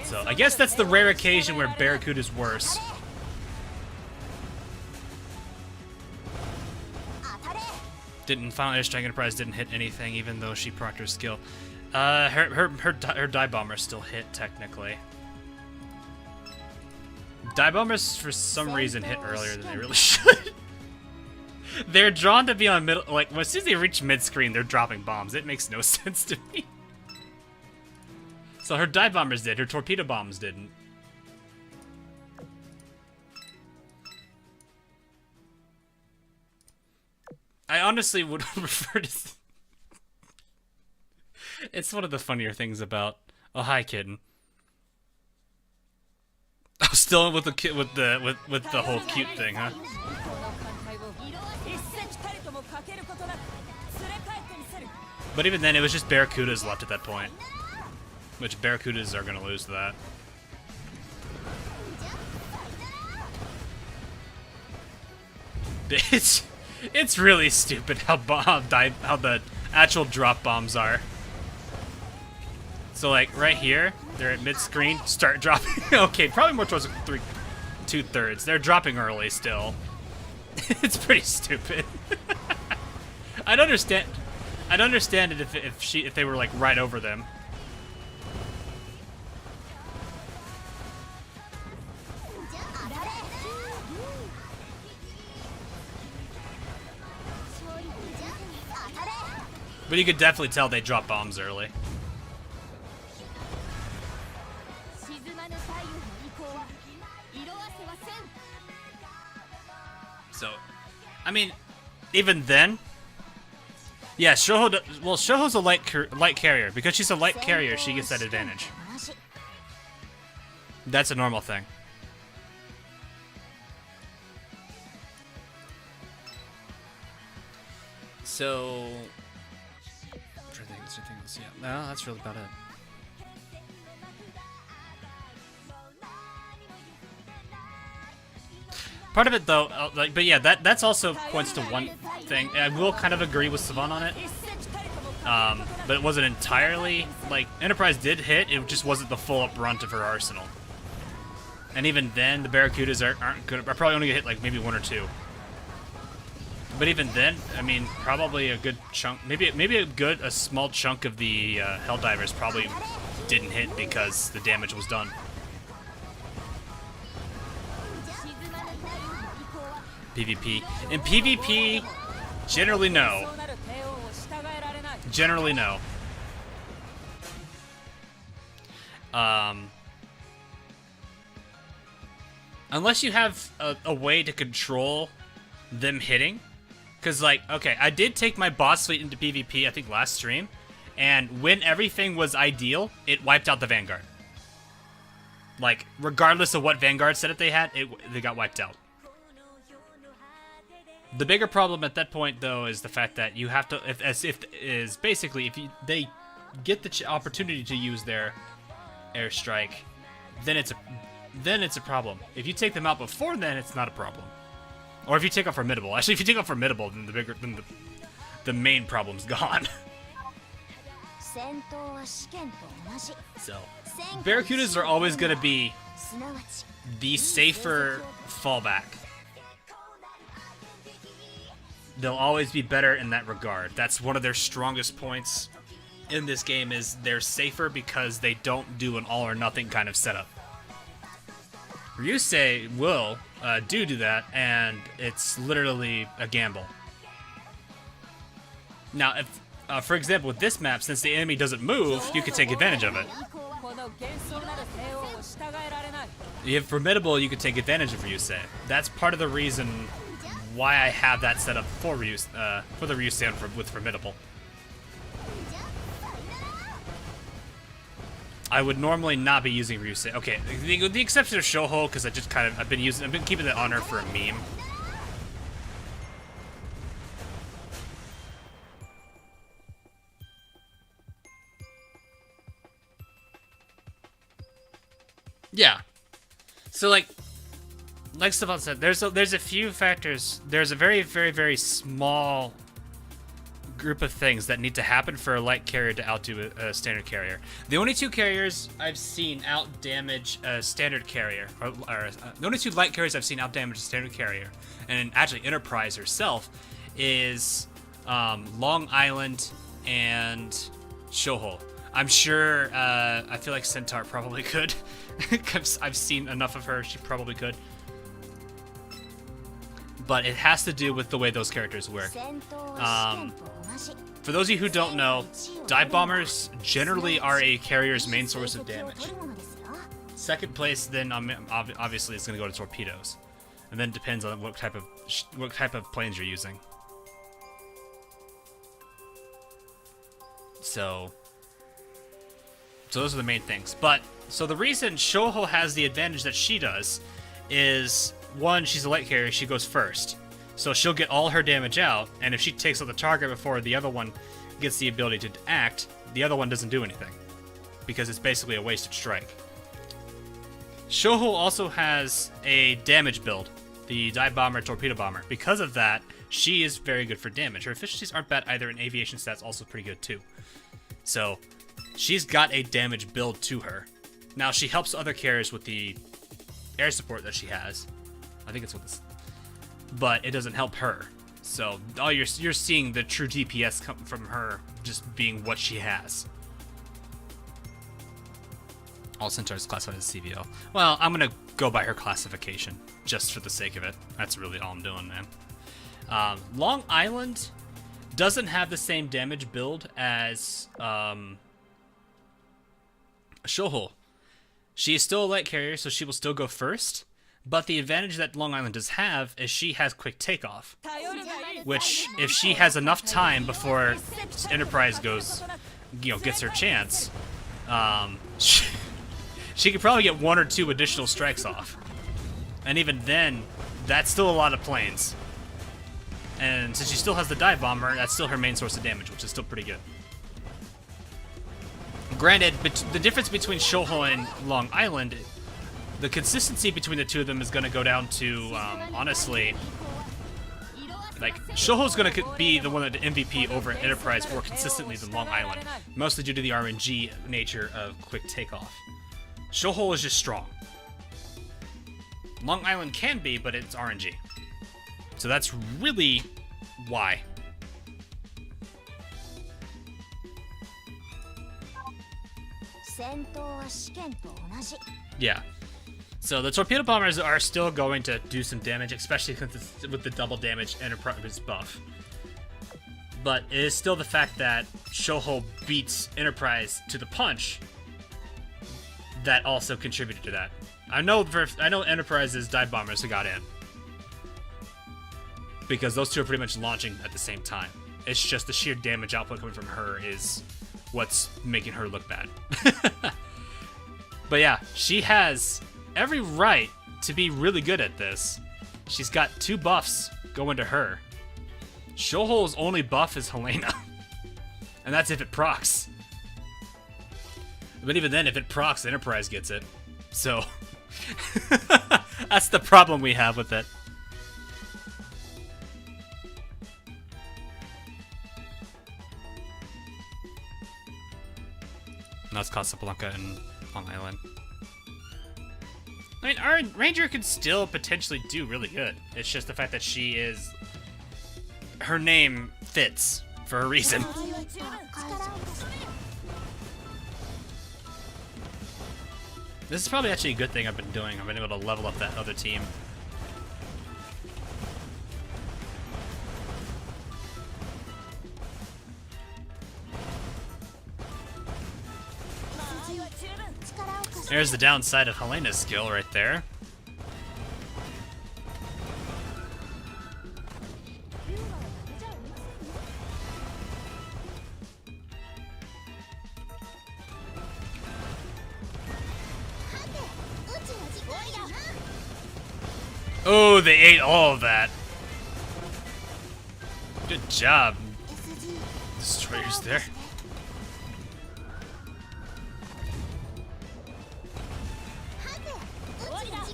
So I guess that's the rare occasion where Barracuda is worse. Final Airstrike Enterprise didn't hit anything, even though she procced her skill. Her dive bombers still hit technically. Dive bombers for some reason hit earlier than they really should. They're drawn to be on middle, like as soon as they reach mid-screen, they're dropping bombs. It makes no sense to me. So her dive bombers did, her torpedo bombs didn't. I honestly would refer to. It's one of the funnier things about. Oh, hi, kitten. I'm still with the with the whole cute thing, huh? But even then, it was just Barracudas left at that point. Which Barracudas are going to lose to that. It's really stupid how the actual drop bombs are. So like right here, they're at mid-screen, start dropping. Okay, probably more towards 2/3. They're dropping early still. It's pretty stupid. I'd understand it if they were like right over them. But you could definitely tell they drop bombs early. So, I mean, even then, yeah, Shoho's a light carrier. Because she's a light carrier, she gets that advantage. That's a normal thing. So, Is there anything else? Yeah. No, that's really about it. Part of it, though, but yeah, that's also points to one thing. I will kind of agree with Savan on it. But it wasn't entirely, like, Enterprise did hit, it just wasn't the full brunt of her arsenal. And even then, the Barracudas aren't good, are probably only gonna hit, like, maybe 1 or 2. But even then, I mean, probably a good chunk, maybe a small chunk of the Helldivers probably didn't hit because the damage was done. PvP. In PvP, generally no. Generally no. Unless you have a way to control them hitting. Because, like, okay, I did take my boss fleet into PvP, I think, last stream. And when everything was ideal, it wiped out the Vanguard. Like, regardless of what Vanguard setup they had, they got wiped out. The bigger problem at that point, though, is the fact that you have to, if they get the opportunity to use their airstrike, then it's a problem. If you take them out before then, it's not a problem. Or if you take out Formidable. Actually, if you take out Formidable, then the main problem's gone. So, Barracudas are always going to be the safer fallback. They'll always be better in that regard. That's one of their strongest points in this game, is they're safer because they don't do an all-or-nothing kind of setup. Ryusei will do that, and it's literally a gamble. Now, if, for example, with this map, since the enemy doesn't move, you can take advantage of it. You have Formidable, you can take advantage of Ryusei. That's part of the reason why I have that set up for the Ryusei with Formidable. I would normally not be using Ryusei. Okay, the exception of Shoho, because I've been keeping it on her for a meme. Yeah. So like Stefan said, there's a few factors. There's a very, very, very small group of things that need to happen for a light carrier to outdo a standard carrier. The only two carriers I've seen outdamage a standard carrier, the only two light carriers I've seen outdamage a standard carrier, and actually Enterprise herself, is Long Island and Shoho. I'm sure, I feel like Centaur probably could. I've seen enough of her, she probably could. But it has to do with the way those characters work. For those of you who don't know, dive bombers generally are a carrier's main source of damage. Second place, then obviously, is going to go to torpedoes, and then depends on what type of planes you're using. So those are the main things. But so the reason Shoho has the advantage that she does is, one, she's a light carrier, she goes first. So she'll get all her damage out, and if she takes out the target before the other one gets the ability to act, the other one doesn't do anything, because it's basically a wasted strike. Shoho also has a damage build, the dive bomber, torpedo bomber. Because of that, she is very good for damage. Her efficiencies aren't bad either, and aviation stats also pretty good too. So she's got a damage build to her. Now she helps other carriers with the air support that she has. I think it's what this, but it doesn't help her. So all you're seeing the true DPS come from her just being what she has. All Centaurs classified as CVO. Well, I'm gonna go by her classification just for the sake of it. That's really all I'm doing, man. Long Island doesn't have the same damage build as Shoho. She is still a light carrier, so she will still go first. But the advantage that Long Island does have is she has quick takeoff, which, if she has enough time before Enterprise goes, gets her chance, she could probably get 1 or 2 additional strikes off. And even then, that's still a lot of planes. And since she still has the dive bomber, that's still her main source of damage, which is still pretty good. Granted, the difference between Shoho and Long Island, the consistency between the two of them is going to go down to, honestly, like, Shoho's going to be the one that the MVP over Enterprise more consistently than Long Island, mostly due to the RNG nature of quick takeoff. Shoho is just strong. Long Island can be, but it's RNG. So that's really why. Yeah. So the torpedo bombers are still going to do some damage, especially with the double damage Enterprise buff. But it is still the fact that Shoho beats Enterprise to the punch that also contributed to that. I know Enterprise's dive bombers who got in, because those two are pretty much launching at the same time. It's just the sheer damage output coming from her is what's making her look bad. But yeah, she has every right to be really good at this. She's got 2 buffs going to her. Shoho's only buff is Helena. And that's if it procs. But even then, if it procs, Enterprise gets it. So, that's the problem we have with it. Now it's Casablanca and Long Island. I mean, our Ranger could still potentially do really good. It's just the fact that she is... her name fits for a reason. This is probably actually a good thing I've been doing. I've been able to level up that other team. There's the downside of Helena's skill right there. Oh, they ate all of that. Good job. Destroyers there.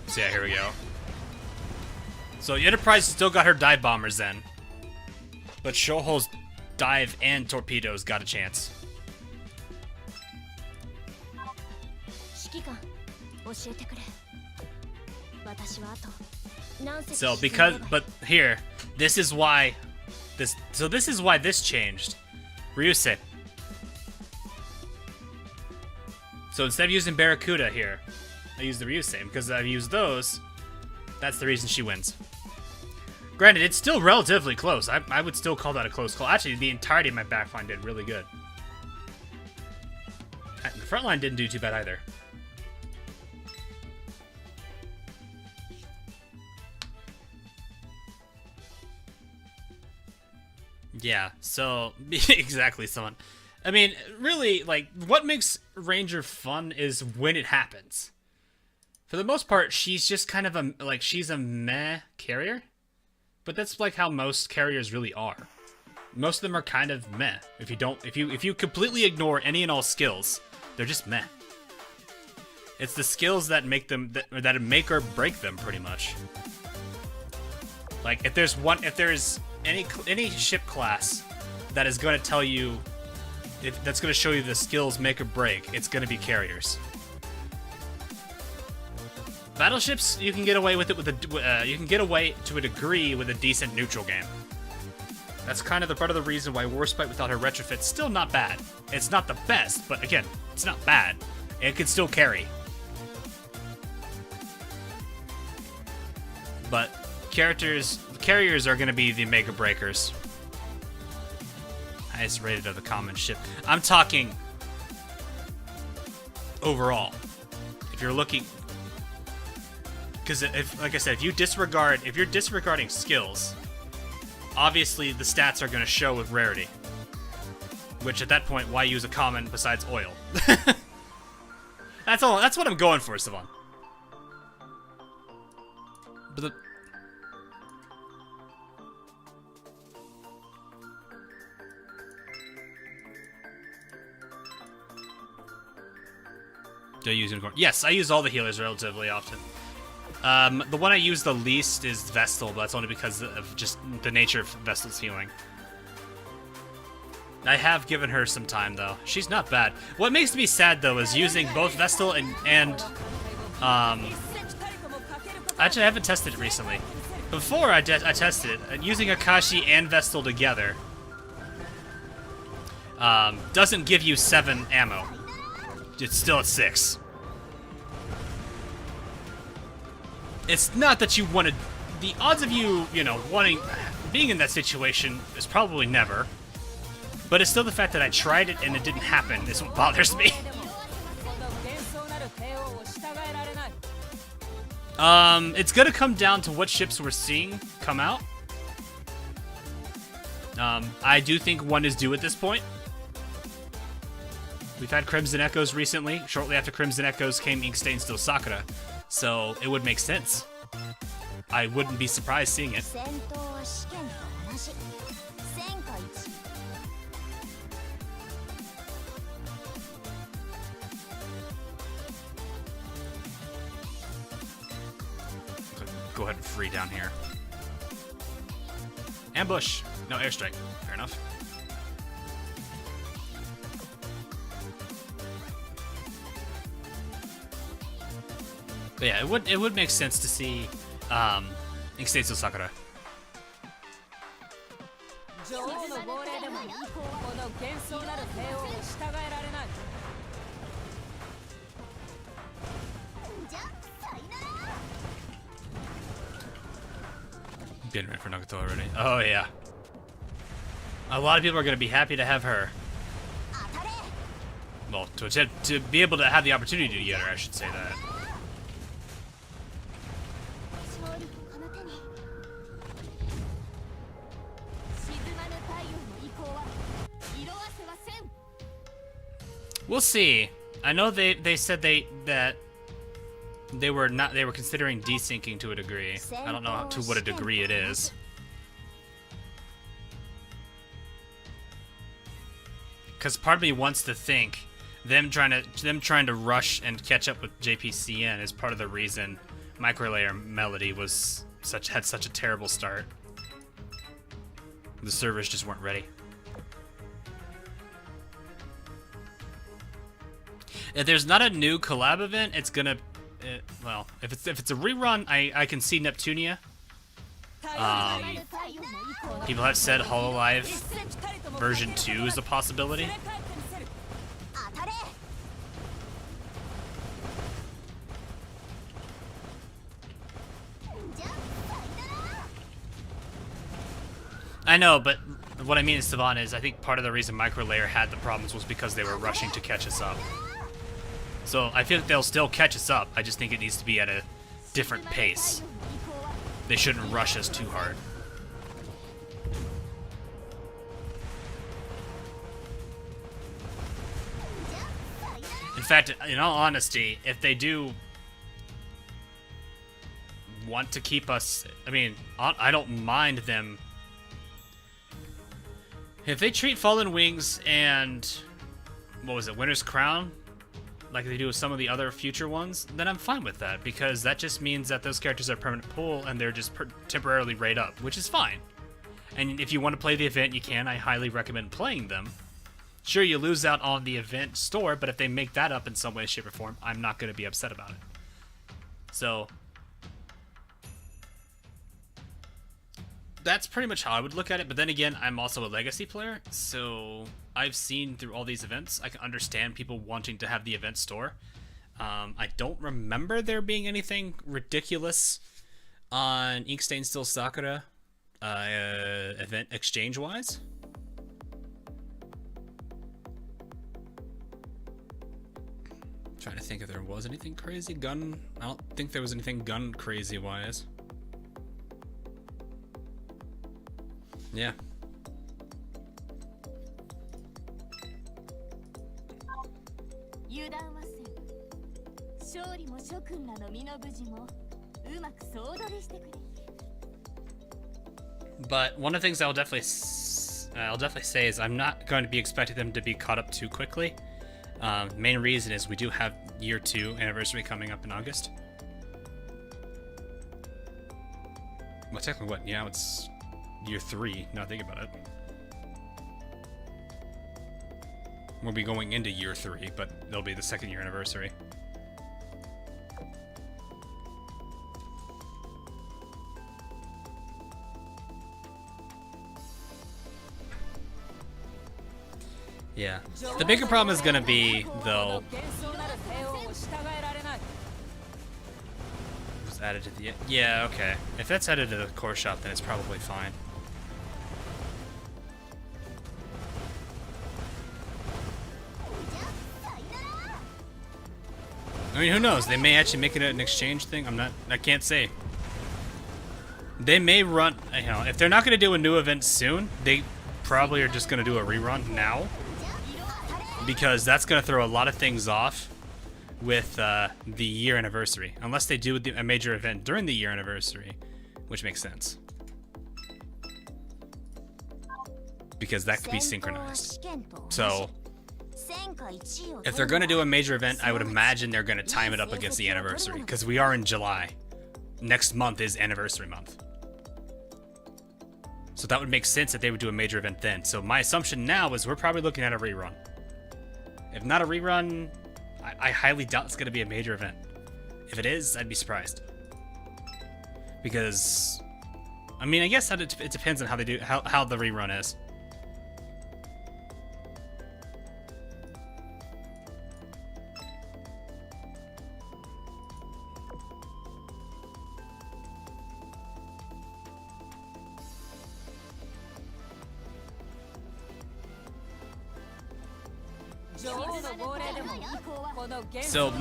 So yeah, here we go. So Enterprise still got her dive bombers then. But Shoho's dive and torpedoes got a chance. So but here, this is why this changed. Ryusei. So instead of using Barracuda here, I use the Ryusei, because I've used those. That's the reason she wins. Granted, it's still relatively close. I would still call that a close call. Actually, the entirety of my backline did really good. And the front line didn't do too bad either. Yeah, so exactly, someone. I mean, really, like, what makes Ranger fun is when it happens. For the most part, she's just kind of a, like, she's a meh carrier. But that's like how most carriers really are. Most of them are kind of meh. If you completely ignore any and all skills, they're just meh. It's the skills that make them, that make or break them, pretty much. Like, if there's any ship class that is going to tell you, that's going to show you the skills make or break, it's going to be carriers. Battleships, you can get away with it you can get away to a degree with a decent neutral game. That's kind of the part of the reason why Warspite without her retrofit's still not bad. It's not the best, but again, it's not bad. It can still carry. But carriers are going to be the make or breakers. Highest rated of the common ship. I'm talking overall. If you're looking, because like I said, if you're disregarding skills, obviously the stats are going to show with rarity. Which at that point, why use a common besides oil? That's all. That's what I'm going for, Savon. But Do I use Unicorn? Yes, I use all the healers relatively often. The one I use the least is Vestal, but that's only because of just the nature of Vestal's healing. I have given her some time, though. She's not bad. What makes me sad, though, is using both Vestal and actually, I haven't tested it recently. Before I tested it, using Akashi and Vestal together doesn't give you 7 ammo. It's still at 6. It's not that you want to... The odds of you, you know, being in that situation is probably never. But it's still the fact that I tried it and it didn't happen is what bothers me. It's gonna come down to what ships we're seeing come out. I do think one is due at this point. We've had Crimson Echoes recently. Shortly after Crimson Echoes came Inkstained Steel Sakura. So it would make sense. I wouldn't be surprised seeing it. Go ahead and free down here. Ambush! No, airstrike. Fair enough. But yeah, it would make sense to see Inkstained Steel Sakura. Getting ready for Nagato already. Oh yeah. A lot of people are going to be happy to have her. Well, to be able to have the opportunity to get her, I should say that. We'll see. I know they said that they were considering desyncing to a degree. I don't know to what a degree it is. Because part of me wants to think them trying to rush and catch up with JPCN is part of the reason Microlayer Melody had such a terrible start. The servers just weren't ready. If there's not a new collab event, it's gonna. Well, if it's a rerun, I can see Neptunia. People have said Hololive version 2 is a possibility. I know, but what I mean is, Savan, is I think part of the reason Microlayer had the problems was because they were rushing to catch us up. So I feel like they'll still catch us up. I just think it needs to be at a different pace. They shouldn't rush us too hard. In fact, in all honesty, if they do want to keep us... I mean, I don't mind them... If they treat Fallen Wings and... what was it, Winter's Crown? Like they do with some of the other future ones, then I'm fine with that, because that just means that those characters are permanent pool and they're just temporarily rate up, which is fine. And if you want to play the event, you can. I highly recommend playing them. Sure, you lose out on the event store, but if they make that up in some way, shape, or form, I'm not going to be upset about it. So, that's pretty much how I would look at it, but then again, I'm also a Legacy player, so I've seen through all these events. I can understand people wanting to have the event store. I don't remember there being anything ridiculous on Inkstained Steel Sakura event exchange-wise. Trying to think if there was anything crazy gun. I don't think there was anything gun crazy-wise. Yeah. But one of the things I'll definitely say is I'm not going to be expecting them to be caught up too quickly. Main reason is we do have year 2 anniversary coming up in August. Well, technically, what? Yeah, it's year 3. Now think about it. We'll be going into year 3, but it'll be the 2nd year anniversary. Yeah. The bigger problem is going to be, though... Was added to the... Yeah, okay. If that's added to the core shop, then it's probably fine. I mean, who knows? They may actually make it an exchange thing. I can't say. They may run, you know, if they're not going to do a new event soon, they probably are just going to do a rerun now. Because that's going to throw a lot of things off with the year anniversary. Unless they do a major event during the year anniversary, which makes sense. Because that could be synchronized. So, if they're going to do a major event, I would imagine they're going to time it up against the anniversary. Because we are in July. Next month is anniversary month. So that would make sense that they would do a major event then. So my assumption now is we're probably looking at a rerun. If not a rerun, I highly doubt it's going to be a major event. If it is, I'd be surprised. Because, I mean, I guess it depends on how they do how the rerun is. So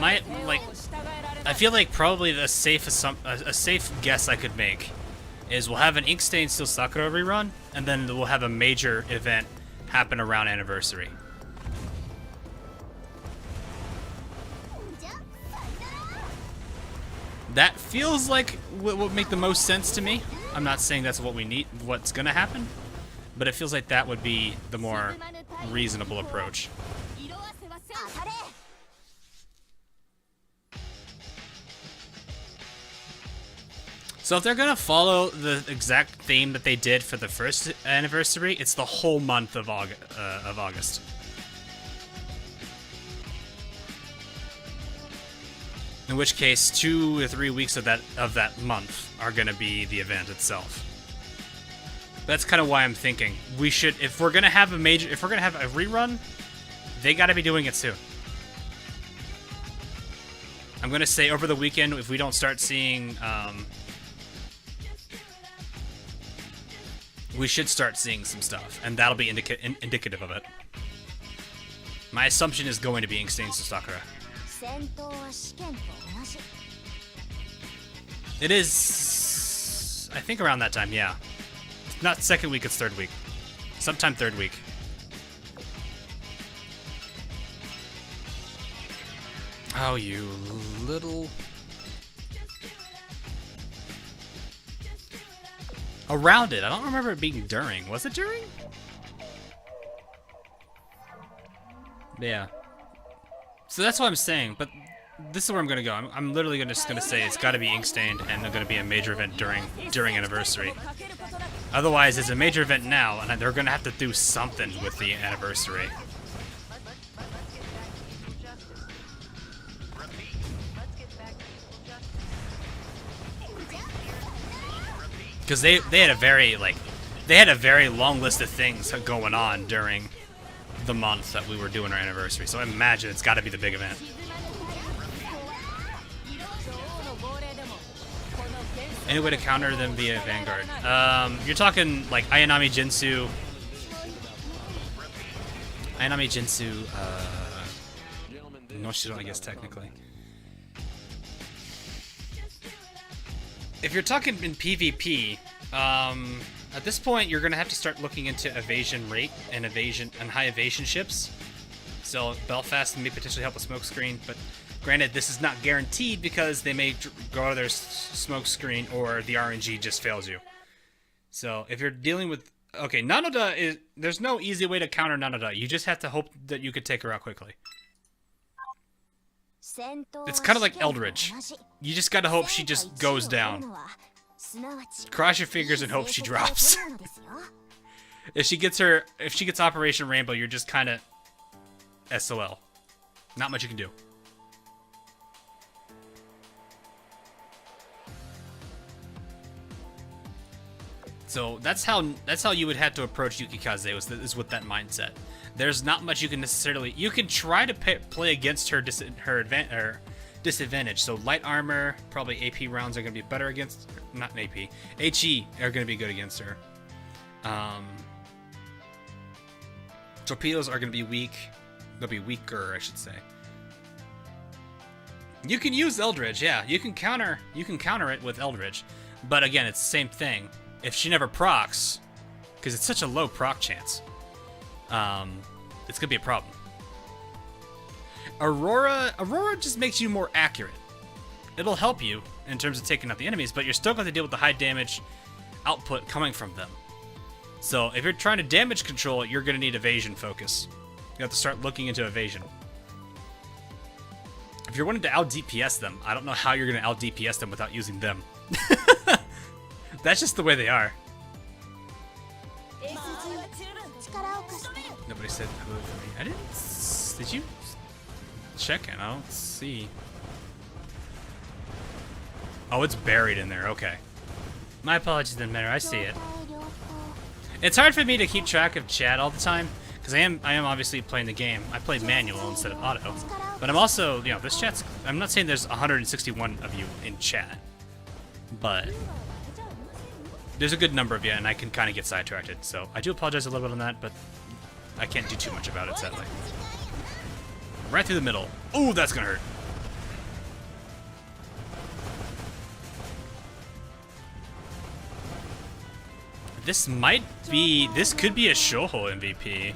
I feel like probably a safe guess I could make is we'll have an Ink Stain Steel Sakura rerun, and then we'll have a major event happen around anniversary. That feels like what would make the most sense to me. I'm not saying that's what we need, what's gonna happen, but it feels like that would be the more reasonable approach. So if they're gonna follow the exact theme that they did for the first anniversary, it's the whole month of August. In which case, 2 or 3 weeks of that month are gonna be the event itself. That's kind of why I'm thinking we should, if we're gonna have a rerun, they gotta be doing it soon. I'm gonna say over the weekend, if we don't start seeing, we should start seeing some stuff, and that'll be indicative of it. My assumption is going to be Ink Stain Steel Sakura. It is, I think, around that time, yeah. Not 2nd week, it's 3rd week. Sometime 3rd week. Oh, you little... Around it. I don't remember it being during. Was it during? Yeah. So that's what I'm saying, but this is where I'm gonna go. I'm literally just gonna say it's gotta be Ink Stained, and they're gonna be a major event during anniversary. Otherwise, it's a major event now, and they're gonna have to do something with the anniversary. Because they had a very long list of things going on during the month that we were doing our anniversary. So I imagine it's got to be the big event. Any way to counter them via Vanguard? You're talking like Ayanami Jinsu. Noshiro, I guess technically. If you're talking in PvP, at this point you're gonna have to start looking into evasion rate and high evasion ships. So Belfast may potentially help with smokescreen, but granted, this is not guaranteed because they may go out of their smokescreen or the RNG just fails you. So if you're dealing with Nanoda there's no easy way to counter Nanoda. You just have to hope that you could take her out quickly. It's kind of like Eldridge. You just gotta hope she just goes down. Cross your fingers and hope she drops. If she gets Operation Rainbow, you're just kind of SOL. Not much you can do. So that's how you would have to approach Yukikaze is with that mindset. There's not much you can necessarily. You can try to play against her disadvantage. So light armor, probably AP rounds are going to be better against. Not AP. HE are going to be good against her. Torpedoes are going to be weak. They'll be weaker, I should say. You can use Eldridge, yeah. You can counter it with Eldridge, but again, it's the same thing. If she never procs, because it's such a low proc chance, it's gonna be a problem. Aurora just makes you more accurate. It'll help you in terms of taking out the enemies, but you're still going to deal with the high damage output coming from them. So if you're trying to damage control it, you're going to need evasion focus. You have to start looking into evasion. If you're wanting to out DPS them, I don't know how you're going to out DPS them without using them. That's just the way they are. Nobody said hello to me. I didn't. Did you check it? I don't see. Oh, it's buried in there. Okay. My apologies, then, Matter. I see it. It's hard for me to keep track of chat all the time because I am obviously playing the game. I play manual instead of auto, but I'm also, you know, this chat's. I'm not saying there's 161 of you in chat, but there's a good number of you, and I can kind of get sidetracked. So I do apologize a little bit on that, but I can't do too much about it, sadly. Right through the middle. Ooh, that's gonna hurt. This could be a Shoujo MVP.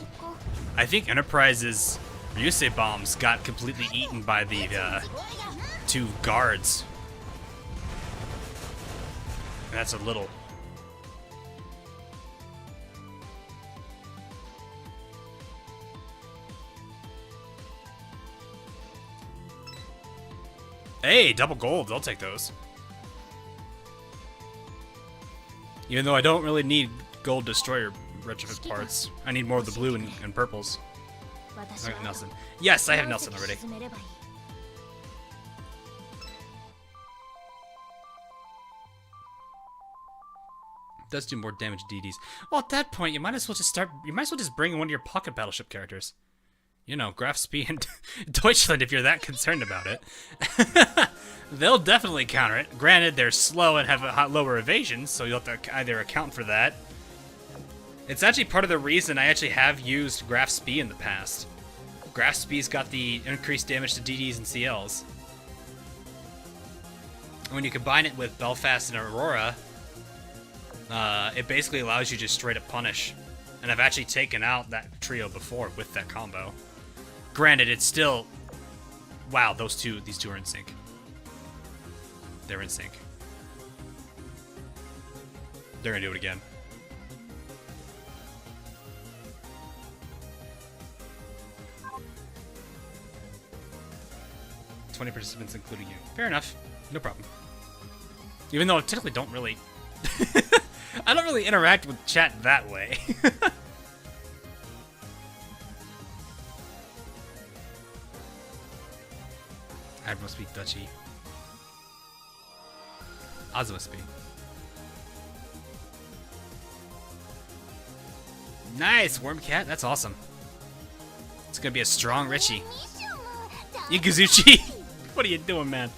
I think Enterprise's Ryusei bombs got completely eaten by the two guards. And that's a little. Hey, double gold. I'll take those. Even though I don't really need gold destroyer retrofit parts. I need more of the blue and purples. Alright, Nelson. Yes, I have Nelson already. Does do more damage DDs. Well, at that point, you might as well just bring in one of your pocket battleship characters. You know, Graf Spee and Deutschland, if you're that concerned about it. They'll definitely counter it. Granted, they're slow and have a lower evasion, so you'll have to either account for that. It's actually part of the reason I actually have used Graf Spee in the past. Graf Spee's got the increased damage to DDs and CLs. And when you combine it with Belfast and Aurora, it basically allows you to straight up punish. And I've actually taken out that trio before with that combo. Granted, it's still... Wow, these two are in sync. They're in sync. They're gonna do it again. "20 participants, including you." Fair enough. No problem. Even though I technically don't really... I don't really interact with chat that way. I must be Dutchy. Oz must be. Nice, Wormcat. That's awesome. It's gonna be a strong Richie. Ikazuchi! What are you doing, man?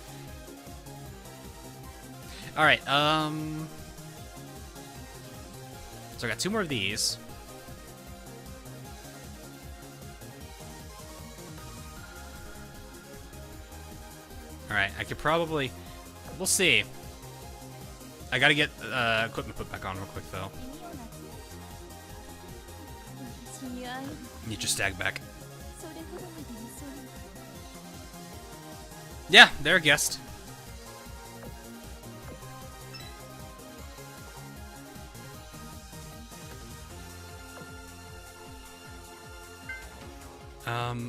Alright, so I got two more of these. Alright, I could probably... We'll see. I gotta get equipment put back on real quick, though. Need your stag back. Yeah, they're a guest.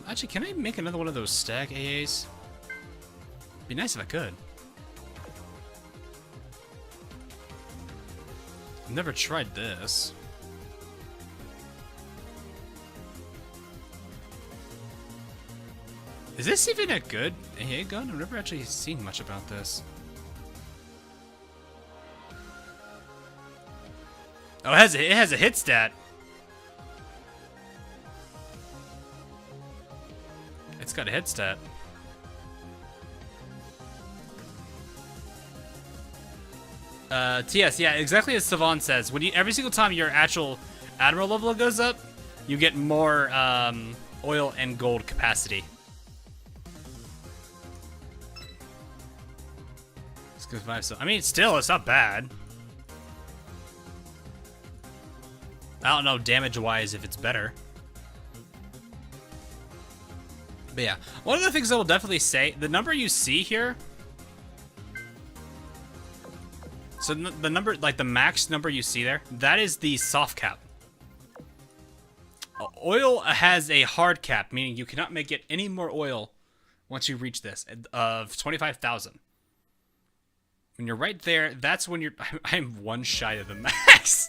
Actually, can I make another one of those stag AAs? Be nice if I could. I've never tried this. Is this even a good AA gun? I've never actually seen much about this. Oh, it has a hit stat. It's got a hit stat. TS, yeah, exactly as Savon says. When every single time your actual admiral level goes up, you get more oil and gold capacity. It's good vibe. So I mean, still, it's not bad. I don't know damage-wise if it's better. But yeah, one of the things I will definitely say, the number you see here. So the number, like the max number you see there, that is the soft cap. Oil has a hard cap, meaning you cannot make it any more oil once you reach this, of 25,000. When you're right there, that's when you're... I'm one shy of the max.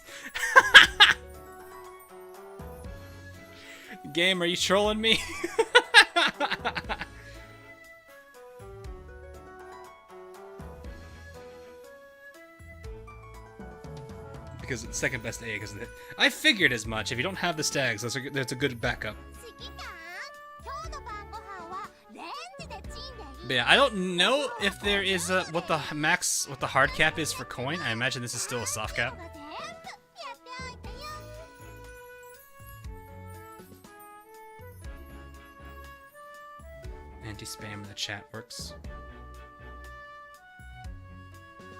Game, are you trolling me? Because it's second best A. Because I figured as much. If you don't have the stags, that's a good backup. But yeah, I don't know if there is what the hard cap is for coin. I imagine this is still a soft cap. Anti-spam in the chat works.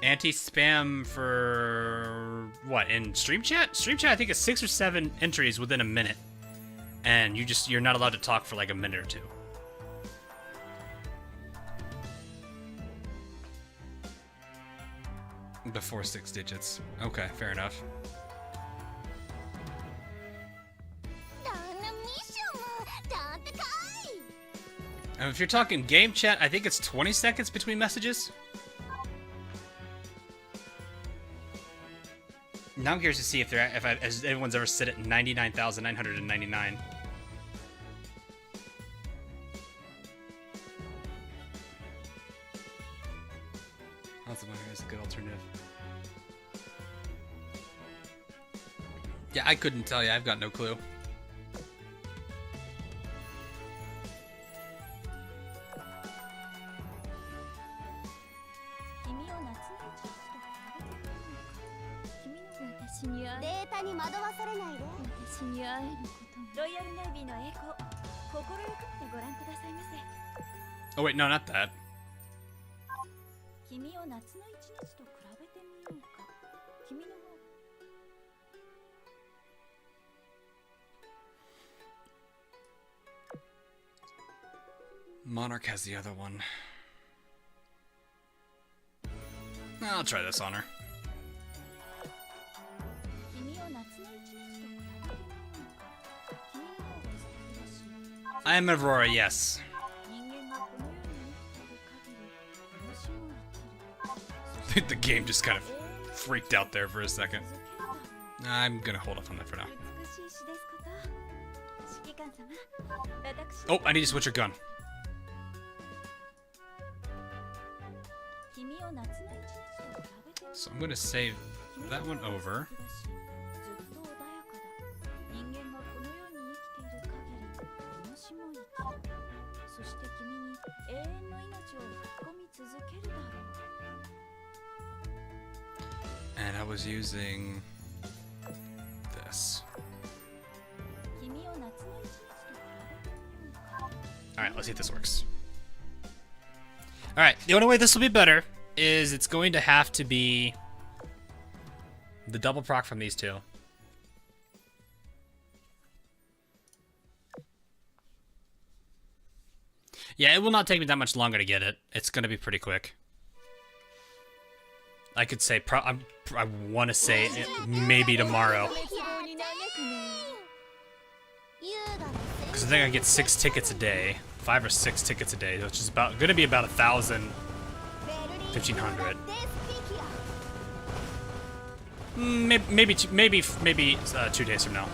Anti-spam for what, in stream chat? Stream chat I think is 6 or 7 entries within a minute. And you're not allowed to talk for like a minute or two. Before 6 digits. Okay, fair enough. And if you're talking game chat, I think it's 20 seconds between messages. Now I'm curious to see if everyone's ever sit at 99,999. That's a good alternative. Yeah, I couldn't tell you. I've got no clue. Oh wait, no, not that. Monarch has the other one. I'll try this on her. I am Aurora, yes. The game just kind of freaked out there for a second. I'm gonna hold off on that for now. Oh, I need to switch her gun. So I'm gonna save that one over. And I was using this. Alright, let's see if this works. Alright, the only way this will be better is it's going to have to be the double proc from these two. Yeah, it will not take me that much longer to get it. It's going to be pretty quick. I could say, I want to say it maybe tomorrow. Because I think I get 6 tickets a day. 5 or 6 tickets a day, which is going to be about 1,000 1500. Maybe 2 days from now.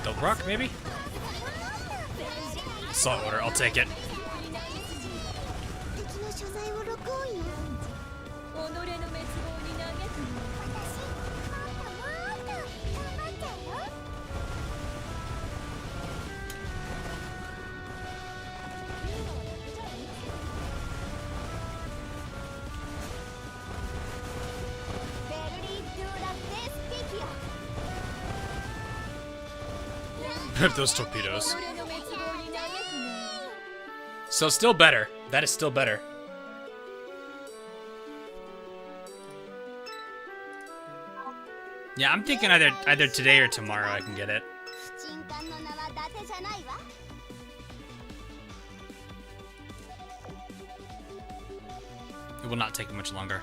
Don't rock, maybe? Saltwater, I'll take it. 敵の所在を録音よ。己の滅亡に嘆くの。私、もっと頑張っちゃうよ。Those torpedoes. So still better. That is still better. Yeah, I'm thinking either today or tomorrow I can get it. 不沈艦の名は伊達じゃないわ。It will not take much longer.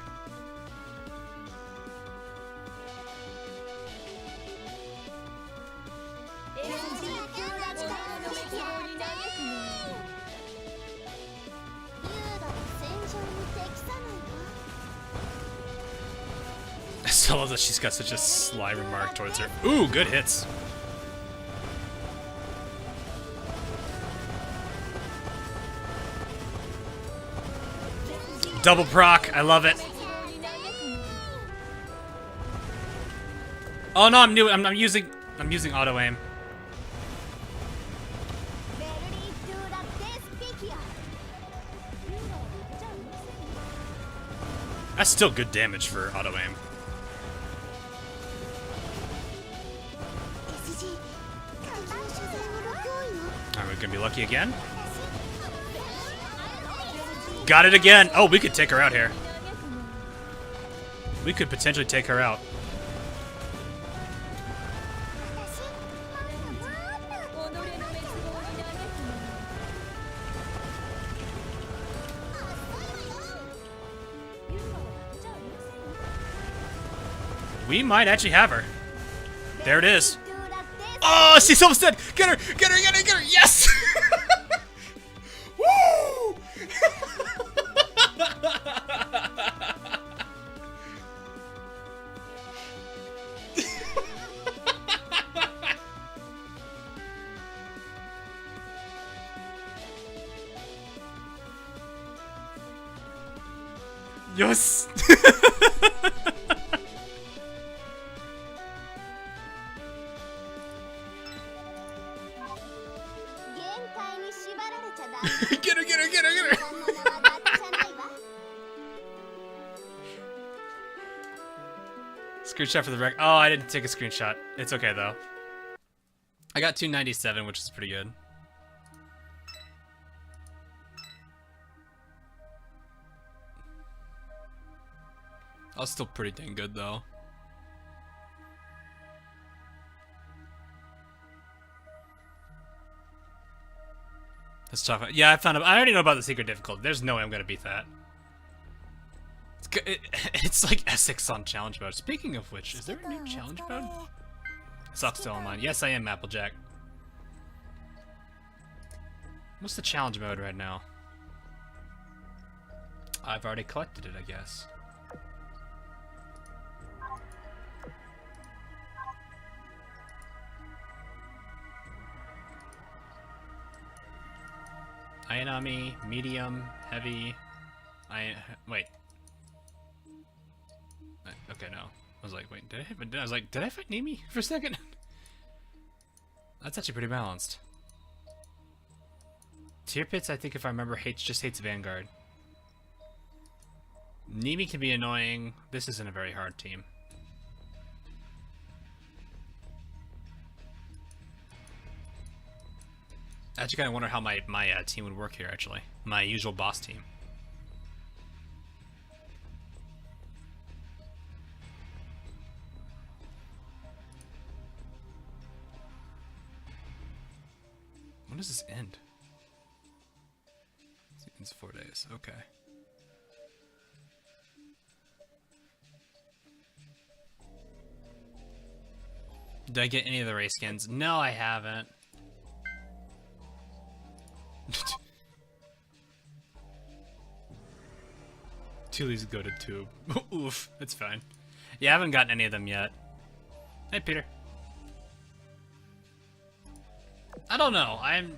I still love that she's got such a sly remark towards her. Ooh, good hits. Double proc, I love it. Oh no, I'm using auto aim. That's still good damage for auto aim. Alright, we're gonna be lucky again. Got it again! Oh, we could take her out here. We could potentially take her out. We might actually have her. There it is. Oh, she's almost dead. Get her, get her, get her, get her. Yes! Woo! Yes! Get her, get her, get her, get her! Screenshot for the rec. Oh, I didn't take a screenshot. It's okay though. I got 297, which is pretty good. I was still pretty dang good though. Let's talk about. Yeah, I found out. I already know about the secret difficulty. There's no way I'm gonna beat that. It's like Essex on challenge mode. Speaking of which, is there a new challenge mode? Sucks still online. Yes, I am Applejack. What's the challenge mode right now? I've already collected it, I guess. Ayanami, medium, heavy. Wait. Okay, no. I was like, wait, did I fight Nemi for a second? That's actually pretty balanced. Tier Pits, I think if I remember, just hates Vanguard. Nemi can be annoying. This isn't a very hard team. I actually kind of wonder how my team would work here, actually. My usual boss team. does this end? It ends 4 days. Okay. Did I get any of the race skins? No, I haven't. Tully's go to tube. Oof, it's fine. Yeah, I haven't gotten any of them yet. Hey, Peter. I don't know. I'm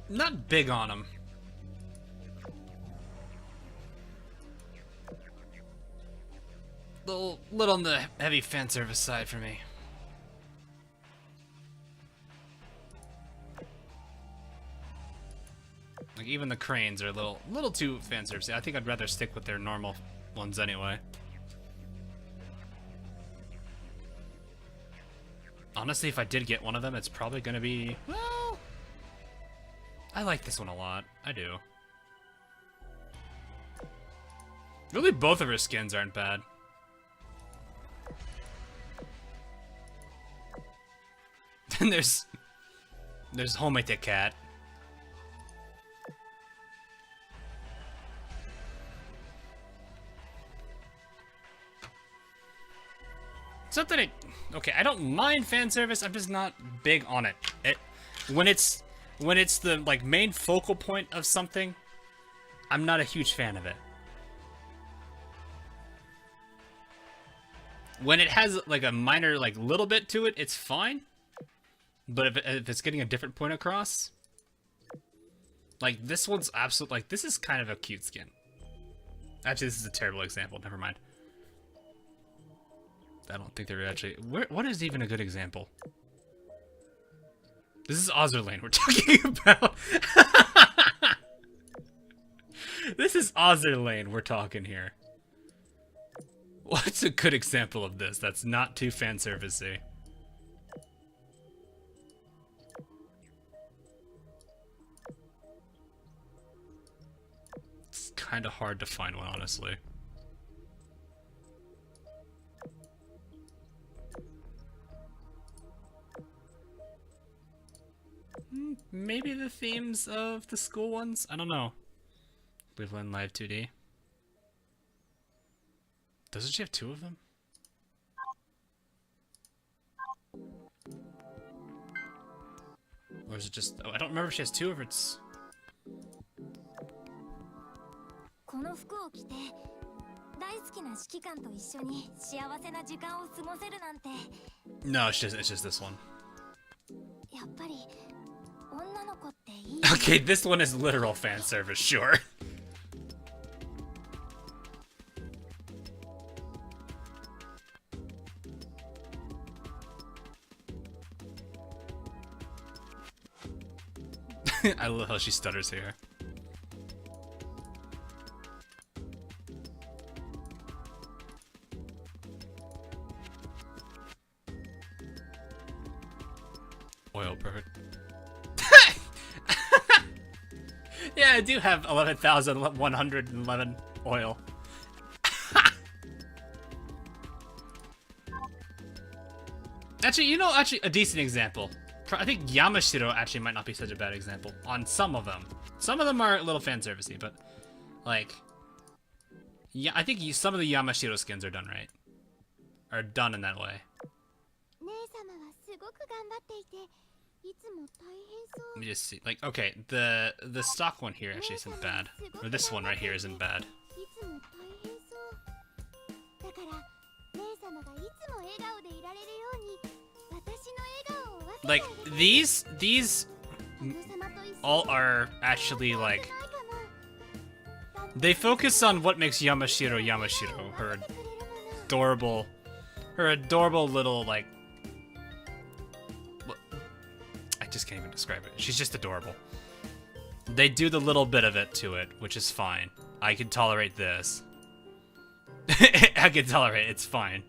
not big on them. Little on the heavy fan service side for me. Like even the cranes are a little too fan service. I think I'd rather stick with their normal ones anyway. Honestly, if I did get one of them, it's probably gonna be, well, I like this one a lot. I do. Really, both of her skins aren't bad. Then there's Homemade the Cat. Something okay, I don't mind fan service, I'm just not big on it. When it's the like main focal point of something, I'm not a huge fan of it. When it has like a minor like little bit to it, it's fine. But if it's getting a different point across, like this one's absolute, like this is kind of a cute skin. Actually, this is a terrible example. Never mind. I don't think they're actually. What is even a good example? This is Azur lane we're talking about. This is Azur lane we're talking here. What's a good example of this that's not too fan servicey? It's kind of hard to find one, honestly. Maybe the themes of the school ones? I don't know. Cleveland Live 2D. Doesn't she have two of them? Or is it just... Oh, I don't remember if she has two or it's... No, it's just this one. Okay, this one is literal fan service, sure. I love how she stutters here. Oil, perfect. Yeah, I do have 11,111 oil. Actually, a decent example. I think Yamashiro actually might not be such a bad example on some of them. Some of them are a little fan servicey, but like, yeah, I think some of the Yamashiro skins are done right. Are done in that way. Let me just see. Like, okay, the stock one here actually isn't bad. Or this one right here isn't bad. Like, these all are actually, like, they focus on what makes Yamashiro Yamashiro. Her adorable little, like, I just can't even describe it. She's just adorable. They do the little bit of it to it, which is fine. I can tolerate this. I can tolerate it, it's fine.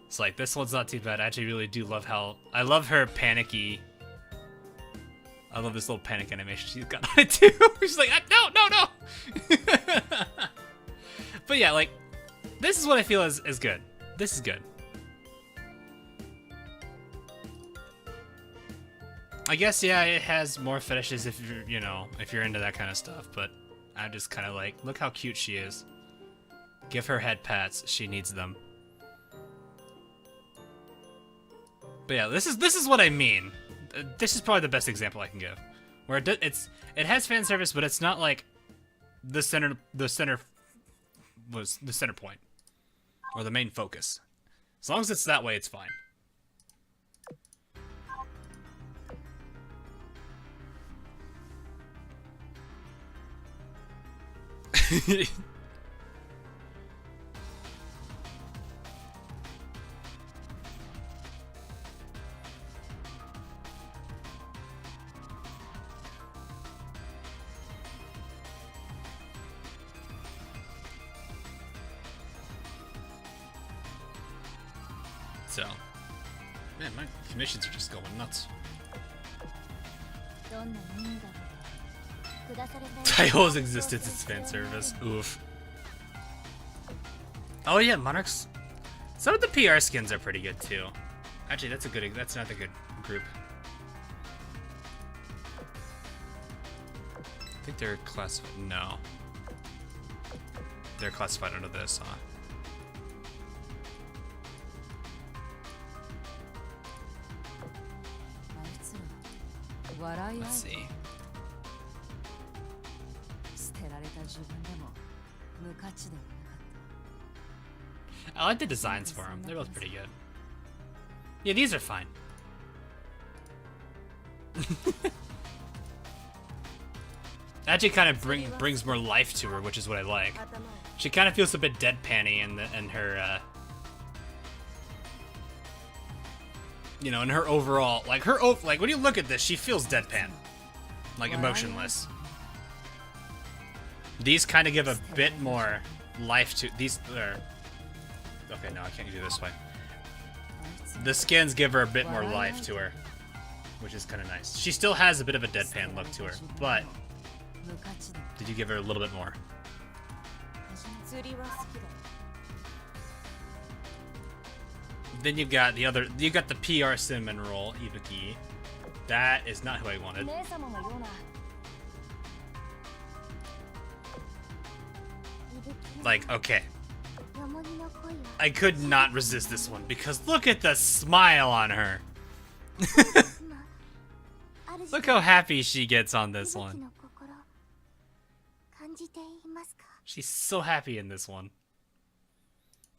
It's like, this one's not too bad. I actually really do love how... I love her panicky... I love this little panic animation she's got on it too. She's like, no! But yeah, like, this is what I feel is good. This is good. I guess, yeah, it has more fetishes if you're, you know, if you're into that kind of stuff, but I'm just kind of like, look how cute she is. Give her head pats. She needs them. But yeah, this is what I mean. This is probably the best example I can give. Where it has fan service, but it's not like the center was the center point or the main focus. As long as it's that way, it's fine. So, man, my commissions are just going nuts. Taiho's existence is fan service. Oof. Oh yeah, Monarchs. Some of the PR skins are pretty good too. Actually, that's another good group. I think they're classified. No. They're classified under this, huh? Let's see. I like the designs for them. They're both pretty good. Yeah, these are fine. Actually kind of brings more life to her, which is what I like. She kind of feels a bit deadpan-y in her you know, in her overall, like when you look at this, she feels deadpan, like emotionless. These kind of give a bit more life to these. Okay, no, I can't do this way. The skins give her a bit more life to her, which is kind of nice. She still has a bit of a deadpan look to her, but did you give her a little bit more? Then you've got the other, you got the PR cinnamon roll, Ibuki. That is not who I wanted. Like, okay. I could not resist this one because look at the smile on her. Look how happy she gets on this one. She's so happy in this one.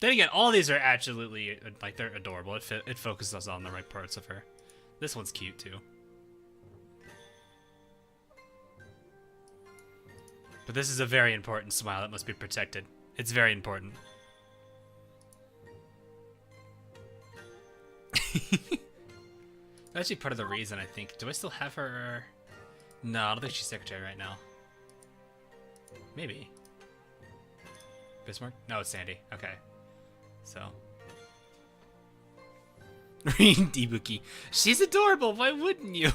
Then again, all these are absolutely, like, they're adorable. It focuses on the right parts of her. This one's cute, too. But this is a very important smile that must be protected. It's very important. That's actually part of the reason, I think. Do I still have her? No, I don't think she's secretary right now. Maybe. Bismarck? No, it's Sandy. Okay. So. Ibuki. She's adorable. Why wouldn't you?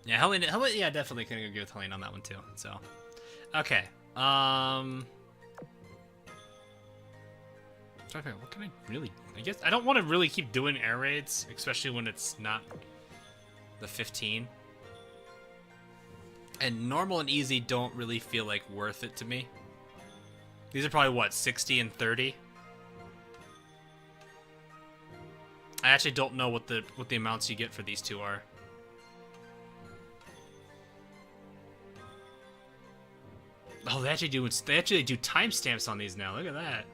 Yeah, Helene, yeah, definitely gonna go with Helene on that one too. So, okay. Trying to figure out, what can I really? I guess I don't want to really keep doing air raids, especially when it's not the 15. And normal and easy don't really feel like worth it to me. These are probably what, 60 and 30. I actually don't know what the amounts you get for these two are. Oh, they actually do timestamps on these now. Look at that.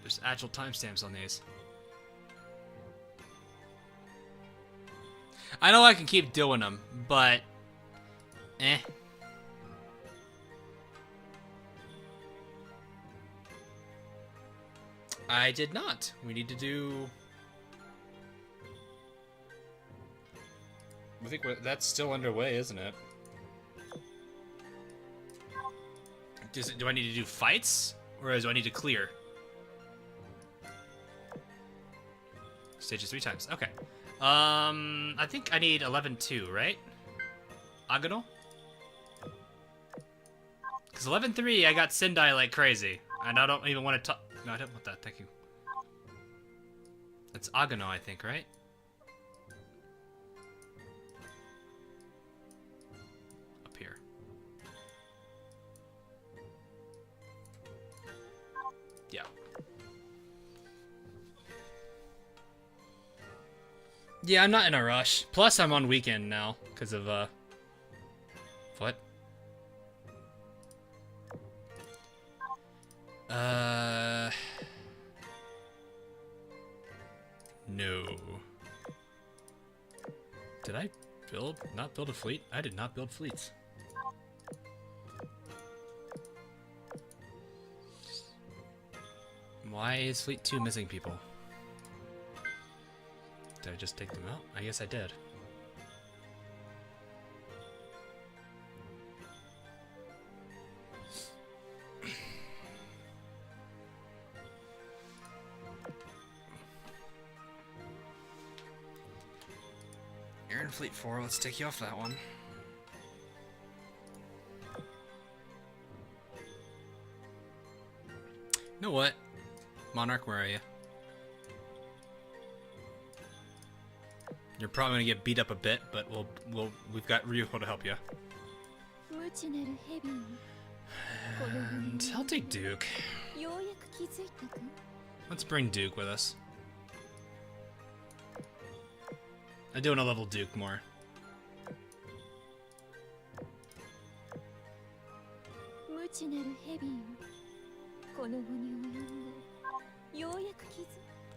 There's actual timestamps on these. I know I can keep doing them, but eh. I did not. We need to do. I think that's still underway, isn't it? Do I need to do fights, or do I need to clear? Stages 3 times. Okay. I think I need 11-2, right? Agano? Because 11-3, I got Sendai like crazy. And I don't even want to talk. No, I don't want that. Thank you. That's Agano, I think, right? Up here. Yeah. Yeah, I'm not in a rush. Plus, I'm on weekend now because of what? No. Did I not build a fleet? I did not build fleets. Why is Fleet 2 missing people? Did I just take them out? I guess I did. You're in Fleet 4, let's take you off that one. You know what? Monarch, where are you? You're probably gonna get beat up a bit, but we've got Ryuho to help you. And I'll take Duke. Let's bring Duke with us. I do want to level Duke more.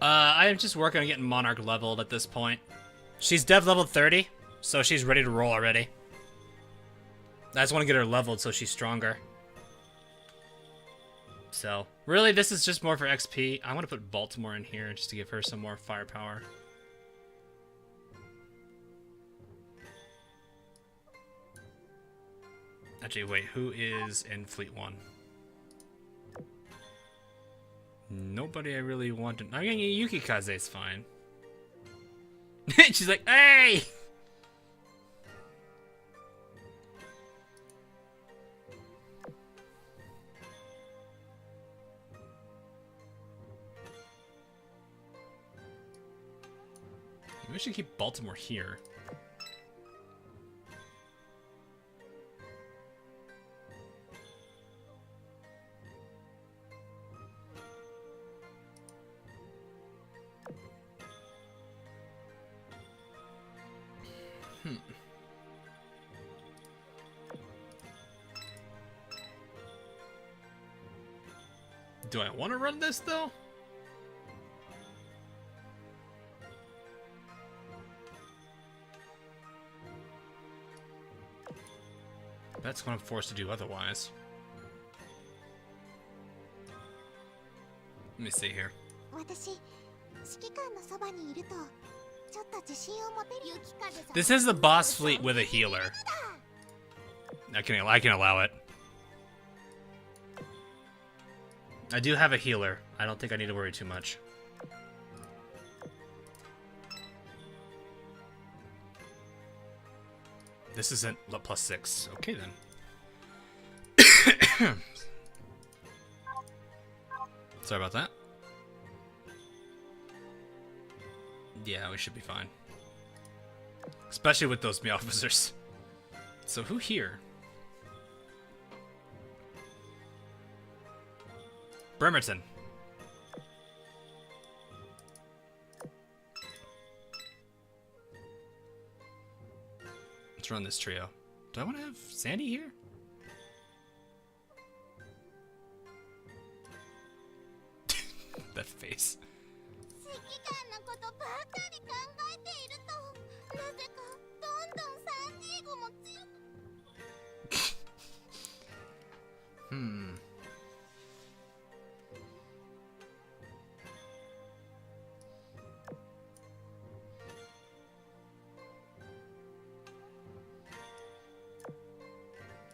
I am just working on getting Monarch leveled at this point. She's dev level 30, so she's ready to roll already. I just want to get her leveled so she's stronger. So, really, this is just more for XP. I want to put Baltimore in here just to give her some more firepower. Actually, wait, who is in Fleet 1? Nobody I really want to... I mean, Yukikaze's fine. She's like, hey! Maybe we should keep Baltimore here. Do I want to run this, though? That's what I'm forced to do otherwise. Let me see here. This is the boss fleet with a healer. I can allow it. I do have a healer. I don't think I need to worry too much. This isn't +6. Okay, then. Sorry about that. Yeah, we should be fine. Especially with those officers. So who here? Bremerton. Let's run this trio. Do I want to have Sandy here? That face.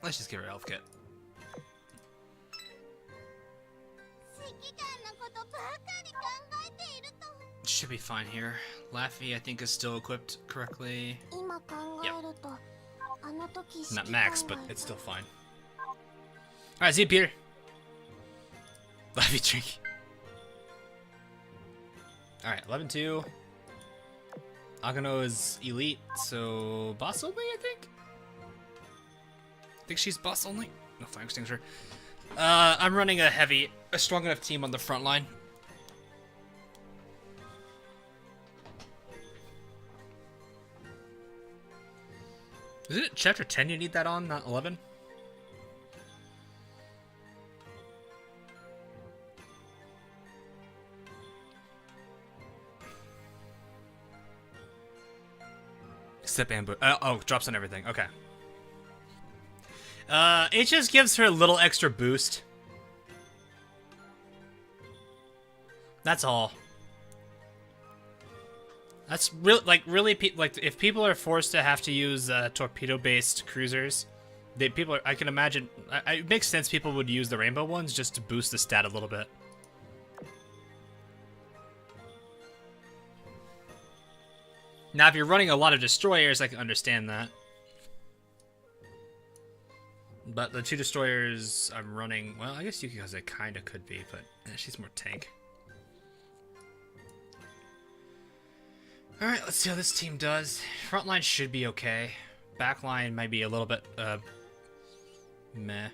Let's just give her health kit. Should be fine here. Laffy, I think, is still equipped correctly. Yep. Not max, but it's still fine. Alright, see you, Peter. Love you, Trinky. Alright, 11-2. Agano is elite, so boss only, I think? I think she's boss only. No fire extinguisher. I'm running a strong enough team on the front line. Is it chapter 10 you need that on, not 11? Except ambush. Oh, drops on everything. Okay. It just gives her a little extra boost. That's all. That's really if people are forced to have to use torpedo-based cruisers, I can imagine it makes sense people would use the rainbow ones just to boost the stat a little bit. Now, if you're running a lot of destroyers, I can understand that. But the 2 destroyers I'm running, well, I guess Yukiko's kind of could be, but she's more tank. Alright, let's see how this team does. Frontline should be okay. Backline might be a little bit, meh.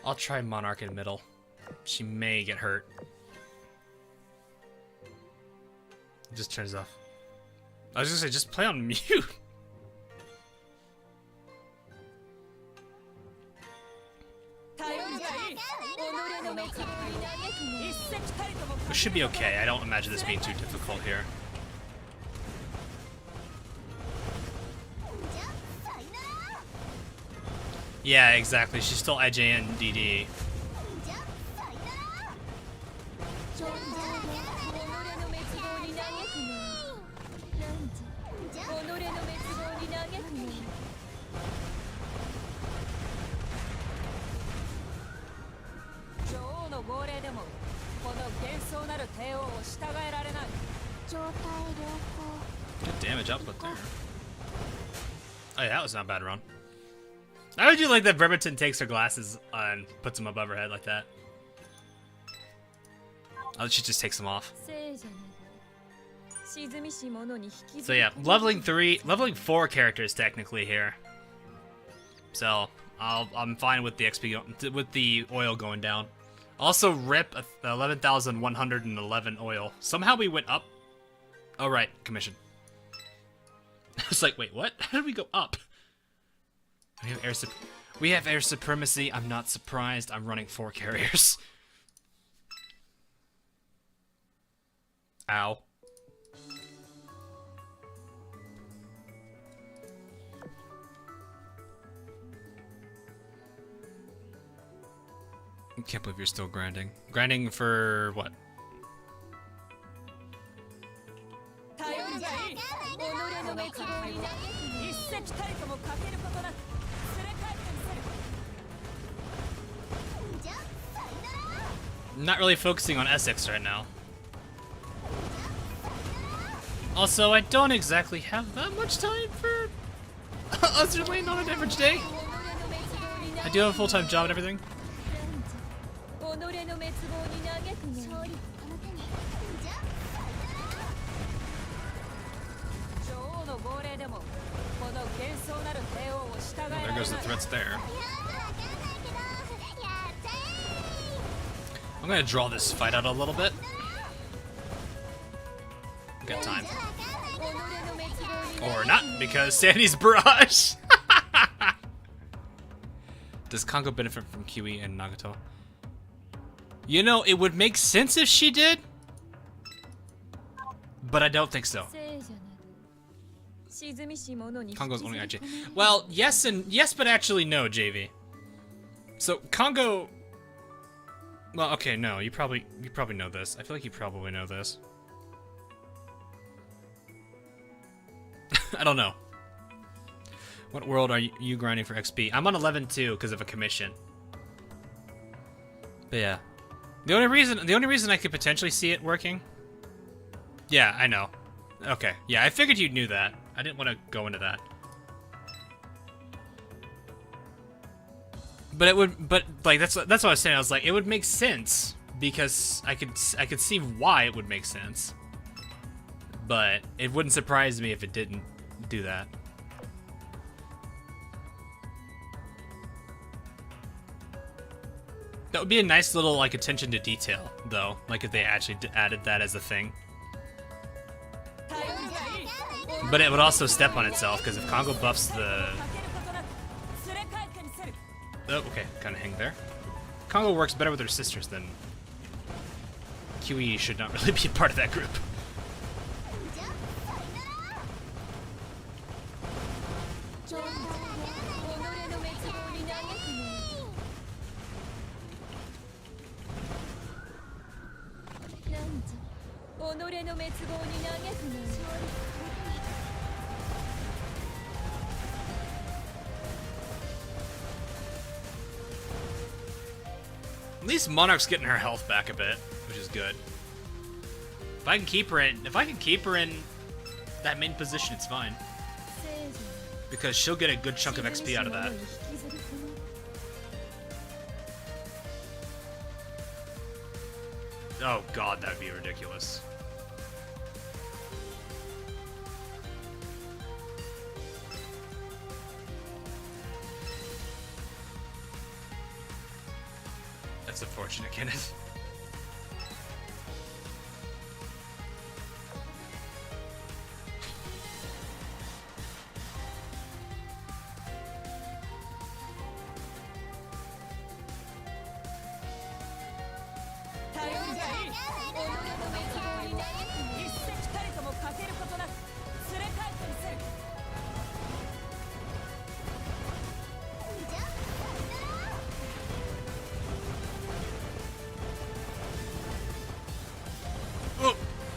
I'll try Monarch in middle. She may get hurt. It just turns off. I was gonna say, just play on mute. It should be okay. I don't imagine this being too difficult here. Yeah, exactly. She's still edging DD. Good damage output there. Oh yeah, that was not a bad run. I would do like that Bremerton takes her glasses and puts them above her head like that. Oh, she just takes them off. So yeah, leveling 4 characters technically here. So I'm fine with the XP with the oil going down. Also, rip 11,111 oil. Somehow we went up. Oh right, commission. I was like, wait, what? How did we go up? We have air supremacy. I'm not surprised. I'm running 4 carriers. Ow. I can't believe you're still grinding. Grinding for what? I'm not really focusing on Essex right now. Also, I don't exactly have that much time for Azur lane on an average day. I do have a full-time job and everything. Oh, there goes the threats there. I'm gonna draw this fight out a little bit. Got time. Or not, because Sandy's barrage. Does Kongo benefit from Kiwi and Nagato? You know, it would make sense if she did, but I don't think so. Kongo's only IG. Well, yes, but actually no, JV. So Kongo. Well, okay, no, you probably know this. I feel like you probably know this. I don't know. What world are you grinding for XP? I'm on 11-2 because of a commission. But yeah, the only reason I could potentially see it working. Yeah, I know. Okay, yeah, I figured you knew that. I didn't want to go into that. But it would, but like that's what I was saying. I was like, it would make sense because I could see why it would make sense. But it wouldn't surprise me if it didn't do that. That would be a nice little like attention to detail, though. Like if they actually added that as a thing. But it would also step on itself because if Congo buffs the. Oh, okay, kind of hang there. Congo works better with her sisters than QE should not really be a part of that group. At least Monarch's getting her health back a bit, which is good. If I can keep her in that main position, it's fine. Because she'll get a good chunk of XP out of that. Oh god, that'd be ridiculous. That's unfortunate, Kenneth.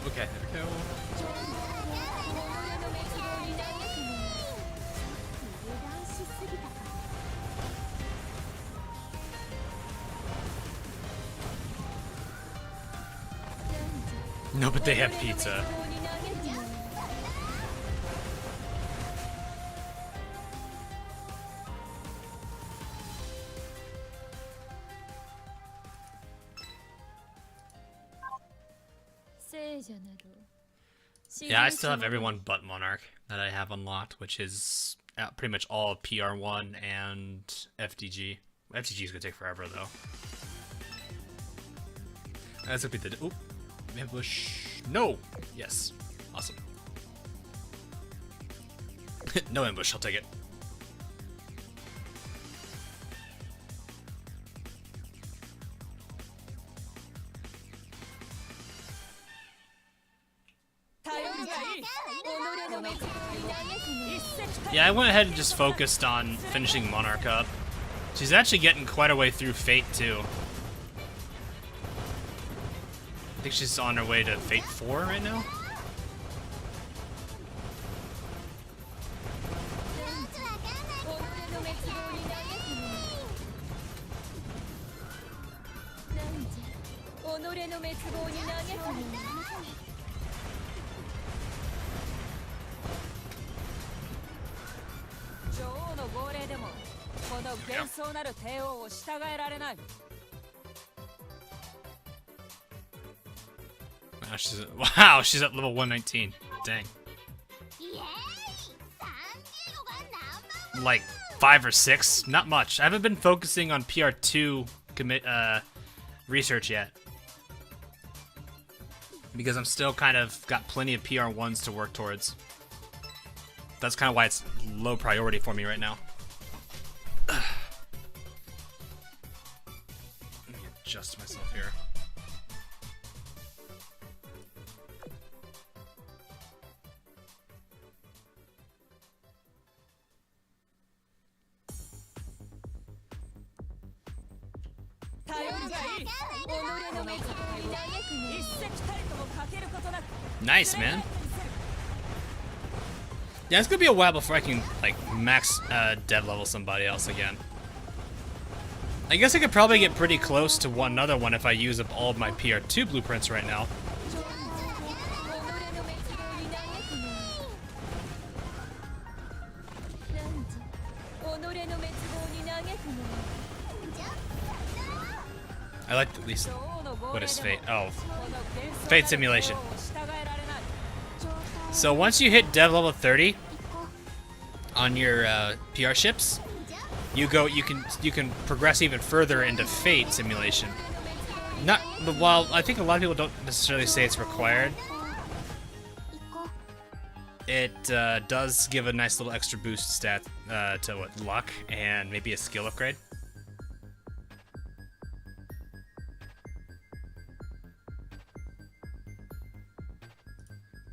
Okay, there we go. No, but they have pizza. Yeah, I still have everyone but Monarch that I have unlocked, which is pretty much all PR1 and FDG. FDG is gonna take forever though. That's gonna be the ambush. No. Yes. Awesome. No ambush. I'll take it. Yeah, I went ahead and just focused on finishing Monarch up. She's actually getting quite a way through Fate, too. I think she's on her way to Fate 4 right now. Wow, she's at level 119. Dang. Like 5 or 6, not much. I haven't been focusing on PR2 research yet. Because I'm still kind of got plenty of PR1s to work towards. That's kind of why it's low priority for me right now. Let me adjust myself here. Nice, man. Yeah, it's gonna be a while before I can like max dev level somebody else again. I guess I could probably get pretty close to another one if I use up all of my PR2 blueprints right now. I like at least. What is fate? Oh, fate simulation. So once you hit dev level 30 on your PR ships, you can progress even further into fate simulation. Not while I think a lot of people don't necessarily say it's required. It does give a nice little extra boost stat to what, luck and maybe a skill upgrade.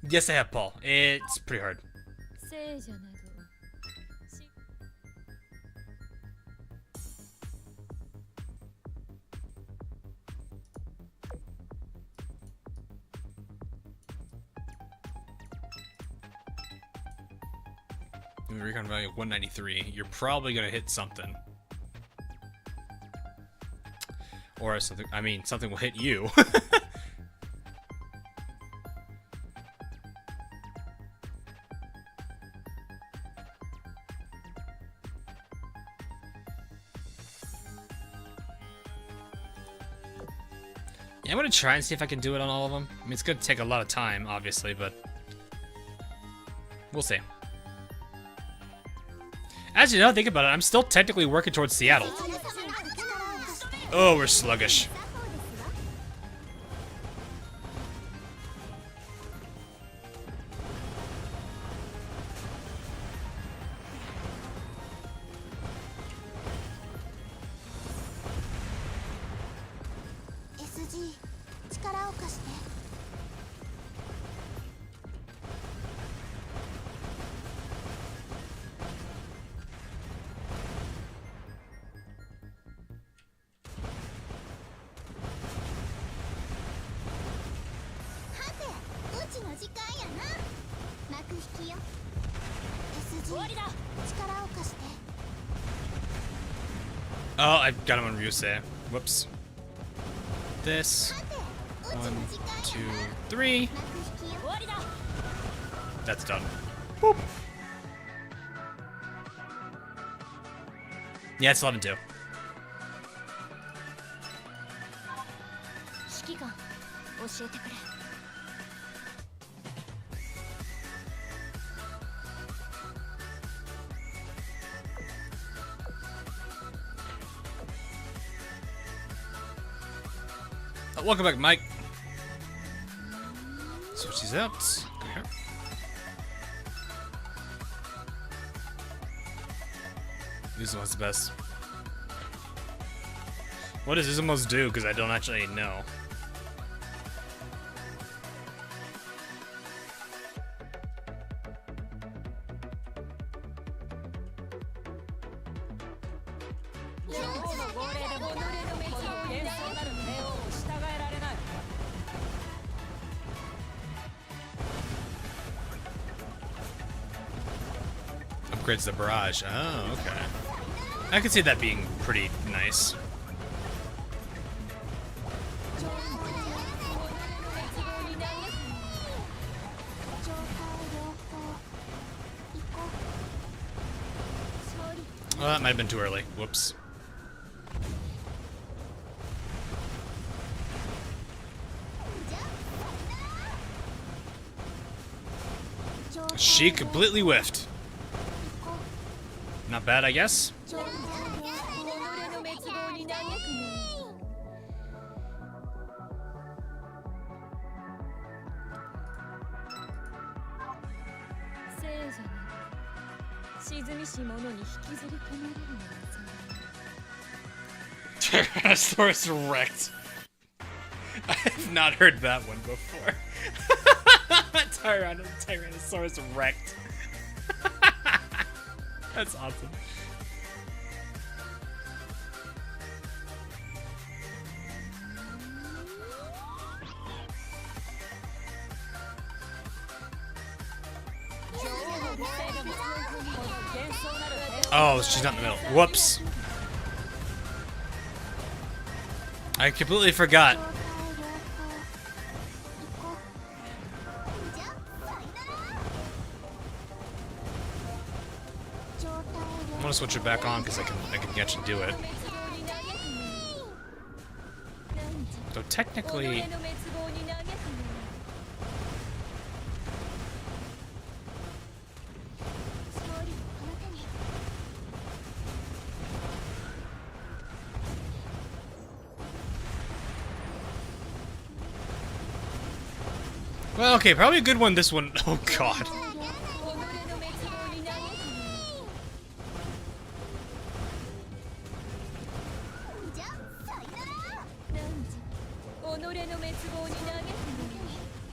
Yes, I have Paul. It's pretty hard. Recon value of 193. You're probably gonna hit something. Or something, I mean, something will hit you. Yeah, I'm gonna try and see if I can do it on all of them. I mean, it's gonna take a lot of time, obviously, but we'll see. As you know, think about it, I'm still technically working towards Seattle. Oh, we're sluggish. Oh, I got him on Ryusei. Whoops. This. 1, 2, 3. That's done. Boop. Yeah, it's 11-2. Welcome back, Mike. Switch these out. Okay. Uzumo's the best. What does Uzumo's do? Because I don't actually know. Upgrades the barrage. Oh, okay. I could see that being pretty nice. Well, that might have been too early. Whoops. She completely whiffed. Not bad, I guess. Tyrannosaurus wrecked. I have not heard that one before. Tyrannosaurus wrecked. That's awesome. Oh, she's not in the middle. Whoops. I completely forgot. I'm gonna switch it back on because I can actually do it. So technically, well, okay, probably a good one. This one, oh god.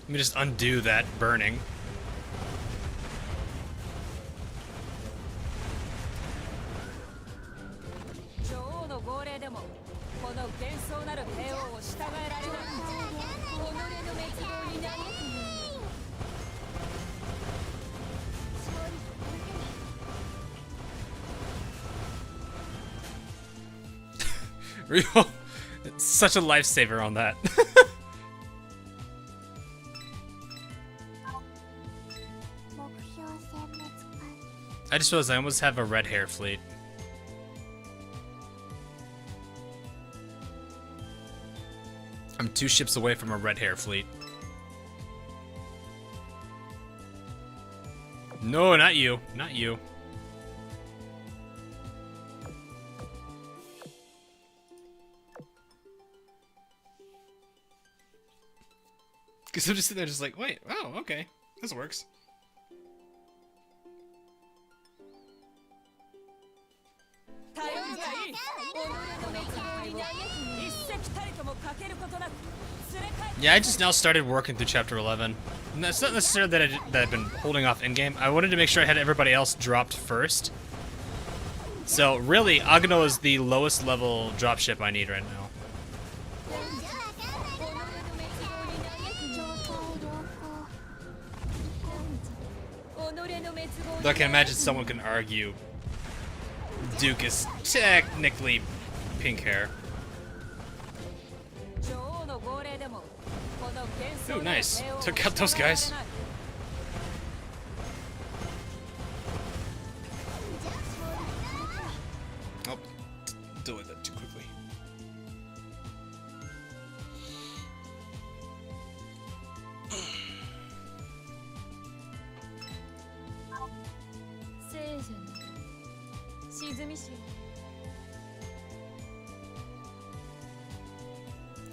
Let me just undo that burning. Real, it's such a lifesaver on that. I just realized I almost have a red hair fleet. I'm 2 ships away from a red hair fleet. No, not you. Not you. Because I'm just sitting there just like, wait, oh, okay. This works. Yeah, I just now started working through chapter 11. And that's not necessarily that I've been holding off in-game. I wanted to make sure I had everybody else dropped first. So really, Agno is the lowest level dropship I need right now. Though I can imagine someone can argue Duke is technically pink hair. Ooh, nice. Took out those guys. Oh, deal with that too quickly.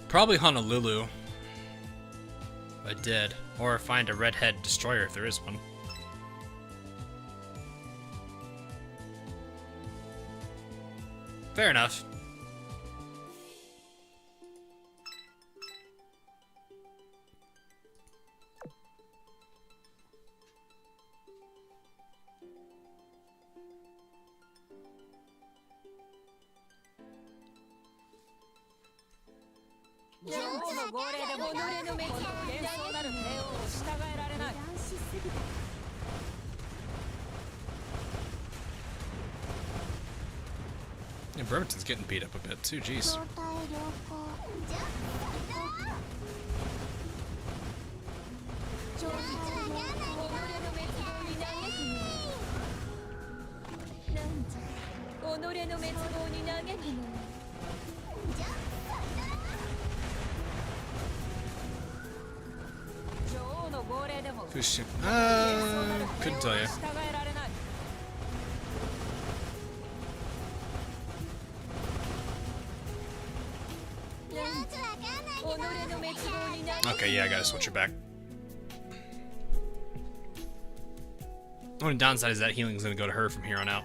Probably Honolulu. I did. Or find a redhead destroyer if there is one. Fair enough. Yeah, Bremerton's getting beat up a bit too, jeez. Who's ship? Couldn't tell you. Okay, yeah, I gotta switch her back. The only downside is that healing's gonna go to her from here on out.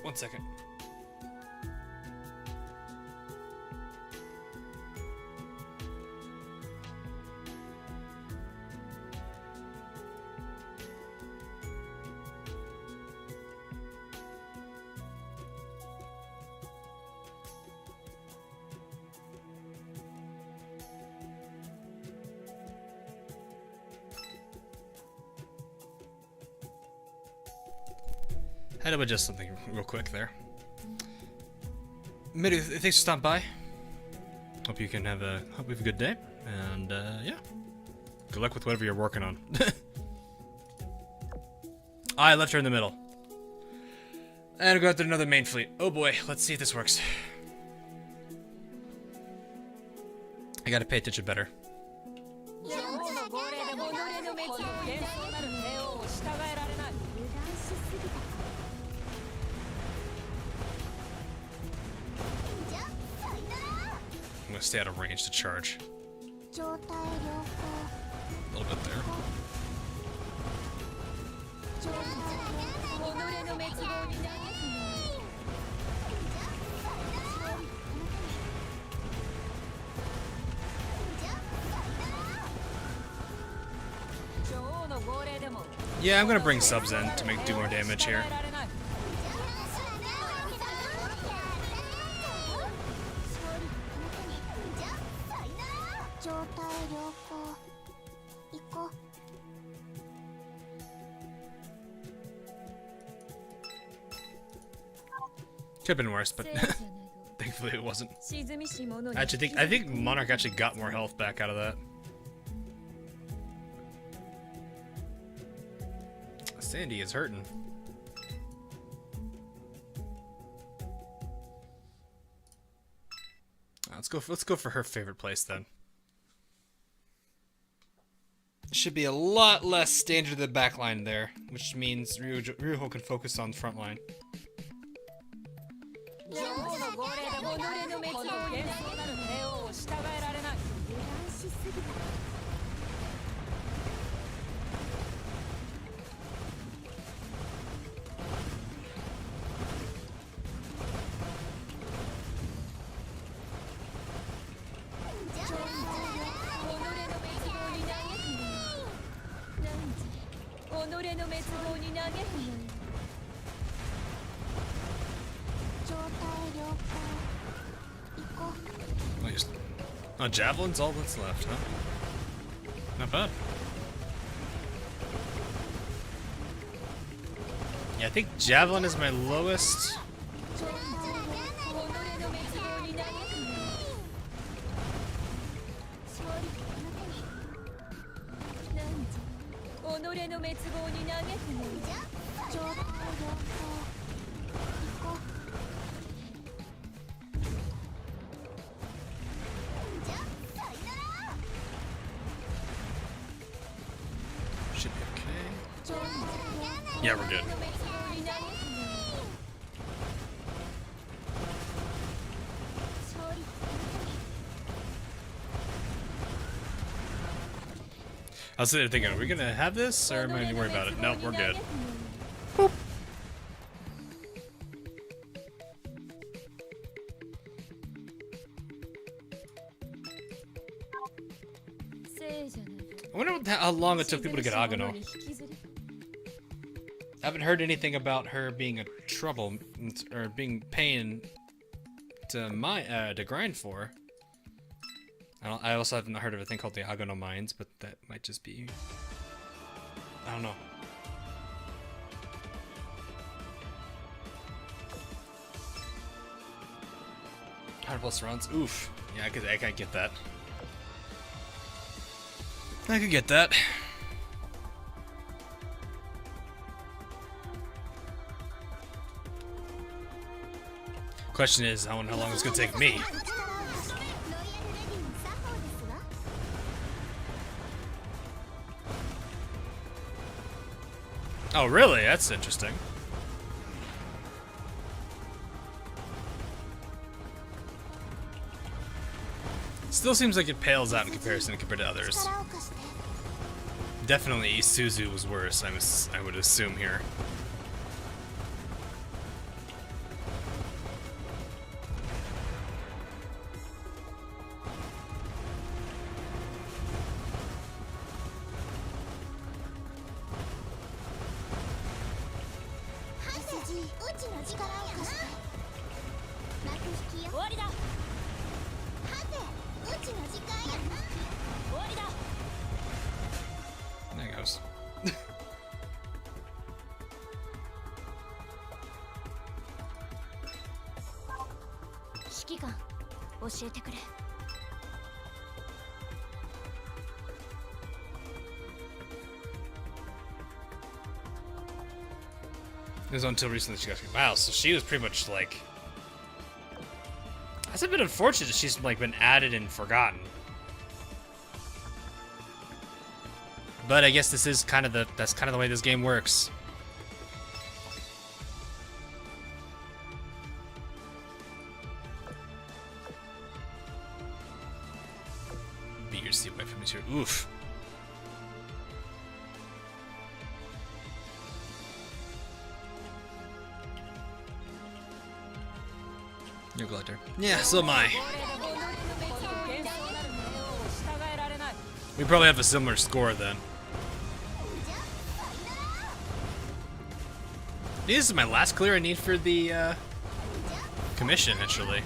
One second. Had to adjust something real quick there. Mitty, thanks for stopping by. Hope you have a good day, and yeah. Good luck with whatever you're working on. I left her in the middle. And go after another main fleet. Oh boy, let's see if this works. I gotta pay attention better. I'm gonna stay out of range to charge. A little bit there. Yeah, I'm gonna bring subs in to do more damage here. Could have been worse, but thankfully it wasn't. Actually, I think Monarch actually got more health back out of that. Sandy is hurting. Let's go for her favorite place then. Should be a lot less standard to the back line there, which means Ryuho can focus on the front line. Oh, Javelin's all that's left, huh? Not bad. Yeah, I think Javelin is my lowest. Should be okay. Yeah, we're good. I was sitting there thinking, are we gonna have this, or am I gonna worry about it? Nope, we're good. Boop. I wonder how long it took people to get Agano. I haven't heard anything about her being a trouble or being pain to grind for. I also haven't heard of a thing called the Agano Mines, but that might just be, I don't know. +100 rounds. Oof. Yeah, I can get that. I could get that. Question is, how long it's gonna take me. Oh, really? That's interesting. Still seems like it pales out in comparison compared to others. Definitely Isuzu was worse, I would assume here. There it goes. It was until recently she got. Wow, so she was pretty much like. That's a bit unfortunate that she's like been added and forgotten. But I guess this is kind of that's kind of the way this game works. Beat your seat away from me too. Oof. You're a glider. Yeah, so am I. We probably have a similar score then. This is my last clear I need for the commission, actually.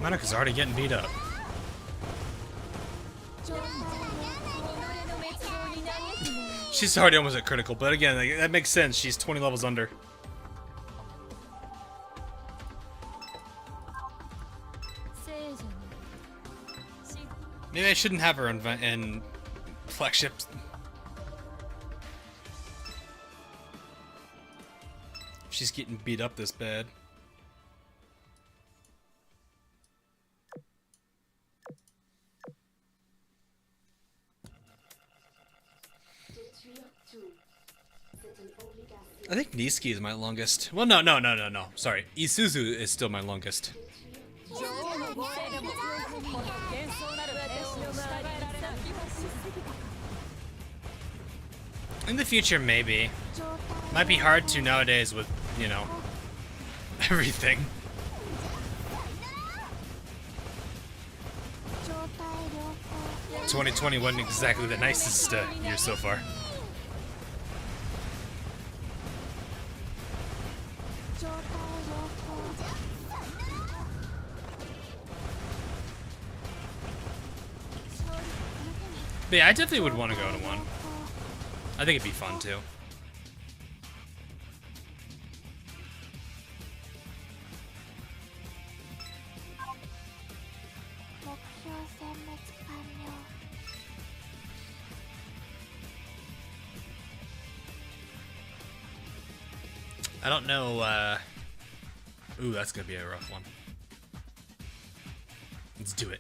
Monika's already getting beat up. She's already almost at critical, but again, like, that makes sense. She's 20 levels under. Maybe I shouldn't have her in flagships. She's getting beat up this bad. I think Niski is my longest. Well, no. Sorry. Isuzu is still my longest. In the future, maybe. Might be hard to nowadays with, you know, everything. 2020 wasn't exactly the nicest year so far. But yeah, I definitely would want to go to one. I think it'd be fun too. I don't know, ooh, that's gonna be a rough one. Let's do it.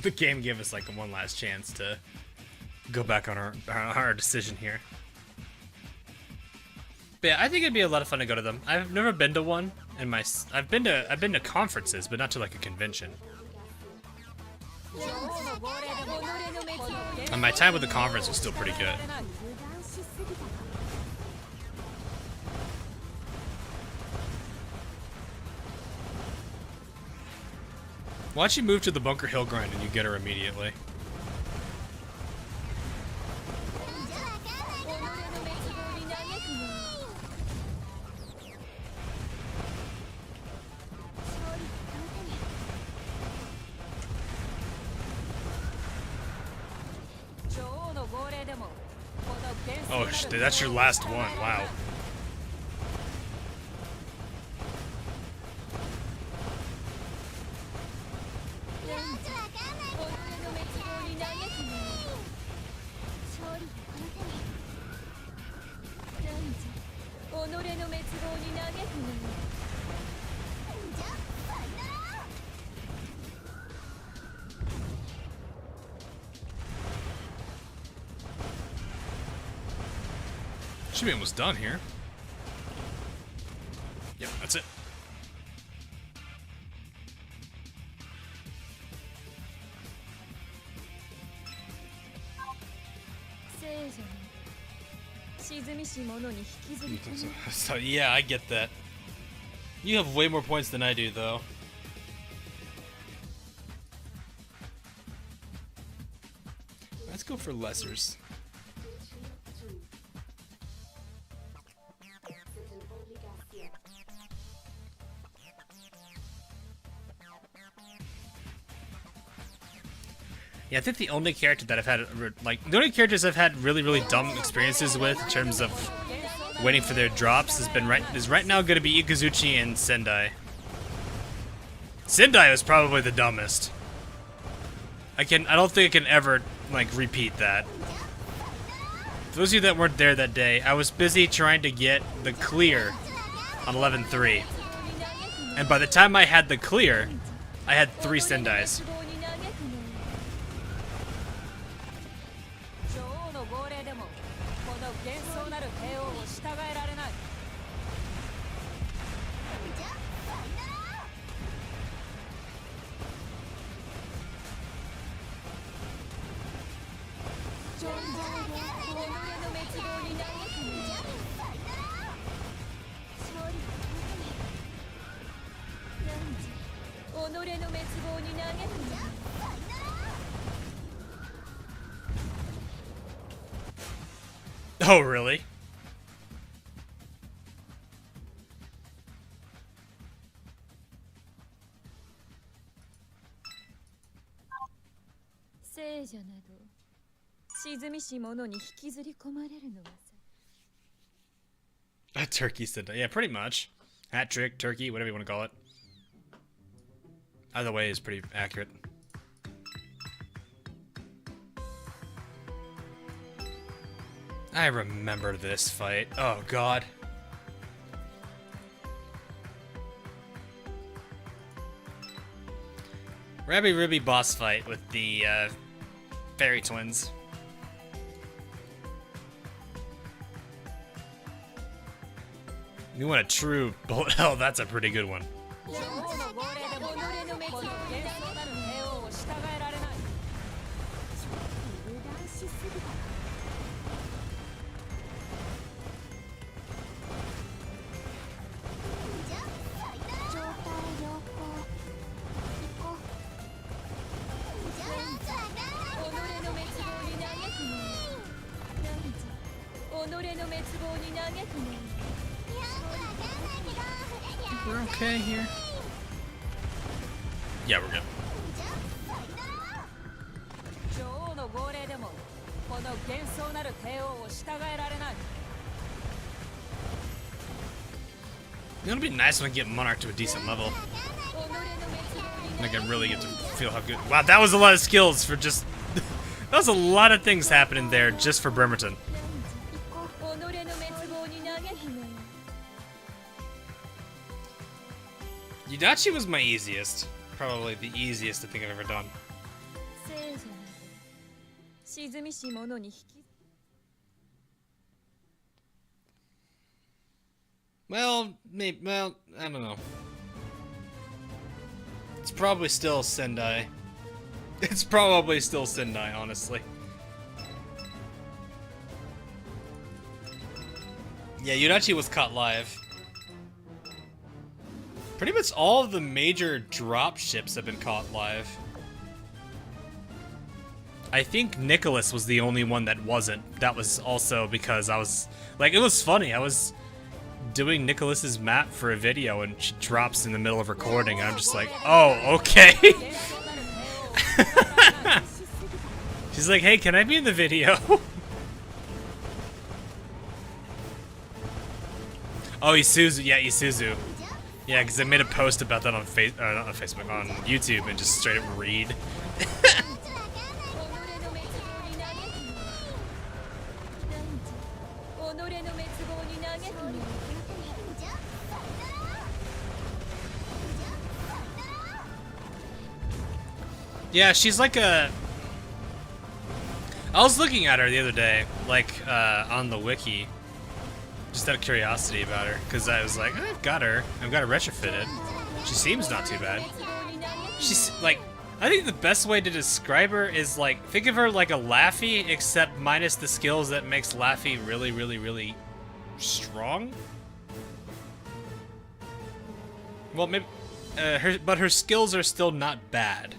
The game gave us like one last chance to go back on our decision here. But yeah, I think it'd be a lot of fun to go to them. I've never been to one, and I've been to conferences, but not to like a convention. And my time with the conference was still pretty good. Why don't you move to the Bunker Hill grind and you get her immediately? Oh, that's your last one. Wow. Should be almost done here. Yep, that's it. So yeah, I get that. You have way more points than I do, though. Let's go for lessers. Yeah, I think the only character that I've had, like, the only characters I've had really dumb experiences with in terms of waiting for their drops is right now going to be Ikazuchi and Sendai. Sendai was probably the dumbest. I don't think I can ever, like, repeat that. For those of you that weren't there that day, I was busy trying to get the clear on 11-3. And by the time I had the clear, I had 3 Sendais. Oh, really? A turkey Sendai. Yeah, pretty much. Hat trick, turkey, whatever you want to call it. Either way is pretty accurate. I remember this fight. Oh, God. Rabby Ribby boss fight with the fairy twins. You want a true bullet hell? That's a pretty good one. We're okay here. Yeah, we're good. It'll be nice when I get Monarch to a decent level. And I can really get to feel how good. Wow, that was a lot of skills for just. That was a lot of things happening there just for Bremerton. Yudachi was my easiest. Probably the easiest I think I've ever done. Well, maybe, well, I don't know. It's probably still Sendai. It's probably still Sendai, honestly. Yeah, Yudachi was caught live. Pretty much all of the major drop ships have been caught live. I think Nicholas was the only one that wasn't. That was also because I was... Like, it was funny. I was doing Nicholas's map for a video and she drops in the middle of recording and I'm just like, oh, okay. She's like, hey, can I be in the video? Oh, Isuzu. Yeah, Isuzu. Yeah, because I made a post about that on not on Facebook, on YouTube, and just straight up read. Yeah, she's like a... I was looking at her the other day, like, on the wiki. Just out of curiosity about her, because I was like, I've got her retrofitted. She seems not too bad. She's, like, I think the best way to describe her is, like, think of her like a Laffy, except minus the skills that makes Laffy really strong? Well, maybe, but her skills are still not bad.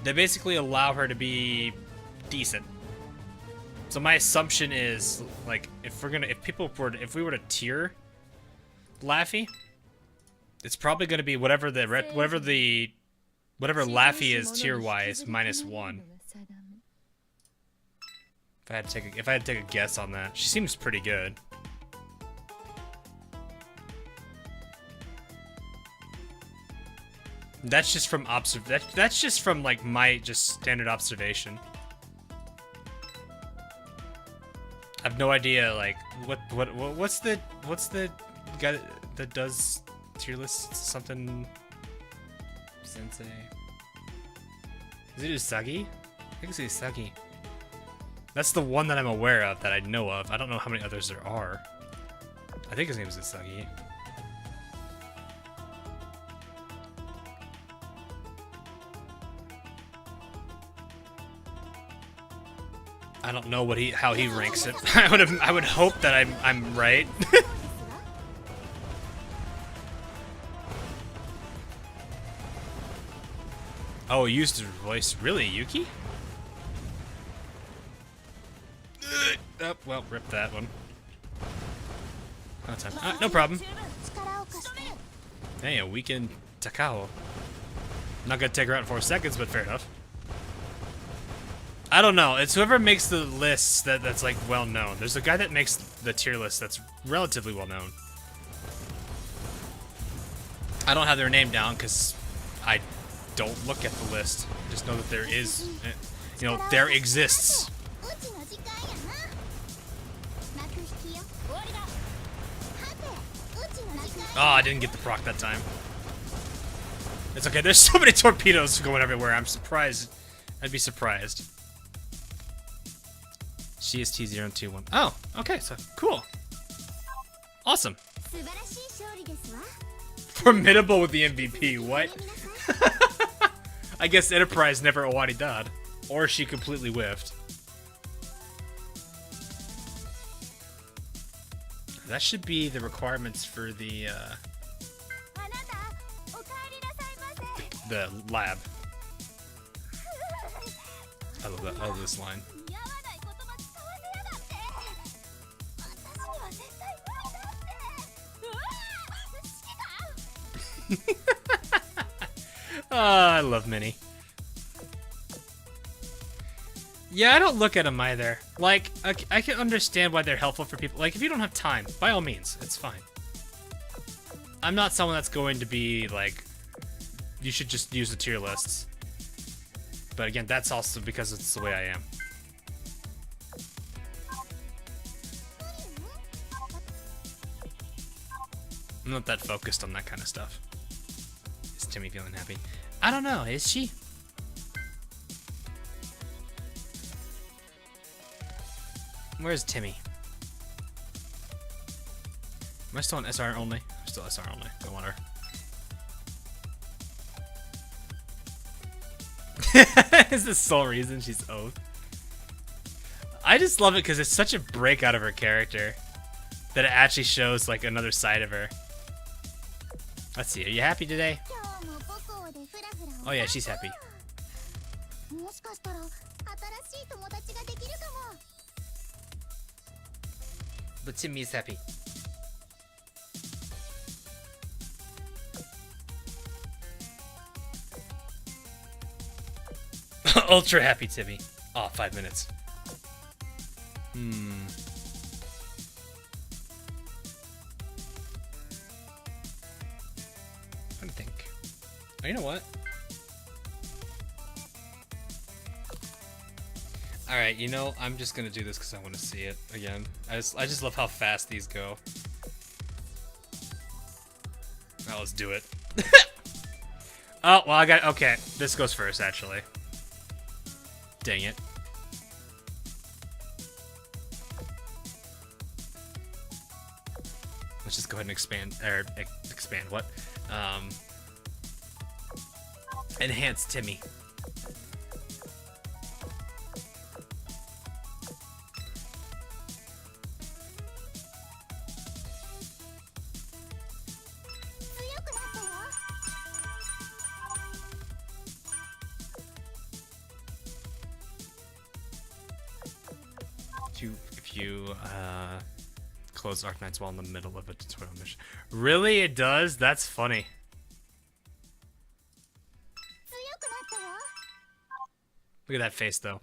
They basically allow her to be decent. So my assumption is, like, if we were to tier Laffy, it's probably going to be whatever the Whatever Laffy is tier-wise, -1. If I had to take a guess on that, she seems pretty good. That's just from that's just from like my standard observation. I have no idea like what's the guy that does tier lists? Something Sensei. Is it Usagi? I think it's Usagi. That's the one that I'm aware of, that I know of. I don't know how many others there are. I think his name is Usagi. I don't know how he ranks it. I would hope that I'm right. Oh, he used his voice. Really, Yuki? Oh, well, rip that one. No time. No problem. Hey, a weakened Takao. Not gonna take her out in 4 seconds, but fair enough. I don't know. It's whoever makes the lists that's like well known. There's a guy that makes the tier list that's relatively well known. I don't have their name down because I don't look at the list. Just know that there is, you know, there exists. Oh, I didn't get the proc that time. It's okay. There's so many torpedoes going everywhere. I'm surprised. I'd be surprised. CST021. Oh, okay. So cool. Awesome. Formidable with the MVP. What? I guess Enterprise never Owari-dad. Or she completely whiffed. That should be the requirements for the lab. I love that. I love this line. I love Minnie. Yeah, I don't look at them either. Like, I can understand why they're helpful for people. Like, if you don't have time, by all means, it's fine. I'm not someone that's going to be like, you should just use the tier lists. But again, that's also because it's the way I am. I'm not that focused on that kind of stuff. Is Timmy feeling happy? I don't know, is she? Where's Timmy? Am I still on SR only? I'm still SR only. Don't want her. Is the sole reason she's oath. I just love it because it's such a break out of her character that it actually shows like another side of her. Let's see. Are you happy today? Oh yeah, she's happy. But Timmy is happy. Ultra happy Timmy. Oh, 5 minutes. Let me think. Oh, you know what? Alright, you know, I'm just gonna do this because I want to see it again. I just love how fast these go. Now let's do it. Oh, well, okay, this goes first, actually. Dang it. Let's just go ahead and expand, what? Enhance Timmy. If you close Arknights while in the middle of a tutorial mission. Really? It does? That's funny. Look at that face, though.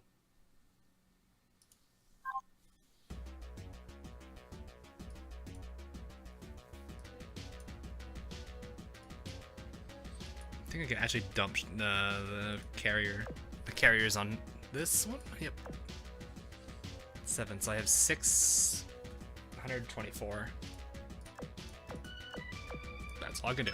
I think I can actually dump the carrier. The carrier's on this one? Yep. 7, so I have 624. That's all I can do.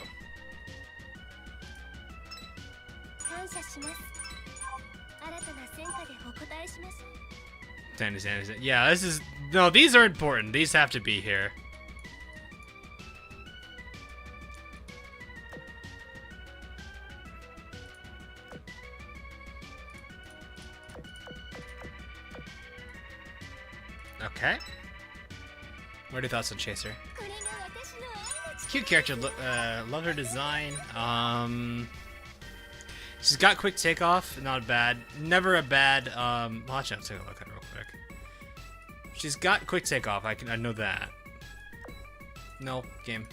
Yeah, this is... No, these are important. These have to be here. Okay. What are your thoughts on Chaser? Cute character. Love her design. She's got quick takeoff. Not bad. Never a bad. Watch out. Take a look at her real quick. She's got quick takeoff. I know that. No game.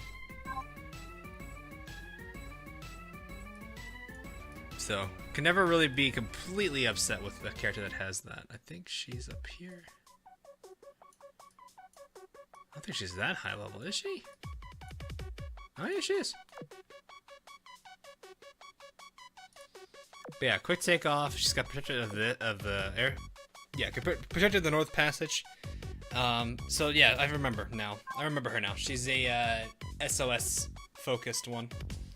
So can never really be completely upset with the character that has that. I think she's up here. I don't think she's that high level, is she? Oh yeah, she is. But yeah, quick takeoff. She's got protected of the air. Yeah, protected the North Passage. So yeah, I remember now. I remember her now. She's a SOS focused one.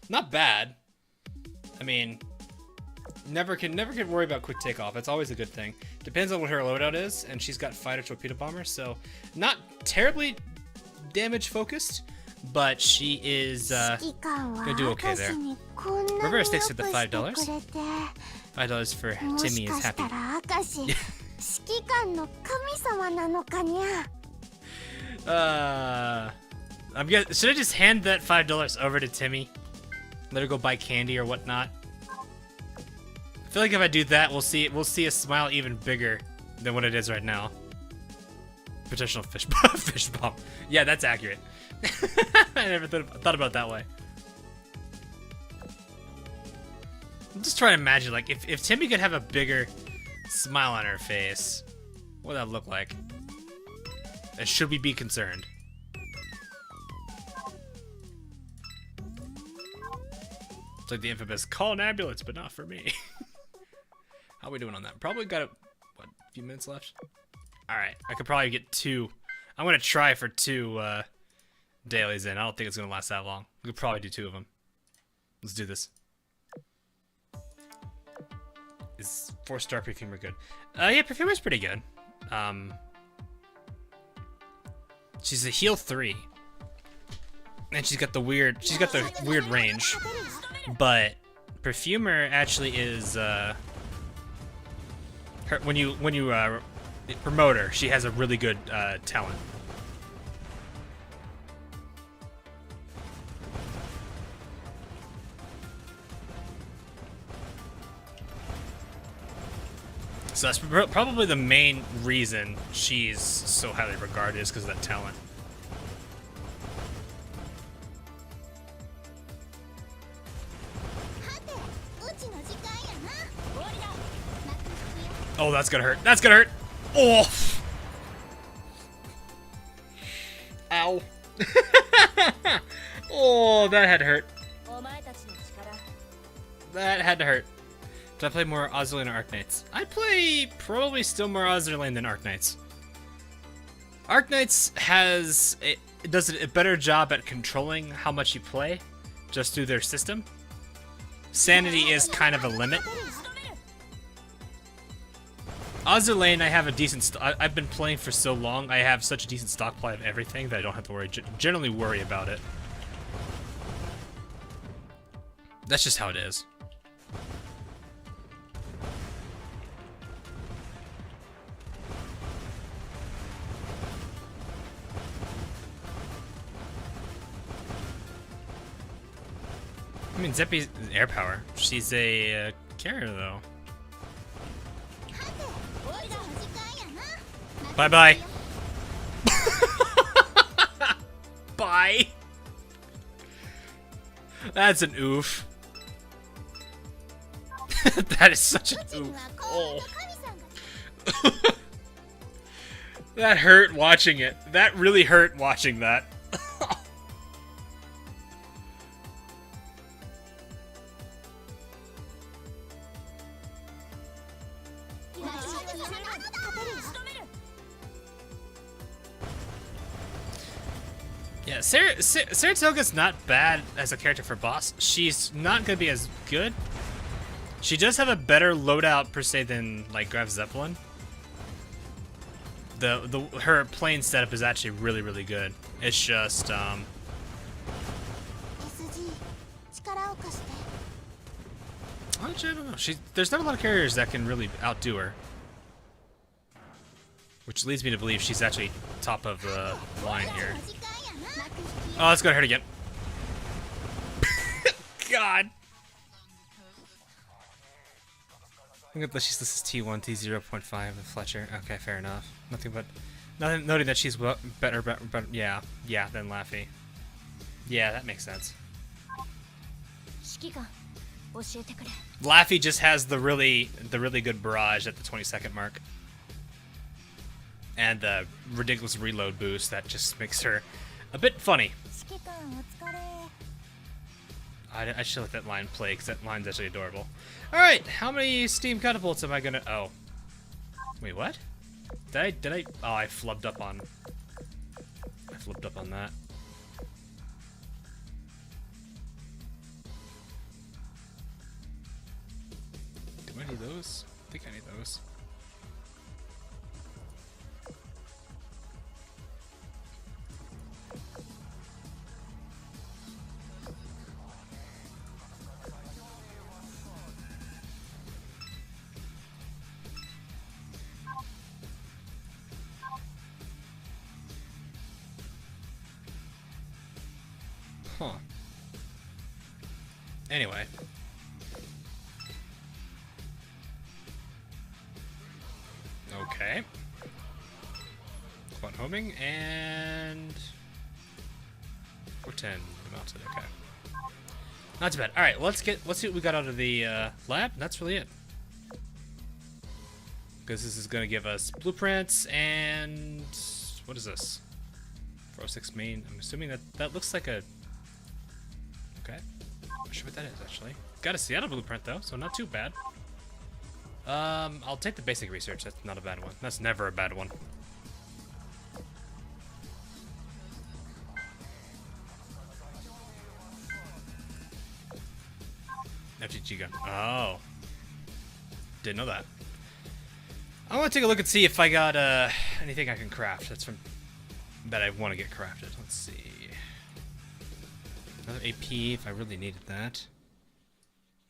Not bad. I mean, never can worry about quick takeoff. It's always a good thing. Depends on what her loadout is, and she's got fighter torpedo bomber, so not terribly damage focused, but she is gonna do okay there. Reverse sticks at the $5. $5 for Timmy is happy. Should I just hand that $5 over to Timmy? Let her go buy candy or whatnot. I feel like if I do that, we'll see a smile even bigger than what it is right now. Potential fish bomb. Yeah, that's accurate. I never thought about it that way. I'm just trying to imagine, like, if Timmy could have a bigger smile on her face, what would that look like? And should we be concerned? It's like the infamous call an ambulance, but not for me. How are we doing on that? Probably got a few minutes left. All right, I could probably get 2. I'm gonna try for 2 dailies in. I don't think it's gonna last that long. We could probably do 2 of them. Let's do this. Is 4-star Perfumer good? Yeah, Perfumer's pretty good. She's a heal 3, and she's got the weird range. But Perfumer actually is when you promote her, she has a really good talent. So that's probably the main reason she's so highly regarded, is because of that talent. Oh, that's gonna hurt. That's gonna hurt. Oh. Ow. Oh, that had to hurt. That had to hurt. Did I play more Azur Lane or Arknights? I play probably still more Azur Lane than Arknights. Arknights does a better job at controlling how much you play, just through their system. Sanity is kind of a limit. Azur Lane, I have a decent. I've been playing for so long. I have such a decent stockpile of everything that I don't have to generally worry about it. That's just how it is. I mean, Zeppi's air power. She's a carrier, though. Bye-bye. Bye. That's an oof. That is such an oof. Oh. That hurt watching it. That really hurt watching that. Yeah, Saratoga's not bad as a character for boss. She's not gonna be as good. She does have a better loadout per se than like Graf Zeppelin. Her plane setup is actually really good. It's just Actually, I don't know. There's not a lot of carriers that can really outdo her. Which leads me to believe she's actually top of the line here. Oh, let's go to her again. God. I think that she's this is T1, T0.5 with Fletcher. Okay, fair enough. Nothing noting that she's better, yeah, than Laffy. Yeah, that makes sense. Laffy just has the really good barrage at the 20-second mark. And the ridiculous reload boost that just makes her a bit funny. I should let that line play because that line's actually adorable. Alright, how many steam catapults am I gonna... Oh. Wait, what? Did I... Oh, I flubbed up on... I flipped up on that. Do I need those? I think I need those. Huh. Anyway. Okay. Quad homing and 410 mounted. Okay. Not too bad. All right, let's see what we got out of the lab. That's really it. Because this is going to give us blueprints and what is this? 406 main. I'm assuming that looks like a. Okay. Not sure what that is actually. Got a Seattle blueprint though, so not too bad. I'll take the basic research. That's not a bad one. That's never a bad one. FGG gun. Oh. Didn't know that. I want to take a look and see if I got anything I can craft. That's from that I want to get crafted. Let's see. Another AP if I really needed that.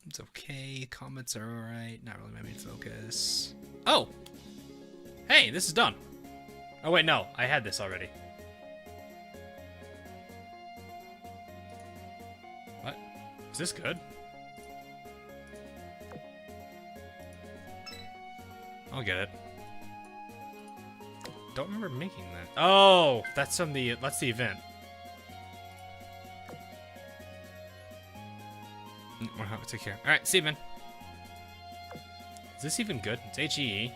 It's okay. Comets are alright. Not really my main focus. Oh! Hey, this is done. Oh wait, no. I had this already. What? Is this good? I'll get it. Don't remember making that. Oh! That's from the... That's the event. We'll have to take care. Alright, see you, man. Is this even good? It's HEE.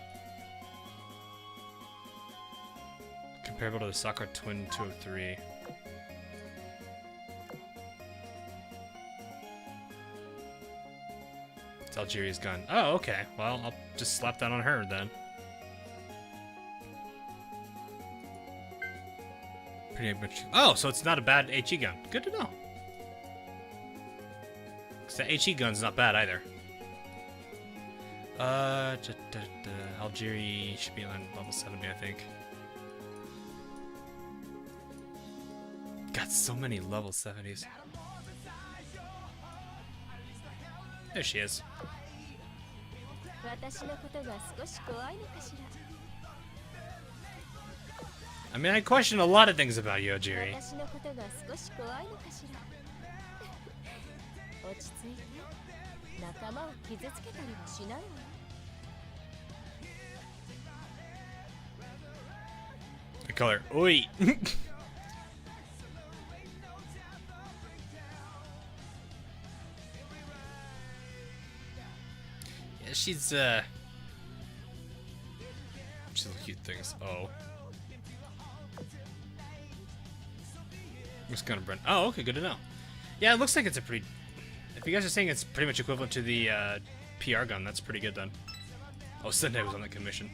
Comparable to the Sakura Twin 203. It's Algeria's gun. Oh, okay. Well, I'll just slap that on her then. Pretty much. Oh, so it's not a bad HE gun. Good to know. The HE gun's not bad either. Algeria should be on level 70, I think. Got so many level 70s. There she is. I mean, I question a lot of things about you, Algeria. The color. Oi. Yeah, she's Just little cute things. Oh. I'm just gonna burn. Oh, okay, good to know. Yeah, it looks like it's a pretty. If you guys are saying it's pretty much equivalent to the PR gun, that's pretty good then. Oh, Sunday was on the commission.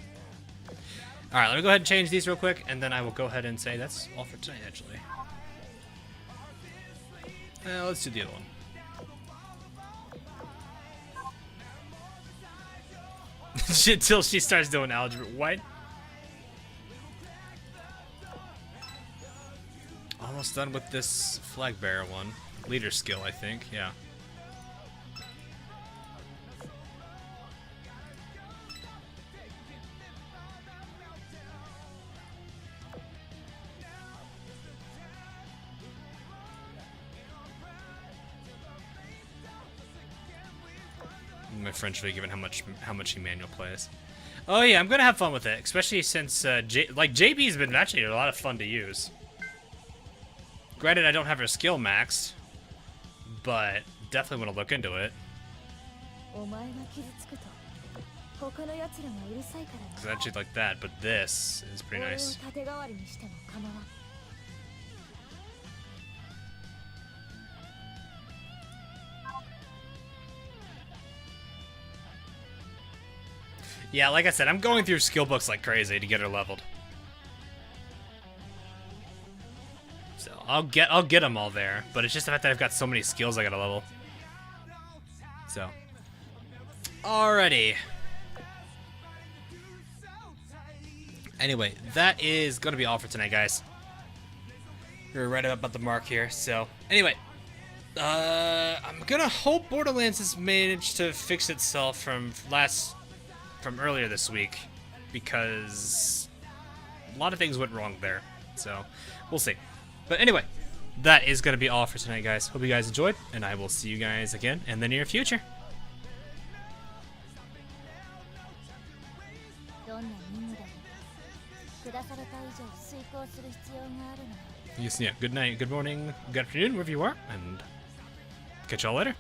All right, let me go ahead and change these real quick, and then I will go ahead and say that's all for tonight, actually. Let's do the other one. Until she starts doing algebra. What? Almost done with this flag bearer one. Leader skill, I think. Yeah. My French video, given how much he manual plays. Oh yeah, I'm gonna have fun with it, especially since JB's been actually a lot of fun to use. Granted, I don't have her skill maxed, but definitely want to look into it. It's actually like that, but this is pretty nice. Yeah, like I said, I'm going through skill books like crazy to get her leveled. So I'll get them all there, but it's just the fact that I've got so many skills I gotta level. So, alrighty. Anyway, that is gonna be all for tonight, guys. We're right about the mark here. So, anyway, I'm gonna hope Borderlands has managed to fix itself from earlier this week, because a lot of things went wrong there. So, we'll see. But anyway, that is going to be all for tonight, guys. Hope you guys enjoyed, and I will see you guys again in the near future. Yes, yeah. Good night, good morning, good afternoon, wherever you are, and catch y'all later.